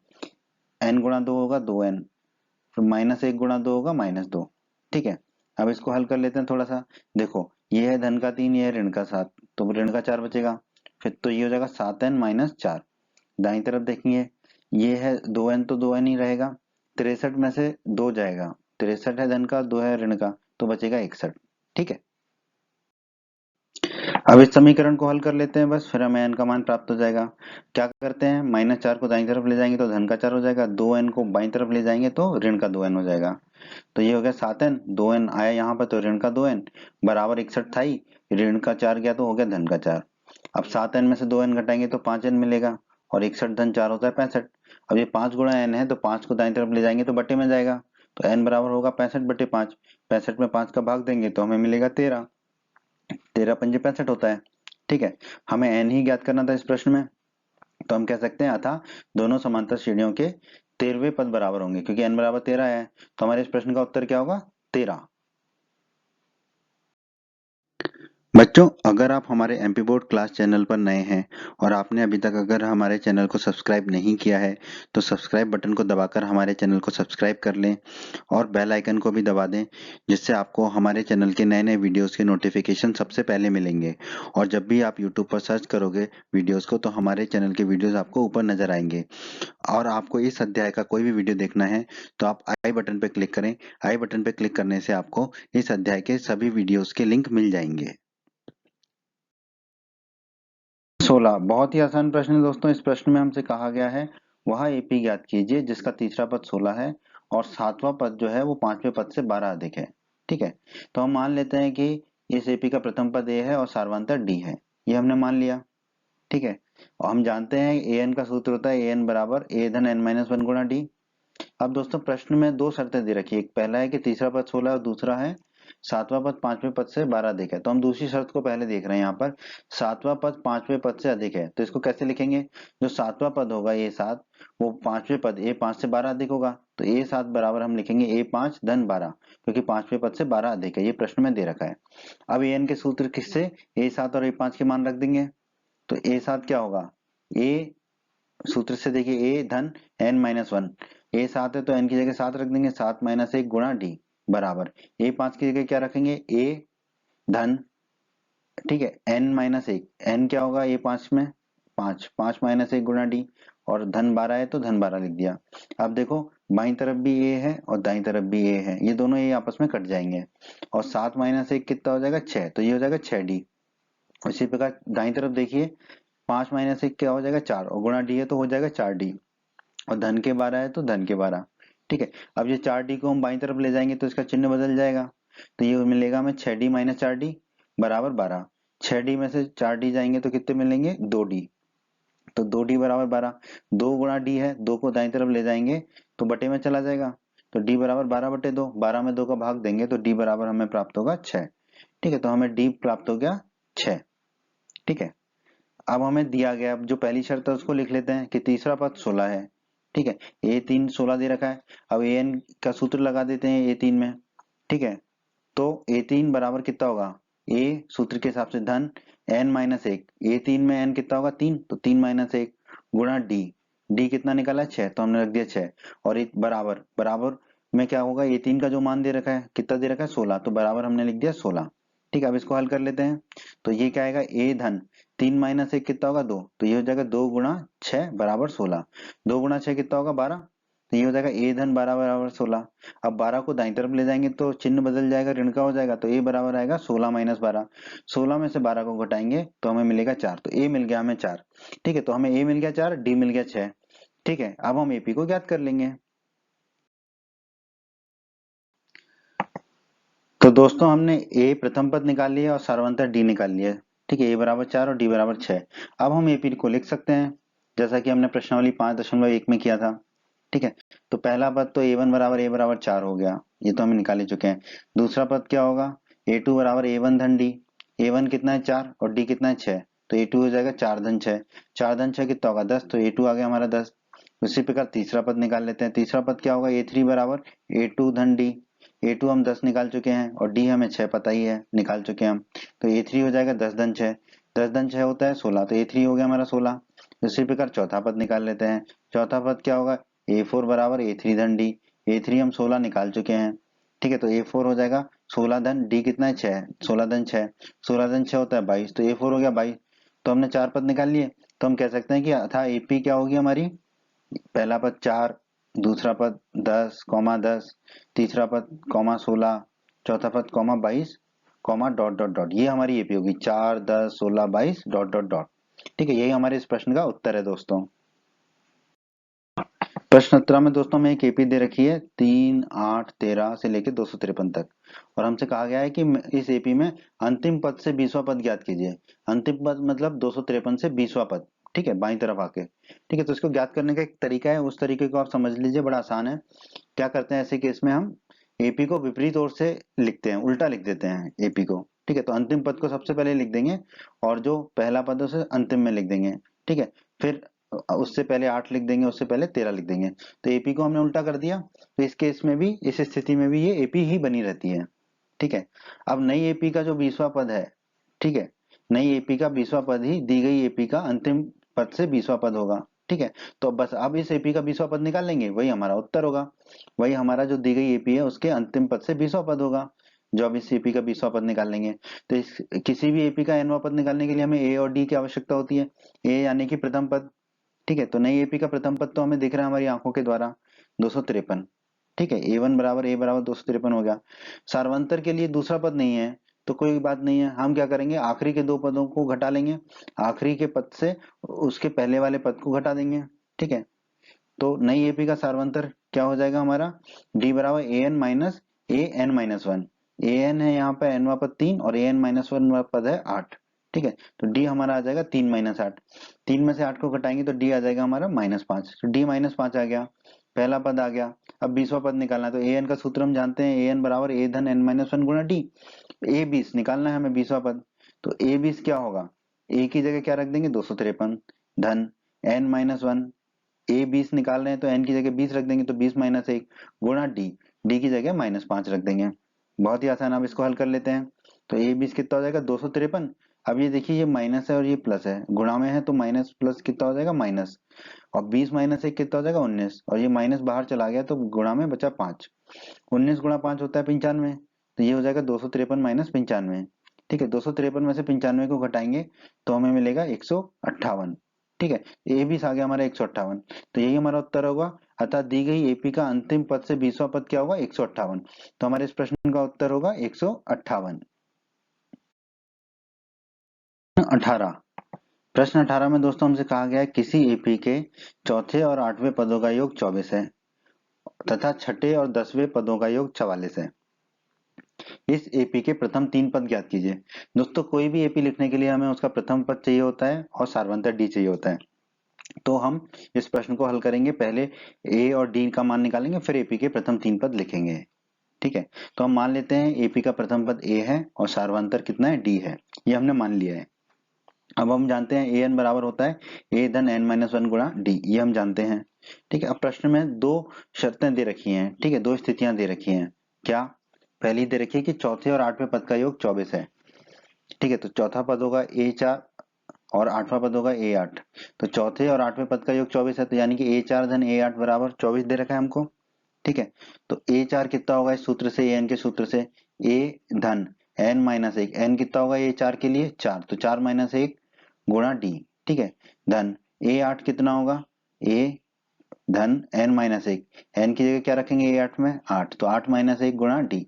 n गुणा 2 होगा 2n, फिर -1 गुणा 2 होगा -2। ठीक है, अब इसको हल कर लेते हैं थोड़ा सा। देखो ये है धन का 3, ये है ऋण का 7, तो ऋण का 4 बचेगा, फिर तो ये हो जाएगा 7n माइनस 4। दाईं तरफ देखेंगे, ये है 2n, तो 2n ही रहेगा, 63 में से 2 जाएगा, 63 है धन का, 2 है ऋण का, तो बचेगा 61। ठीक है, अब इस समीकरण को हल कर लेते हैं बस, फिर हमें n का मान प्राप्त हो जाएगा। क्या करते हैं, -4 को दाईं तरफ ले जाएंगे तो धन का 4 हो जाएगा, 2n को बाईं तरफ ले जाएंगे तो ऋण का 2n हो जाएगा। तो ये हो गया 7n, 2n आया यहाँ पर तो ऋण का 2n बराबर 61 था ही, ऋण का 4 गया तो हो गया धन का 4। अब 7n में से 2n घटाएंगे तो 5n मिलेगा, और 61 धन 4 होता है 65। अब ये 5 गुणा n है, तो 5 को दाईं तरफ ले जाएंगे तो बटे में जाएगा, तो n बराबर होगा 65/5। 65 में 5 का भाग देंगे तो हमें मिलेगा 13, 13 पंजे 65 होता है। ठीक है, हमें n ही ज्ञात करना था इस प्रश्न में, तो हम कह सकते हैं अतः दोनों समांतर श्रेणियों के 13वें पद बराबर होंगे, क्योंकि n बराबर 13 है, तो हमारे इस प्रश्न का उत्तर क्या होगा, 13। बच्चों, अगर आप हमारे एमपी बोर्ड क्लास चैनल पर नए हैं और आपने अभी तक अगर हमारे चैनल को सब्सक्राइब नहीं किया है, तो सब्सक्राइब बटन को दबाकर हमारे चैनल को सब्सक्राइब कर लें और बेल आइकन को भी दबा दें, जिससे आपको हमारे चैनल के नए-नए वीडियोस के नोटिफिकेशन सबसे पहले मिलेंगे। और जब भी आप यूट्यूब पर सर्च करोगे वीडियोस को, तो हमारे चैनल के वीडियोस आपको ऊपर नजर आएंगे। और आपको इस अध्याय का कोई भी वीडियो देखना है तो आप आई बटन पर क्लिक करें। आई बटन पर क्लिक करने से आपको इस अध्याय के सभी वीडियोस के लिंक मिल जाएंगे। 16 बहुत ही आसान प्रश्न है दोस्तों। इस प्रश्न में हमसे कहा गया है वह एपी ज्ञात कीजिए जिसका तीसरा पद 16 है और सातवां पद जो है वो पांचवें पद से 12 अधिक है। ठीक है, तो हम मान लेते हैं कि इस एपी का प्रथम पद ए है और सार्वंतर डी है, ये हमने मान लिया। ठीक है, और हम जानते हैं ए एन का सूत्र होता है ए एन बराबर ए धन एन माइनस वन गुणा डी। अब दोस्तों प्रश्न में दो शर्तें दे रखी है, एक पहला है कि तीसरा पद 16 और दूसरा है सातवां पद पांचवें पद से 12 अधिक है। तो हम दूसरी शर्त को पहले देख रहे हैं, यहाँ पर सातवां पद पांचवें पद से अधिक है, तो इसको कैसे लिखेंगे, जो सातवां पद होगा ए 7 वो पांचवें पद ए 5 से 12 अधिक होगा, तो ए 7 बराबर हम लिखेंगे ए 5 धन 12, क्योंकि पांचवें पद से 12 अधिक है, ये प्रश्न में दे रखा है। अब ए एन के सूत्र किससे, ए 7 और ए 5 के मान रख देंगे, तो ए 7 क्या होगा, ए सूत्र से देखिए ए धन एन माइनस वन, ए 7 है तो एन की जगह 7 रख देंगे, 7 माइनस 1 गुणा डी बराबर ए 5 की जगह क्या रखेंगे, ए धन, ठीक है, एन माइनस 1, एन क्या होगा ए 5 में 5, 5 माइनस 1 गुणा डी, और धन 12 है तो धन 12 लिख दिया। अब देखो बाईं तरफ भी ए है और दाईं तरफ भी ए है, ये दोनों ए आपस में कट जाएंगे, और 7 माइनस 1 कितना हो जाएगा 6, तो ये हो जाएगा 6 डी। इसी प्रकार दाईं तरफ देखिए 5 माइनस 1 क्या हो जाएगा 4, और गुणा डी है तो हो जाएगा 4 डी, और धन के 12 है तो धन के 12। ठीक है, अब ये 4d को हम बाईं तरफ ले जाएंगे तो इसका चिन्ह बदल जाएगा, तो ये मिलेगा हमें 6d माइनस 4d बराबर 12। 6d में से 4d जाएंगे तो कितने मिलेंगे 2d, तो 2d बराबर 12, 2 गुणा d है, 2 को दाईं तरफ ले जाएंगे तो बटे में चला जाएगा, तो d बराबर 12/2, 12 में 2 का भाग देंगे तो d बराबर हमें प्राप्त होगा 6। ठीक है, तो हमें d प्राप्त हो गया 6। ठीक है, अब हमें दिया गया, जो पहली शर्त है उसको लिख लेते हैं कि तीसरा पद 16 है। ठीक है, ए 3 16 दे रखा है, अब ए एन का सूत्र लगा देते हैं ए 3 में। ठीक है, तो ए 3 बराबर कितना होगा, ए सूत्र के हिसाब से धन एन माइनस 1, ए 3 में एन कितना होगा 3, तो 3 माइनस 1 गुणा डी, डी कितना निकाला 6, तो हमने रख दिया 6, और एक बराबर, बराबर में क्या होगा, ए 3 का जो मान दे रखा है कितना दे रखा है 16, तो बराबर हमने लिख दिया 16। ठीक है, अब इसको हल कर लेते हैं, तो ये क्या आएगा ए धन 3 माइनस 1 कितना होगा 2, तो ये हो जाएगा 2 गुणा 6 बराबर 16, 2 गुणा 6 कितना होगा 12, तो ये हो जाएगा ए धन 12 बराबर 16। अब 12 को दाईं तरफ ले जाएंगे तो चिन्ह बदल जाएगा, ऋण का हो जाएगा, तो ए बराबर आएगा 16 माइनस 12, 16 में से 12 को घटाएंगे तो हमें मिलेगा 4, तो ए मिल गया हमें 4। ठीक है, तो हमें ए मिल गया 4, डी मिल गया 6। ठीक है, अब हम एपी को ज्ञात कर लेंगे। तो दोस्तों हमने ए प्रथम पद निकाल लिया और सार्वंतर डी निकाल लिया। ठीक है, ए बराबर 4 और डी बराबर 6। अब हम एपी को लिख सकते हैं जैसा कि हमने प्रश्नावली 5.1 में किया था। ठीक है, तो पहला पद तो a1 बराबर a बराबर 4 हो गया, ये तो हमें निकाल ही चुके हैं। दूसरा पद क्या होगा, a2 बराबर a1 धन d, a1 कितना है 4 और d कितना है 6, तो a2 हो जाएगा 4 धन 6, 4 धन 6 कितना होगा 10, तो a2 आ गया हमारा 10। उसी प्रकार तीसरा पद निकाल लेते हैं, तीसरा पद क्या होगा, a3 बराबर a2 धन d, a2 हम 10 निकाल चुके हैं और d हमें 6 पता ही है, निकाल चुके हैं हम, तो a3 हो जाएगा 10 धन 6, 10 धन 6 होता है 16, तो a3 हो गया हमारा 16। इसी प्रकार चौथा पद निकाल लेते हैं, चौथा पद क्या होगा, a4 बराबर a3 धन d, a3 हम 16 निकाल चुके हैं, ठीक है, तो a4 हो जाएगा 16 धन d कितना है 6, 16 धन 6, 16 धन 6 होता है 22, तो a4 हो गया 22। तो हमने चार पद निकाल लिए, तो हम कह सकते हैं कि अथा AP क्या होगी हमारी, पहला पद 4, दूसरा पद 10 कॉमा 10, तीसरा पद कॉमा 16, चौथा पद comma 22 comma dot dot dot, ये हमारी एपी होगी 4 10 16 22 डॉट डॉट डॉट। ठीक है, यही हमारे इस प्रश्न का उत्तर है दोस्तों। प्रश्न 17 में दोस्तों में एक एपी दे रखी है 3 8 13 से लेकर 253 तक, और हमसे कहा गया है कि इस एपी में अंतिम पद से 20वां पद ज्ञात कीजिए। अंतिम पद मतलब 253 से 20वां पद, ठीक है, बाईं तरफ आके। ठीक है, तो इसको ज्ञात करने का एक तरीका है, उस तरीके को आप समझ लीजिए, बड़ा आसान है। क्या करते हैं ऐसे केस में, हम एपी को विपरीत ओर से लिखते हैं, उल्टा लिख देते हैं एपी को। ठीक है, तो अंतिम पद को सबसे पहले लिख देंगे और जो पहला पद है उसे अंतिम में लिख देंगे। ठीक है, फिर उससे पहले 8 लिख देंगे, उससे पहले 13 लिख देंगे, तो एपी को हमने उल्टा कर दिया। तो इस केस में भी, इस स्थिति में भी ये एपी ही बनी रहती है। ठीक है, अब नई एपी का जो 20वां पद है, ठीक है, नई एपी का 20वां पद ही दी गई एपी का अंतिम पद से 20वां पद होगा। ठीक है, तो बस अब इस एपी का 20वां पद निकाल लेंगे, वही हमारा उत्तर होगा, वही हमारा जो दी गई एपी है उसके अंतिम पद से 20वां पद होगा, जो अब इस एपी का 20वां पद निकाल लेंगे। तो इस किसी भी एपी का nवां पद निकालने के लिए हमें ए और डी की आवश्यकता होती है। ए यानी कि प्रथम पद, ठीक है, तो नई एपी का प्रथम पद तो हमें दिख रहा है हमारी आंखों के द्वारा 253। ठीक है, a1 बराबर a बराबर 253 हो गया। सार्वंतर के लिए दूसरा पद नहीं है, तो कोई बात नहीं है, हम क्या करेंगे, आखिरी के दो पदों को घटा लेंगे, आखिरी के पद से उसके पहले वाले पद को घटा देंगे। ठीक है, तो नई एपी का सार्वंतर क्या हो जाएगा हमारा, डी बराबर A N minus A N minus one, A N है यहाँ पे एनवा पद 3 और ए एन माइनस वन पद है 8। ठीक है, तो डी हमारा आ जाएगा 3 माइनस 8, 3 में से 8 को घटाएंगे तो डी आ जाएगा हमारा -5, तो डी -5 आ गया, पहला पद आ गया। अब 20वां पद निकालना है, तो ए एन का सूत्र हम जानते हैं, ए एन बराबर ए धन एन माइनस वन गुणा डी, ए 20 निकालना है हमें 20वां पद, तो ए 20 क्या होगा, ए की जगह क्या रख देंगे 253 धन एन माइनस वन, ए 20 निकाल रहे हैं तो एन की जगह 20 रख देंगे, तो 20 माइनस 1 गुणा डी, डी की जगह -5 रख देंगे। बहुत ही आसान, अब इसको हल कर लेते हैं। तो ए 20 कितना हो जाएगा 253। अब ये देखिए, ये माइनस है और ये प्लस है, गुणा में है तो माइनस प्लस कितना हो जाएगा माइनस, और 20 माइनस 1 कितना हो जाएगा 19, और ये माइनस बाहर चला गया तो गुणा में बचा 5, 19 गुणा 5 होता है 95, तो ये हो जाएगा 253 माइनस 95। ठीक है, 253 में से 95 को घटाएंगे तो हमें मिलेगा 158। ठीक है, ए 20 आ गया हमारा 158, तो यही हमारा उत्तर होगा। अतः दी गई एपी का अंतिम पद से 20वां पद क्या होगा 158, तो हमारे इस प्रश्न का उत्तर होगा 158। 18, प्रश्न 18 में दोस्तों हमसे कहा गया है किसी एपी के चौथे और 8वें पदों का योग 24 है तथा छठे और 10वें पदों का योग 44 है। इस एपी के प्रथम 3 पद ज्ञात कीजिए। दोस्तों कोई भी एपी लिखने के लिए हमें उसका प्रथम पद चाहिए होता है और सार्वंतर डी चाहिए होता है। तो हम इस प्रश्न को हल करेंगे, पहले ए और डी का मान निकालेंगे, फिर एपी के प्रथम 3 पद लिखेंगे। ठीक है, तो हम मान लेते हैं एपी का प्रथम पद ए है और सार्वंतर कितना है डी है, ये हमने मान लिया है। अब हम जानते हैं ए एन बराबर होता है ए धन एन माइनस वन गुणा डी, ये हम जानते हैं। ठीक है, अब प्रश्न में दो शर्तें दे रखी हैं, ठीक है, दो स्थितियां दे रखी हैं। क्या, पहली दे रखी है कि चौथे और 8वें पद का योग 24 है। ठीक है, तो चौथा पद होगा ए 4 और 8वां पद होगा ए 8, तो चौथे और 8वें पद का योग 24 है, तो यानी कि ए 4 धन ए 8 बराबर 24 दे रखा है हमको। ठीक है, तो ए 4 कितना होगा इस सूत्र से, एन के सूत्र से, ए धन एन माइनस एक, एन कितना होगा ए 4 के लिए 4, तो 4 माइनस 1 गुणा डी। ठीक है, धन ए 8 कितना होगा, ए धन एन माइनस एक, एन की जगह क्या रखेंगे ए 8 में 8, तो 8 माइनस 1 गुणा डी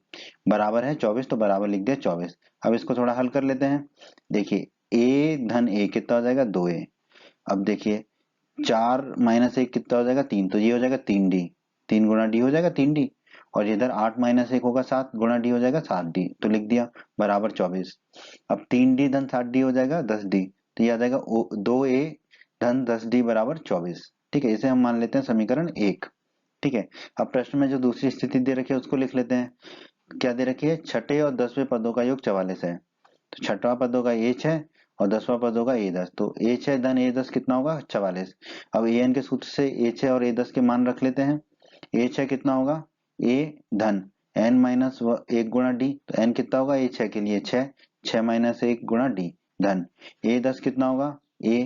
बराबर है 24, तो बराबर लिख दिया 24। अब इसको थोड़ा हल कर लेते हैं। देखिए ए धन ए कितना हो जाएगा 2a, अब देखिए 4 माइनस 1 कितना हो जाएगा 3, तो ये हो जाएगा 3d, 3 गुणा डी हो जाएगा 3d, और इधर 8 माइनस 1 होगा 7 गुणा डी हो जाएगा 7d, तो लिख दिया बराबर 24। अब 3d धन 7d हो जाएगा 10d, तो ये आ जाएगा 2a धन 10d बराबर 24। ठीक है, इसे हम मान लेते हैं समीकरण 1। ठीक है। अब प्रश्न में जो दूसरी स्थिति दे रखी है उसको लिख लेते हैं। क्या दे रखी है? छठे और 10वें पदों का योग 44 है। तो छठवा पद होगा h है और 10वां पद होगा a10। तो h है धन a10 कितना होगा? 44। अब an के सूत्र से h है और a10 के मान रख लेते हैं। h है कितना होगा? a धन n माइनस 1 गुणा d। तो n कितना होगा? h है के लिए 6, 6 माइनस 1 गुणा d धन a10 कितना होगा? a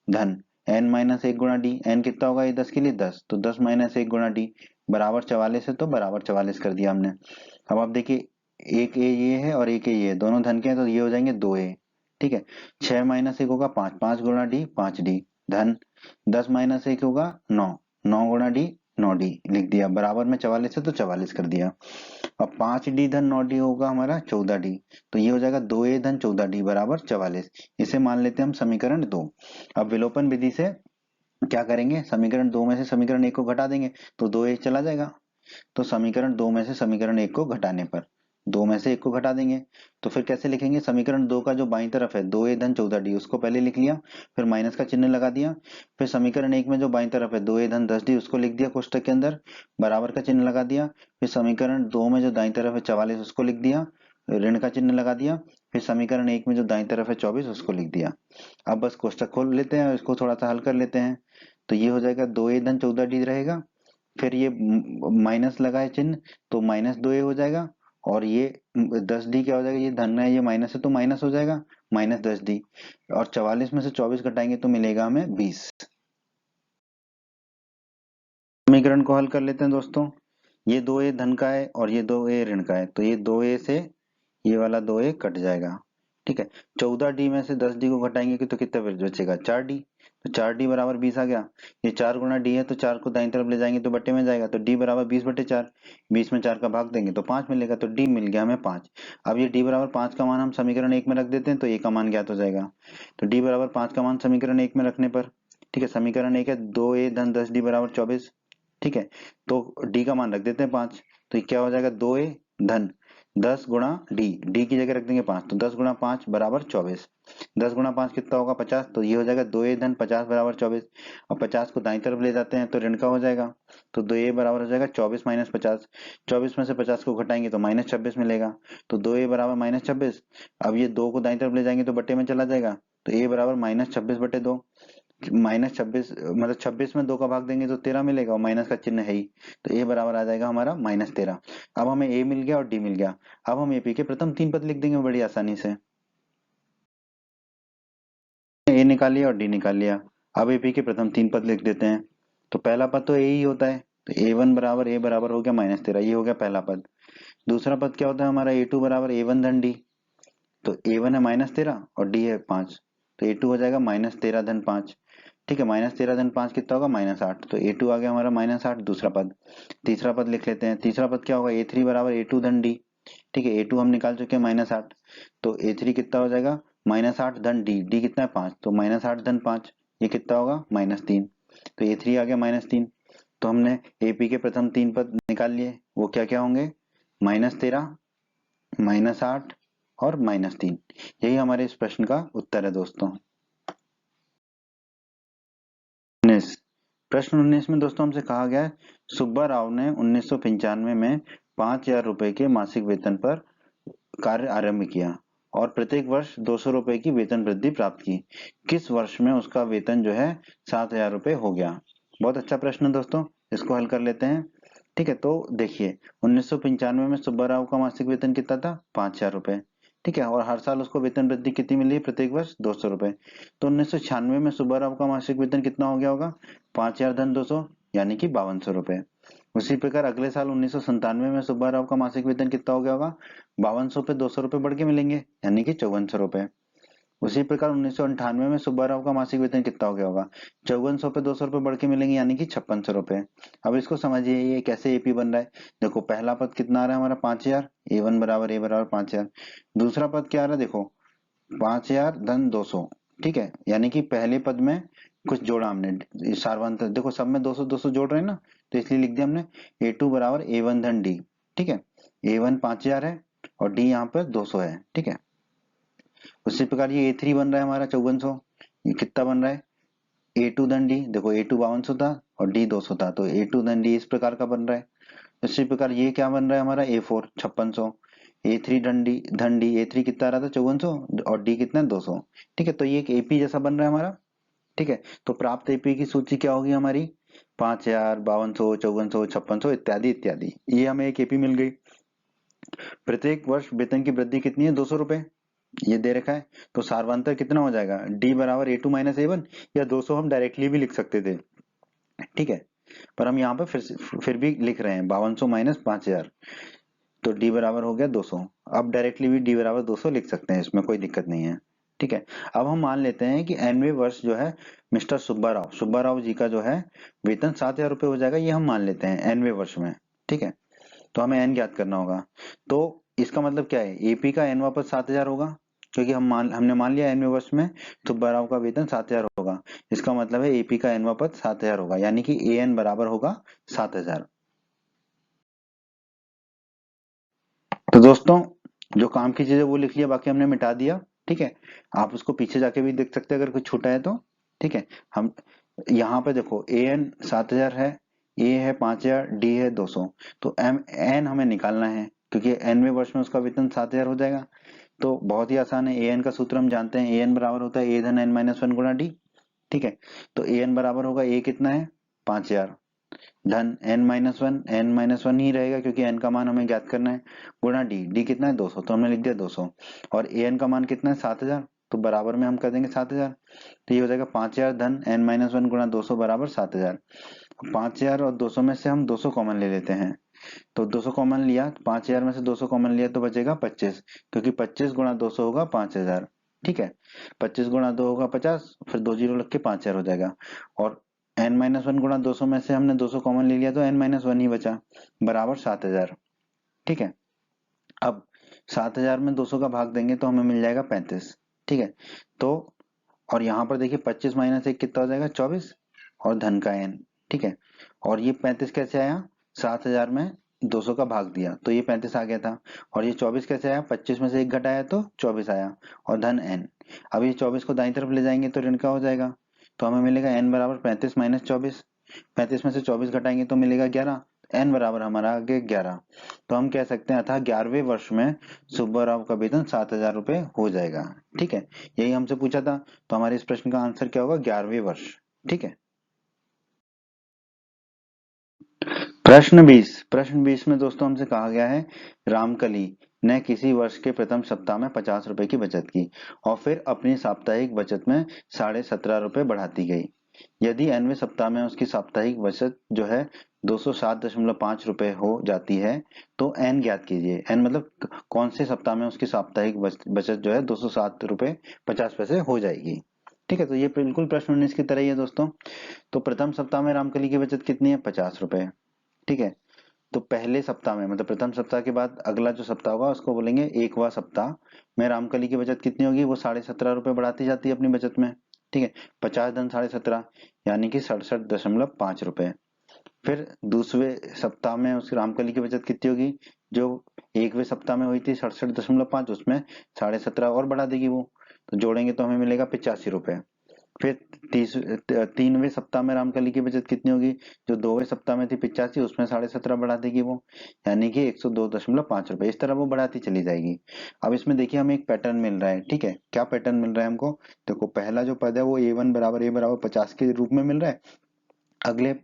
धन n माइनस 1 गुणा d। n कितना होगा a10 के लिए? 10। तो 10 माइनस 1 गुणा d बराबर 44 है, तो बराबर 44 कर दिया हमने। अब आप देखिए, एक ए ये है और एक ए ये है, दोनों धन के हैं, तो ये हो जाएंगे 2 ए। ठीक है। 6 माइनस 1 होगा 5, 5 गुणा डी 5 डी धन 10 माइनस 1 होगा 9, 9 गुणा डी 9 डी लिख दिया। बराबर में 44 है तो 44 कर दिया। अब 5 डी धन 9 डी होगा हमारा 14 डी। तो ये हो जाएगा 2 ए धन 14 डी बराबर 44। इसे मान लेते हैं हम समीकरण 2। अब विलोपन विधि से क्या करेंगे? समीकरण 2 में से समीकरण 1 को घटा देंगे तो 2 ए चला जाएगा। तो समीकरण 2 में से समीकरण 1 को घटाने पर 2 में से 1 को घटा देंगे। तो फिर कैसे लिखेंगे? समीकरण 2 का जो बाईं तरफ है 2a धन 14d उसको पहले लिख लिया, फिर माइनस का चिन्ह लगा दिया। फिर समीकरण 1 में जो बाईं तरफ है 2a धन 10d उसको लिख दिया कोष्टक के अंदर, बराबर का चिन्ह लगा दिया। फिर समीकरण 2 में जो दाईं तरफ है 44 उसको लिख दिया, ऋण का चिन्ह लगा दिया। फिर समीकरण 1 में जो दाईं तरफ है 24 उसको लिख दिया। अब बस कोष्टक खोल लेते हैं और इसको थोड़ा सा हल कर लेते हैं। तो ये हो जाएगा 2a धन 14d रहेगा, फिर ये माइनस लगा है चिन्ह तो माइनस 2a हो जाएगा, और ये 10d क्या हो जाएगा? ये धन है ये माइनस है तो माइनस हो जाएगा, माइनस 10d। और 44 में से 24 घटाएंगे तो मिलेगा हमें 20। समीकरण को हल कर लेते हैं दोस्तों। ये 2a धन का है और ये 2a ऋण का है, तो ये 2a से ये वाला 2a कट जाएगा। ठीक है। 14d में से 10d को घटाएंगे तो कितना फिर बचेगा? 4d। तो 4d बराबर 20 आ गया। ये 4 गुना d है तो 4 को दाईं तरफ ले जाएंगे तो बट्टे में जाएगा, तो d बराबर 20/4। 20 में 4 का भाग देंगे तो 5 मिलेगा, तो d मिल गया हमें 5। अब ये d बराबर 5 का मान हम समीकरण 1 में रख देते हैं तो a का मान ज्ञात हो जाएगा। तो d बराबर 5 का मान समीकरण 1 में रखने पर, ठीक है, समीकरण 1 है 2a धन 10d बराबर 24। ठीक है। तो d का मान रख देते हैं 5, तो ये क्या हो जाएगा? 2a धन 10 गुणा d की जगह रख देंगे 5, तो 10 गुणा 5 बराबर 24। 10 गुणा 5 कितना होगा? 50। तो ये हो जाएगा 2a धन 50 बराबर 24। अब 50 को दाईं तरफ ले जाते हैं तो ऋण का हो जाएगा, तो 2a बराबर हो जाएगा 24 माइनस 50। 24 में से 50 को घटाएंगे तो माइनस 26 मिलेगा, तो 2a बराबर माइनस 26। अब ये 2 को दाईं तरफ ले जाएंगे तो बट्टे में चला जाएगा, तो a बराबर माइनस 26/2। माइनस 26 मतलब 26 में 2 का भाग देंगे तो 13 मिलेगा, और माइनस का चिन्ह है ही, तो a बराबर आ जाएगा हमारा -13। अब हमें a मिल गया और d मिल गया। अब हम AP के प्रथम 3 पद लिख देंगे बड़ी आसानी से। a निकाल लिया और d निकाल लिया। अब AP के प्रथम 3 पद लिख देते हैं। तो पहला पद तो a ही होता है, तो a1 बराबर a बराबर हो गया -13, ये हो गया पहला पद। दूसरा पद क्या होता है हमारा? a2 बराबर a1 धन d। तो a1 है -13 और d है 5, तो a2 हो जाएगा -13 धन 5। ठीक है। -13 धन 5 कितना होगा? -8। तो a2 आ गया हमारा -8, दूसरा पद। तीसरा पद लिख लेते हैं। तीसरा पद क्या होगा? a3 बराबर a2 धन d। ठीक है। a2 हम निकाल चुके हैं -8, तो a3 कितना हो जाएगा? -8 धन d। d कितना है? 5, तो -8 धन 5 ये कितना होगा? -3। तो a3 आ गया -3। तो हमने AP के प्रथम 3 पद निकाल लिए, वो क्या क्या होंगे? -13, -8 और -3। यही हमारे इस प्रश्न का उत्तर है दोस्तों। 19, प्रश्न 19 में दोस्तों हमसे कहा गया है, सुब्बा राव ने 1995 में 5,000 रुपए के मासिक वेतन पर कार्य आरंभ किया और प्रत्येक वर्ष 200 रुपए की वेतन वृद्धि प्राप्त की। किस वर्ष में उसका वेतन जो है 7,000 रुपए हो गया? बहुत अच्छा प्रश्न है दोस्तों, इसको हल कर लेते हैं। ठीक है। तो देखिए 1995 में सुब्बा राव का मासिक वेतन कितना था? 5,000 रुपए। ठीक है। और हर साल उसको वेतन वृद्धि कितनी मिली है? प्रत्येक वर्ष 200 रुपए। तो 1996 में सुब्बा राव का मासिक वेतन कितना हो गया होगा? 5,000 धन 200 यानी कि 5200 रुपए। उसी प्रकार अगले साल 1997 में सुब्बा राव का मासिक वेतन कितना हो गया होगा? 5200 पे 200 रुपए बढ़ के मिलेंगे यानी कि 5400 रुपए। उसी प्रकार 1998 में सुब्बा राव का मासिक वेतन कितना हो गया होगा? 5400 पे 200 रुपए बढ़ के मिलेंगे यानी कि 5600 रुपए। अब इसको समझिए ये कैसे एपी बन रहा है। देखो पहला पद कितना आ रहा है हमारा? 5000, a1 बराबर a बराबर 5000। दूसरा पद क्या आ रहा है? देखो 5000 धन 200। ठीक है। यानी कि पहले पद में कुछ जोड़ा हमने सार्वंतर, देखो सब में 200 200 जोड़ रहे हैं ना, तो इसलिए लिख दिया हमने a2 बराबर a1 धन d। ठीक है। a1 5000 है और d यहाँ पर 200 है। ठीक है। उसी प्रकार ये a3 बन रहा है हमारा 5400। ये कितना बन रहा है? A2 धन डी, देखो A2 5200 था और D 200 था, तो A2 धन डी इस प्रकार का बन रहा है। इसी प्रकार ये क्या बन रहा है हमारा A4 5600, A3 धन डी A3 कितना आ रहा था 5400 और D कितना 200। ठीक है, तो ये एक AP जैसा बन रहा है हमारा। ठीक है, तो प्राप्त AP की सूची क्या होगी हमारी 5000, 5200, 5400, 5600 इत्यादि इत्यादि। ये हमें एक AP मिल गई। प्रत्येक वर्ष वेतन की वृद्धि कितनी है 200 रुपए, ये दे रखा है। तो सार्वंतर कितना हो जाएगा D बराबर A2 माइनस A1, या 200 हम डायरेक्टली भी लिख सकते थे। ठीक है, पर हम यहाँ पे फिर भी लिख रहे हैं 5200 माइनस 5000, तो D बराबर हो गया 200। अब डायरेक्टली भी D बराबर 200 लिख सकते हैं, इसमें कोई दिक्कत नहीं है। ठीक है, अब हम मान लेते हैं कि nवें वर्ष जो है मिस्टर सुब्बा राव जी का जो है वेतन 7000 रुपये हो जाएगा, ये हम मान लेते हैं nवें वर्ष में। ठीक है, तो हमें n ज्ञात करना होगा। तो इसका मतलब क्या है, AP का n वापस 7000 होगा, क्योंकि हमने मान लिया nवें वर्ष में सुब्बा राव का वेतन 7000 होगा। इसका मतलब है AP का n वापस 7000 होगा, यानी कि AN बराबर होगा 7000। तो दोस्तों जो काम की चीजें वो लिख लिया, बाकी हमने मिटा दिया। ठीक है, आप उसको पीछे जाके भी देख सकते हैं अगर कुछ छूटा है तो। ठीक है, हम यहाँ पे देखो AN 7000 है, A है 5000, D है 200, तो N हमें निकालना है, क्योंकि nवें वर्ष में उसका वेतन 7000 हो जाएगा। तो बहुत ही आसान है, AN का सूत्र हम जानते हैं, AN बराबर होता है A धन N माइनस 1 गुणा D। ठीक है, तो AN बराबर होगा A कितना है 5000 धन n-1 ही रहेगा, क्योंकि n का मान हमें ज्ञात करना है, गुणा d कितना है 200, तो हमने लिख दिया 200, और an का मान कितना है 7000, तो बराबर में हम कर देंगे 7000। तो ये हो जाएगा 5000 धन n-1 गुणा 200 बराबर 7000। 5000 और 200 में से हम 200 कॉमन ले लेते हैं, तो 200 कॉमन लिया, 5000 में से 200 कॉमन लिया तो बचेगा 25, क्योंकि 25 गुणा 200 होगा 5000। ठीक है, 25 गुणा 2 होगा 50, फिर 2 जीरो लग के 5000 हो जाएगा। और n-1 गुणा 200 में से हमने 200 कॉमन ले लिया तो n-1 ही बचा, बराबर 7000। ठीक है, अब 7000 में 200 का भाग देंगे तो हमें मिल जाएगा 35। ठीक है, तो और यहाँ पर देखिए 25 माइनस 1 कितना हो जाएगा 24, और धन का n। ठीक है, और ये 35 कैसे आया, 7000 में 200 का भाग दिया तो ये 35 आ गया था, और ये 24 कैसे आया, 25 में से 1 घटाया तो 24 आया, और धन n। अब ये 24 को दाईं तरफ ले जाएंगे तो ऋण का हो जाएगा, तो हमें मिलेगा n बराबर 35 माइनस 24, 35 में से 24 घटाएंगे तो मिलेगा 11, n बराबर हमारा आ गया 11। तो हम कह सकते हैं अतः 11वें वर्ष में सुब्बा राव का वेतन 7000 रुपये हो जाएगा। ठीक है, यही हमसे पूछा था, तो हमारे इस प्रश्न का आंसर क्या होगा 11वें वर्ष। ठीक है, प्रश्न 20 में दोस्तों हमसे कहा गया है रामकली ने किसी वर्ष के प्रथम सप्ताह में 50 रुपए की बचत की और फिर अपनी साप्ताहिक बचत में 17.5 रुपए बढ़ाती गई। यदि nवें सप्ताह में उसकी साप्ताहिक बचत जो है 207.5 रुपए हो जाती है तो n ज्ञात कीजिए। n मतलब कौन से सप्ताह में उसकी साप्ताहिक बचत जो है 207 रुपए 50 पैसे हो जाएगी। ठीक है, तो ये बिल्कुल प्रश्न 19 की तरह ही है दोस्तों। तो प्रथम सप्ताह में रामकली की बचत कितनी है 50 रुपए। ठीक है, तो पहले सप्ताह में मतलब प्रथम सप्ताह के बाद अगला जो सप्ताह होगा उसको बोलेंगे एकवा सप्ताह में रामकली की बचत कितनी होगी, वो 17.5 रुपए बढ़ाती जाती है अपनी बचत में। ठीक है, 50 धन 17.5 यानी कि 67.5 रुपए। फिर दूसरे सप्ताह में उसकी रामकली की बचत कितनी होगी, जो एकवें सप्ताह में हुई थी 67.5, उसमें 17.5 और बढ़ा देगी वो, तो जोड़ेंगे तो हमें मिलेगा 85 रुपए। फिर 3वें सप्ताह में रामकली की बचत कितनी होगी, जो 2वें सप्ताह में थी 85, उसमें 17.5 बढ़ा देगी वो, यानी कि 102.5 रुपए। इस तरह वो बढ़ाती चली जाएगी। अब इसमें देखिए हमें एक पैटर्न मिल रहा है। ठीक है, क्या पैटर्न मिल रहा है हमको, देखो पहला जो पद है वो A1 बराबर A बराबर 50 के रूप में मिल रहा है। अगले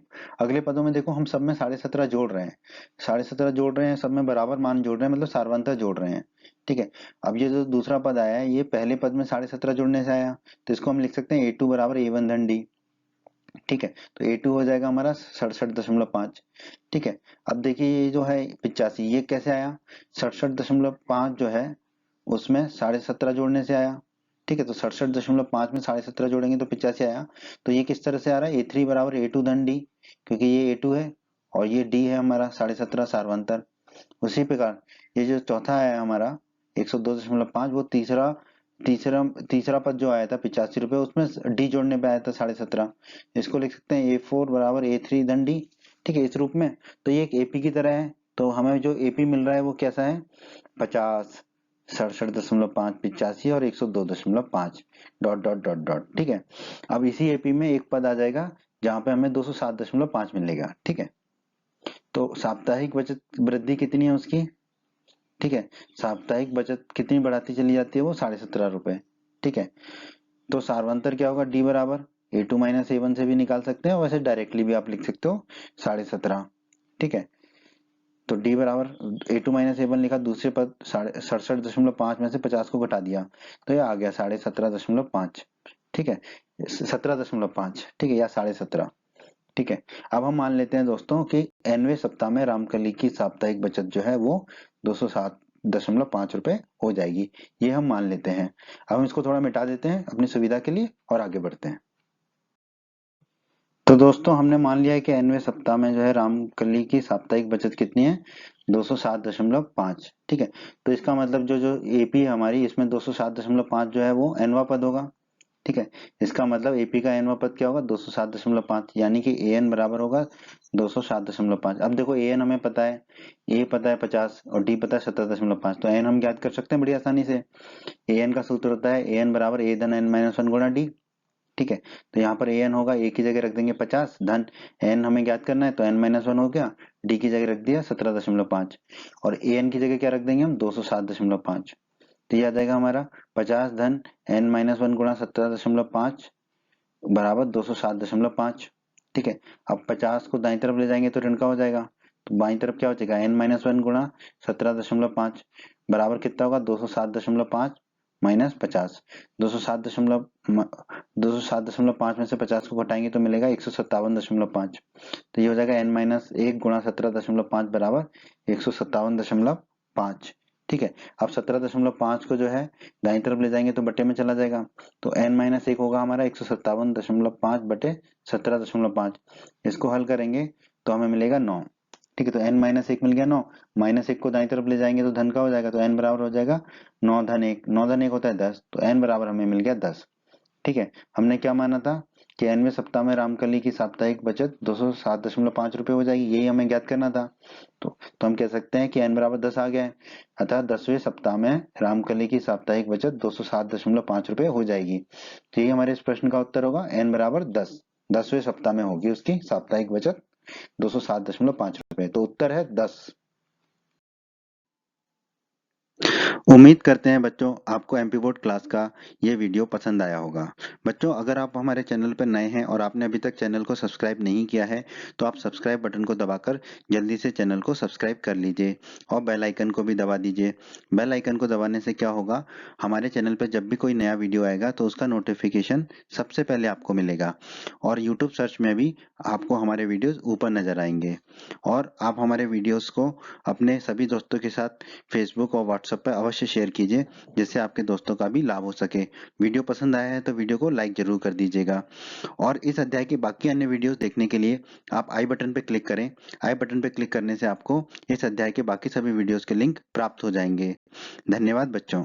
अगले पदों में देखो हम सब में 17.5 जोड़ रहे हैं, 17.5 जोड़ रहे हैं, सब में बराबर मान जोड़ रहे हैं, मतलब सारवंतर जोड़ रहे हैं। ठीक है, अब ये जो दूसरा पद आया है ये पहले पद में 17.5 जोड़ने से आया, तो इसको हम लिख सकते हैं A2 बराबर A1 धन D। ठीक है, तो A2 हो जाएगा हमारा 67.5। ठीक है, अब देखिए ये जो है 85 ये कैसे आया, 67.5 जो है उसमें 17.5 जोड़ने से आया। ठीक है, तो 67.5 में 17.5 जोड़ेंगे तो 85 आया। तो ये किस तरह से आ रहा है, A3 बराबर A2 धन D, क्योंकि ये A2 है और ये D है हमारा 17.5 सारवंतर। उसी प्रकार ये जो चौथा है हमारा 102.5, वो तीसरा तीसरा तीसरा पद जो आया था 85 रुपए, उसमें डी जोड़ने पे आया था 17.5। इसको लिख सकते हैं A4 बराबर A3 धन डी। ठीक है, इस रूप में। तो ये एक एपी की तरह है, तो हमें जो एपी मिल रहा है वो कैसा है 50, 67.5 85 और 102.5 डॉट डॉट डॉट डॉट। ठीक है, अब इसी एपी में एक पद आ जाएगा जहां पे हमें 207.5 मिलेगा। ठीक है, तो साप्ताहिक बचत वृद्धि कितनी है उसकी? ठीक है, साप्ताहिक बचत कितनी बढ़ाती चली जाती है? वो 17.5 रुपए। ठीक है, तो सार्वंतर क्या होगा? डी बराबर A2 माइनस A1 से भी निकाल सकते हैं, वैसे डायरेक्टली भी आप लिख सकते हो 17.5। ठीक है, तो डी बराबर A2 माइनस A1 लिखा, दूसरे पद 67.5 में से 50 को घटा दिया तो ये आ गया 17.5। ठीक है, 17.5। ठीक है, या 17.5। ठीक है, अब हम मान लेते हैं दोस्तों कि nवें सप्ताह में रामकली की साप्ताहिक बचत जो है वो 207.5 रुपए हो जाएगी, ये हम मान लेते हैं। अब हम इसको थोड़ा मिटा देते हैं अपनी सुविधा के लिए और आगे बढ़ते हैं। तो दोस्तों हमने मान लिया है कि nवें सप्ताह में जो है रामकली की साप्ताहिक बचत कितनी है? 207.5। ठीक है, तो इसका मतलब जो जो एपी हमारी इसमें 207.5 जो है वो nवां पद होगा। ठीक है, इसका मतलब एपी का nवां पद क्या होगा? 207.5, यानी कि an बराबर होगा 207.5। अब देखो an हमें पता है, a पता है 50 और d पता है 17.5, तो n हम ज्ञात कर सकते हैं बड़ी आसानी से। an का सूत्र होता है an बराबर a धन n माइनस 1 गुणा d। ठीक है, तो यहाँ पर an होगा, a की जगह रख देंगे 50 धन n हमें ज्ञात करना है तो n माइनस 1 हो गया, d की जगह रख दिया 17.5 और an की जगह क्या रख देंगे हम? 207.5। तो ये आ जाएगा हमारा 50 धन n माइनस 1 गुणा 17.5 बराबर 207.5। ठीक है, अब 50 को दाईं तरफ ले जाएंगे तो ऋण का हो जाएगा, तो बाईं तरफ क्या हो जाएगा? n माइनस 1 गुणा 17.5 बराबर कितना होगा? 207.5 माइनस 50। 207.5 में से 50 को घटाएंगे तो मिलेगा 157.5। तो ये हो जाएगा n माइनस 1 गुणा 17.5 बराबर 157.5। ठीक है, अब 17.5 को जो है दाईं तरफ ले जाएंगे तो बटे में चला जाएगा, तो n माइनस 1 होगा हमारा 157.5 बटे 17.5। इसको हल करेंगे तो हमें मिलेगा 9। ठीक है, तो n माइनस 1 मिल गया 9, माइनस 1 को दाईं तरफ ले जाएंगे तो धन का हो जाएगा, तो n बराबर हो जाएगा 9 धन 1, 9 धन 1 होता है 10, तो n बराबर हमें मिल गया 10। ठीक है, हमने क्या माना था कि nवें सप्ताह में रामकली की साप्ताहिक बचत 207.5 रुपए हो जाएगी, यही हमें ज्ञात करना था। तो हम कह सकते हैं कि n बराबर 10 आ गया है, अतः 10वें सप्ताह में रामकली की साप्ताहिक बचत 207.5 रुपए हो जाएगी। तो यही हमारे इस प्रश्न का उत्तर होगा, n बराबर 10, 10वें सप्ताह में होगी उसकी साप्ताहिक बचत 207.5 रुपए, तो उत्तर है 10। उम्मीद करते हैं बच्चों आपको एमपी बोर्ड क्लास का ये वीडियो पसंद आया होगा। बच्चों अगर आप हमारे चैनल पर नए हैं और आपने अभी तक चैनल को सब्सक्राइब नहीं किया है तो आप सब्सक्राइब बटन को दबाकर जल्दी से चैनल को सब्सक्राइब कर लीजिए और बेल आइकन को भी दबा दीजिए। बेल आइकन को दबाने से क्या होगा, हमारे चैनल पर जब भी कोई नया वीडियो आएगा तो उसका नोटिफिकेशन सबसे पहले आपको मिलेगा और यूट्यूब सर्च में भी आपको हमारे वीडियोज ऊपर नजर आएंगे। और आप हमारे वीडियोज को अपने सभी दोस्तों के साथ फेसबुक और व्हाट्सएप पर अवश्य शेयर कीजिए जिससे आपके दोस्तों का भी लाभ हो सके। वीडियो पसंद आया है तो वीडियो को लाइक जरूर कर दीजिएगा और इस अध्याय के बाकी अन्य वीडियोस देखने के लिए आप आई बटन पर क्लिक करें। आई बटन पर क्लिक करने से आपको इस अध्याय के बाकी सभी वीडियोस के लिंक प्राप्त हो जाएंगे। धन्यवाद बच्चों।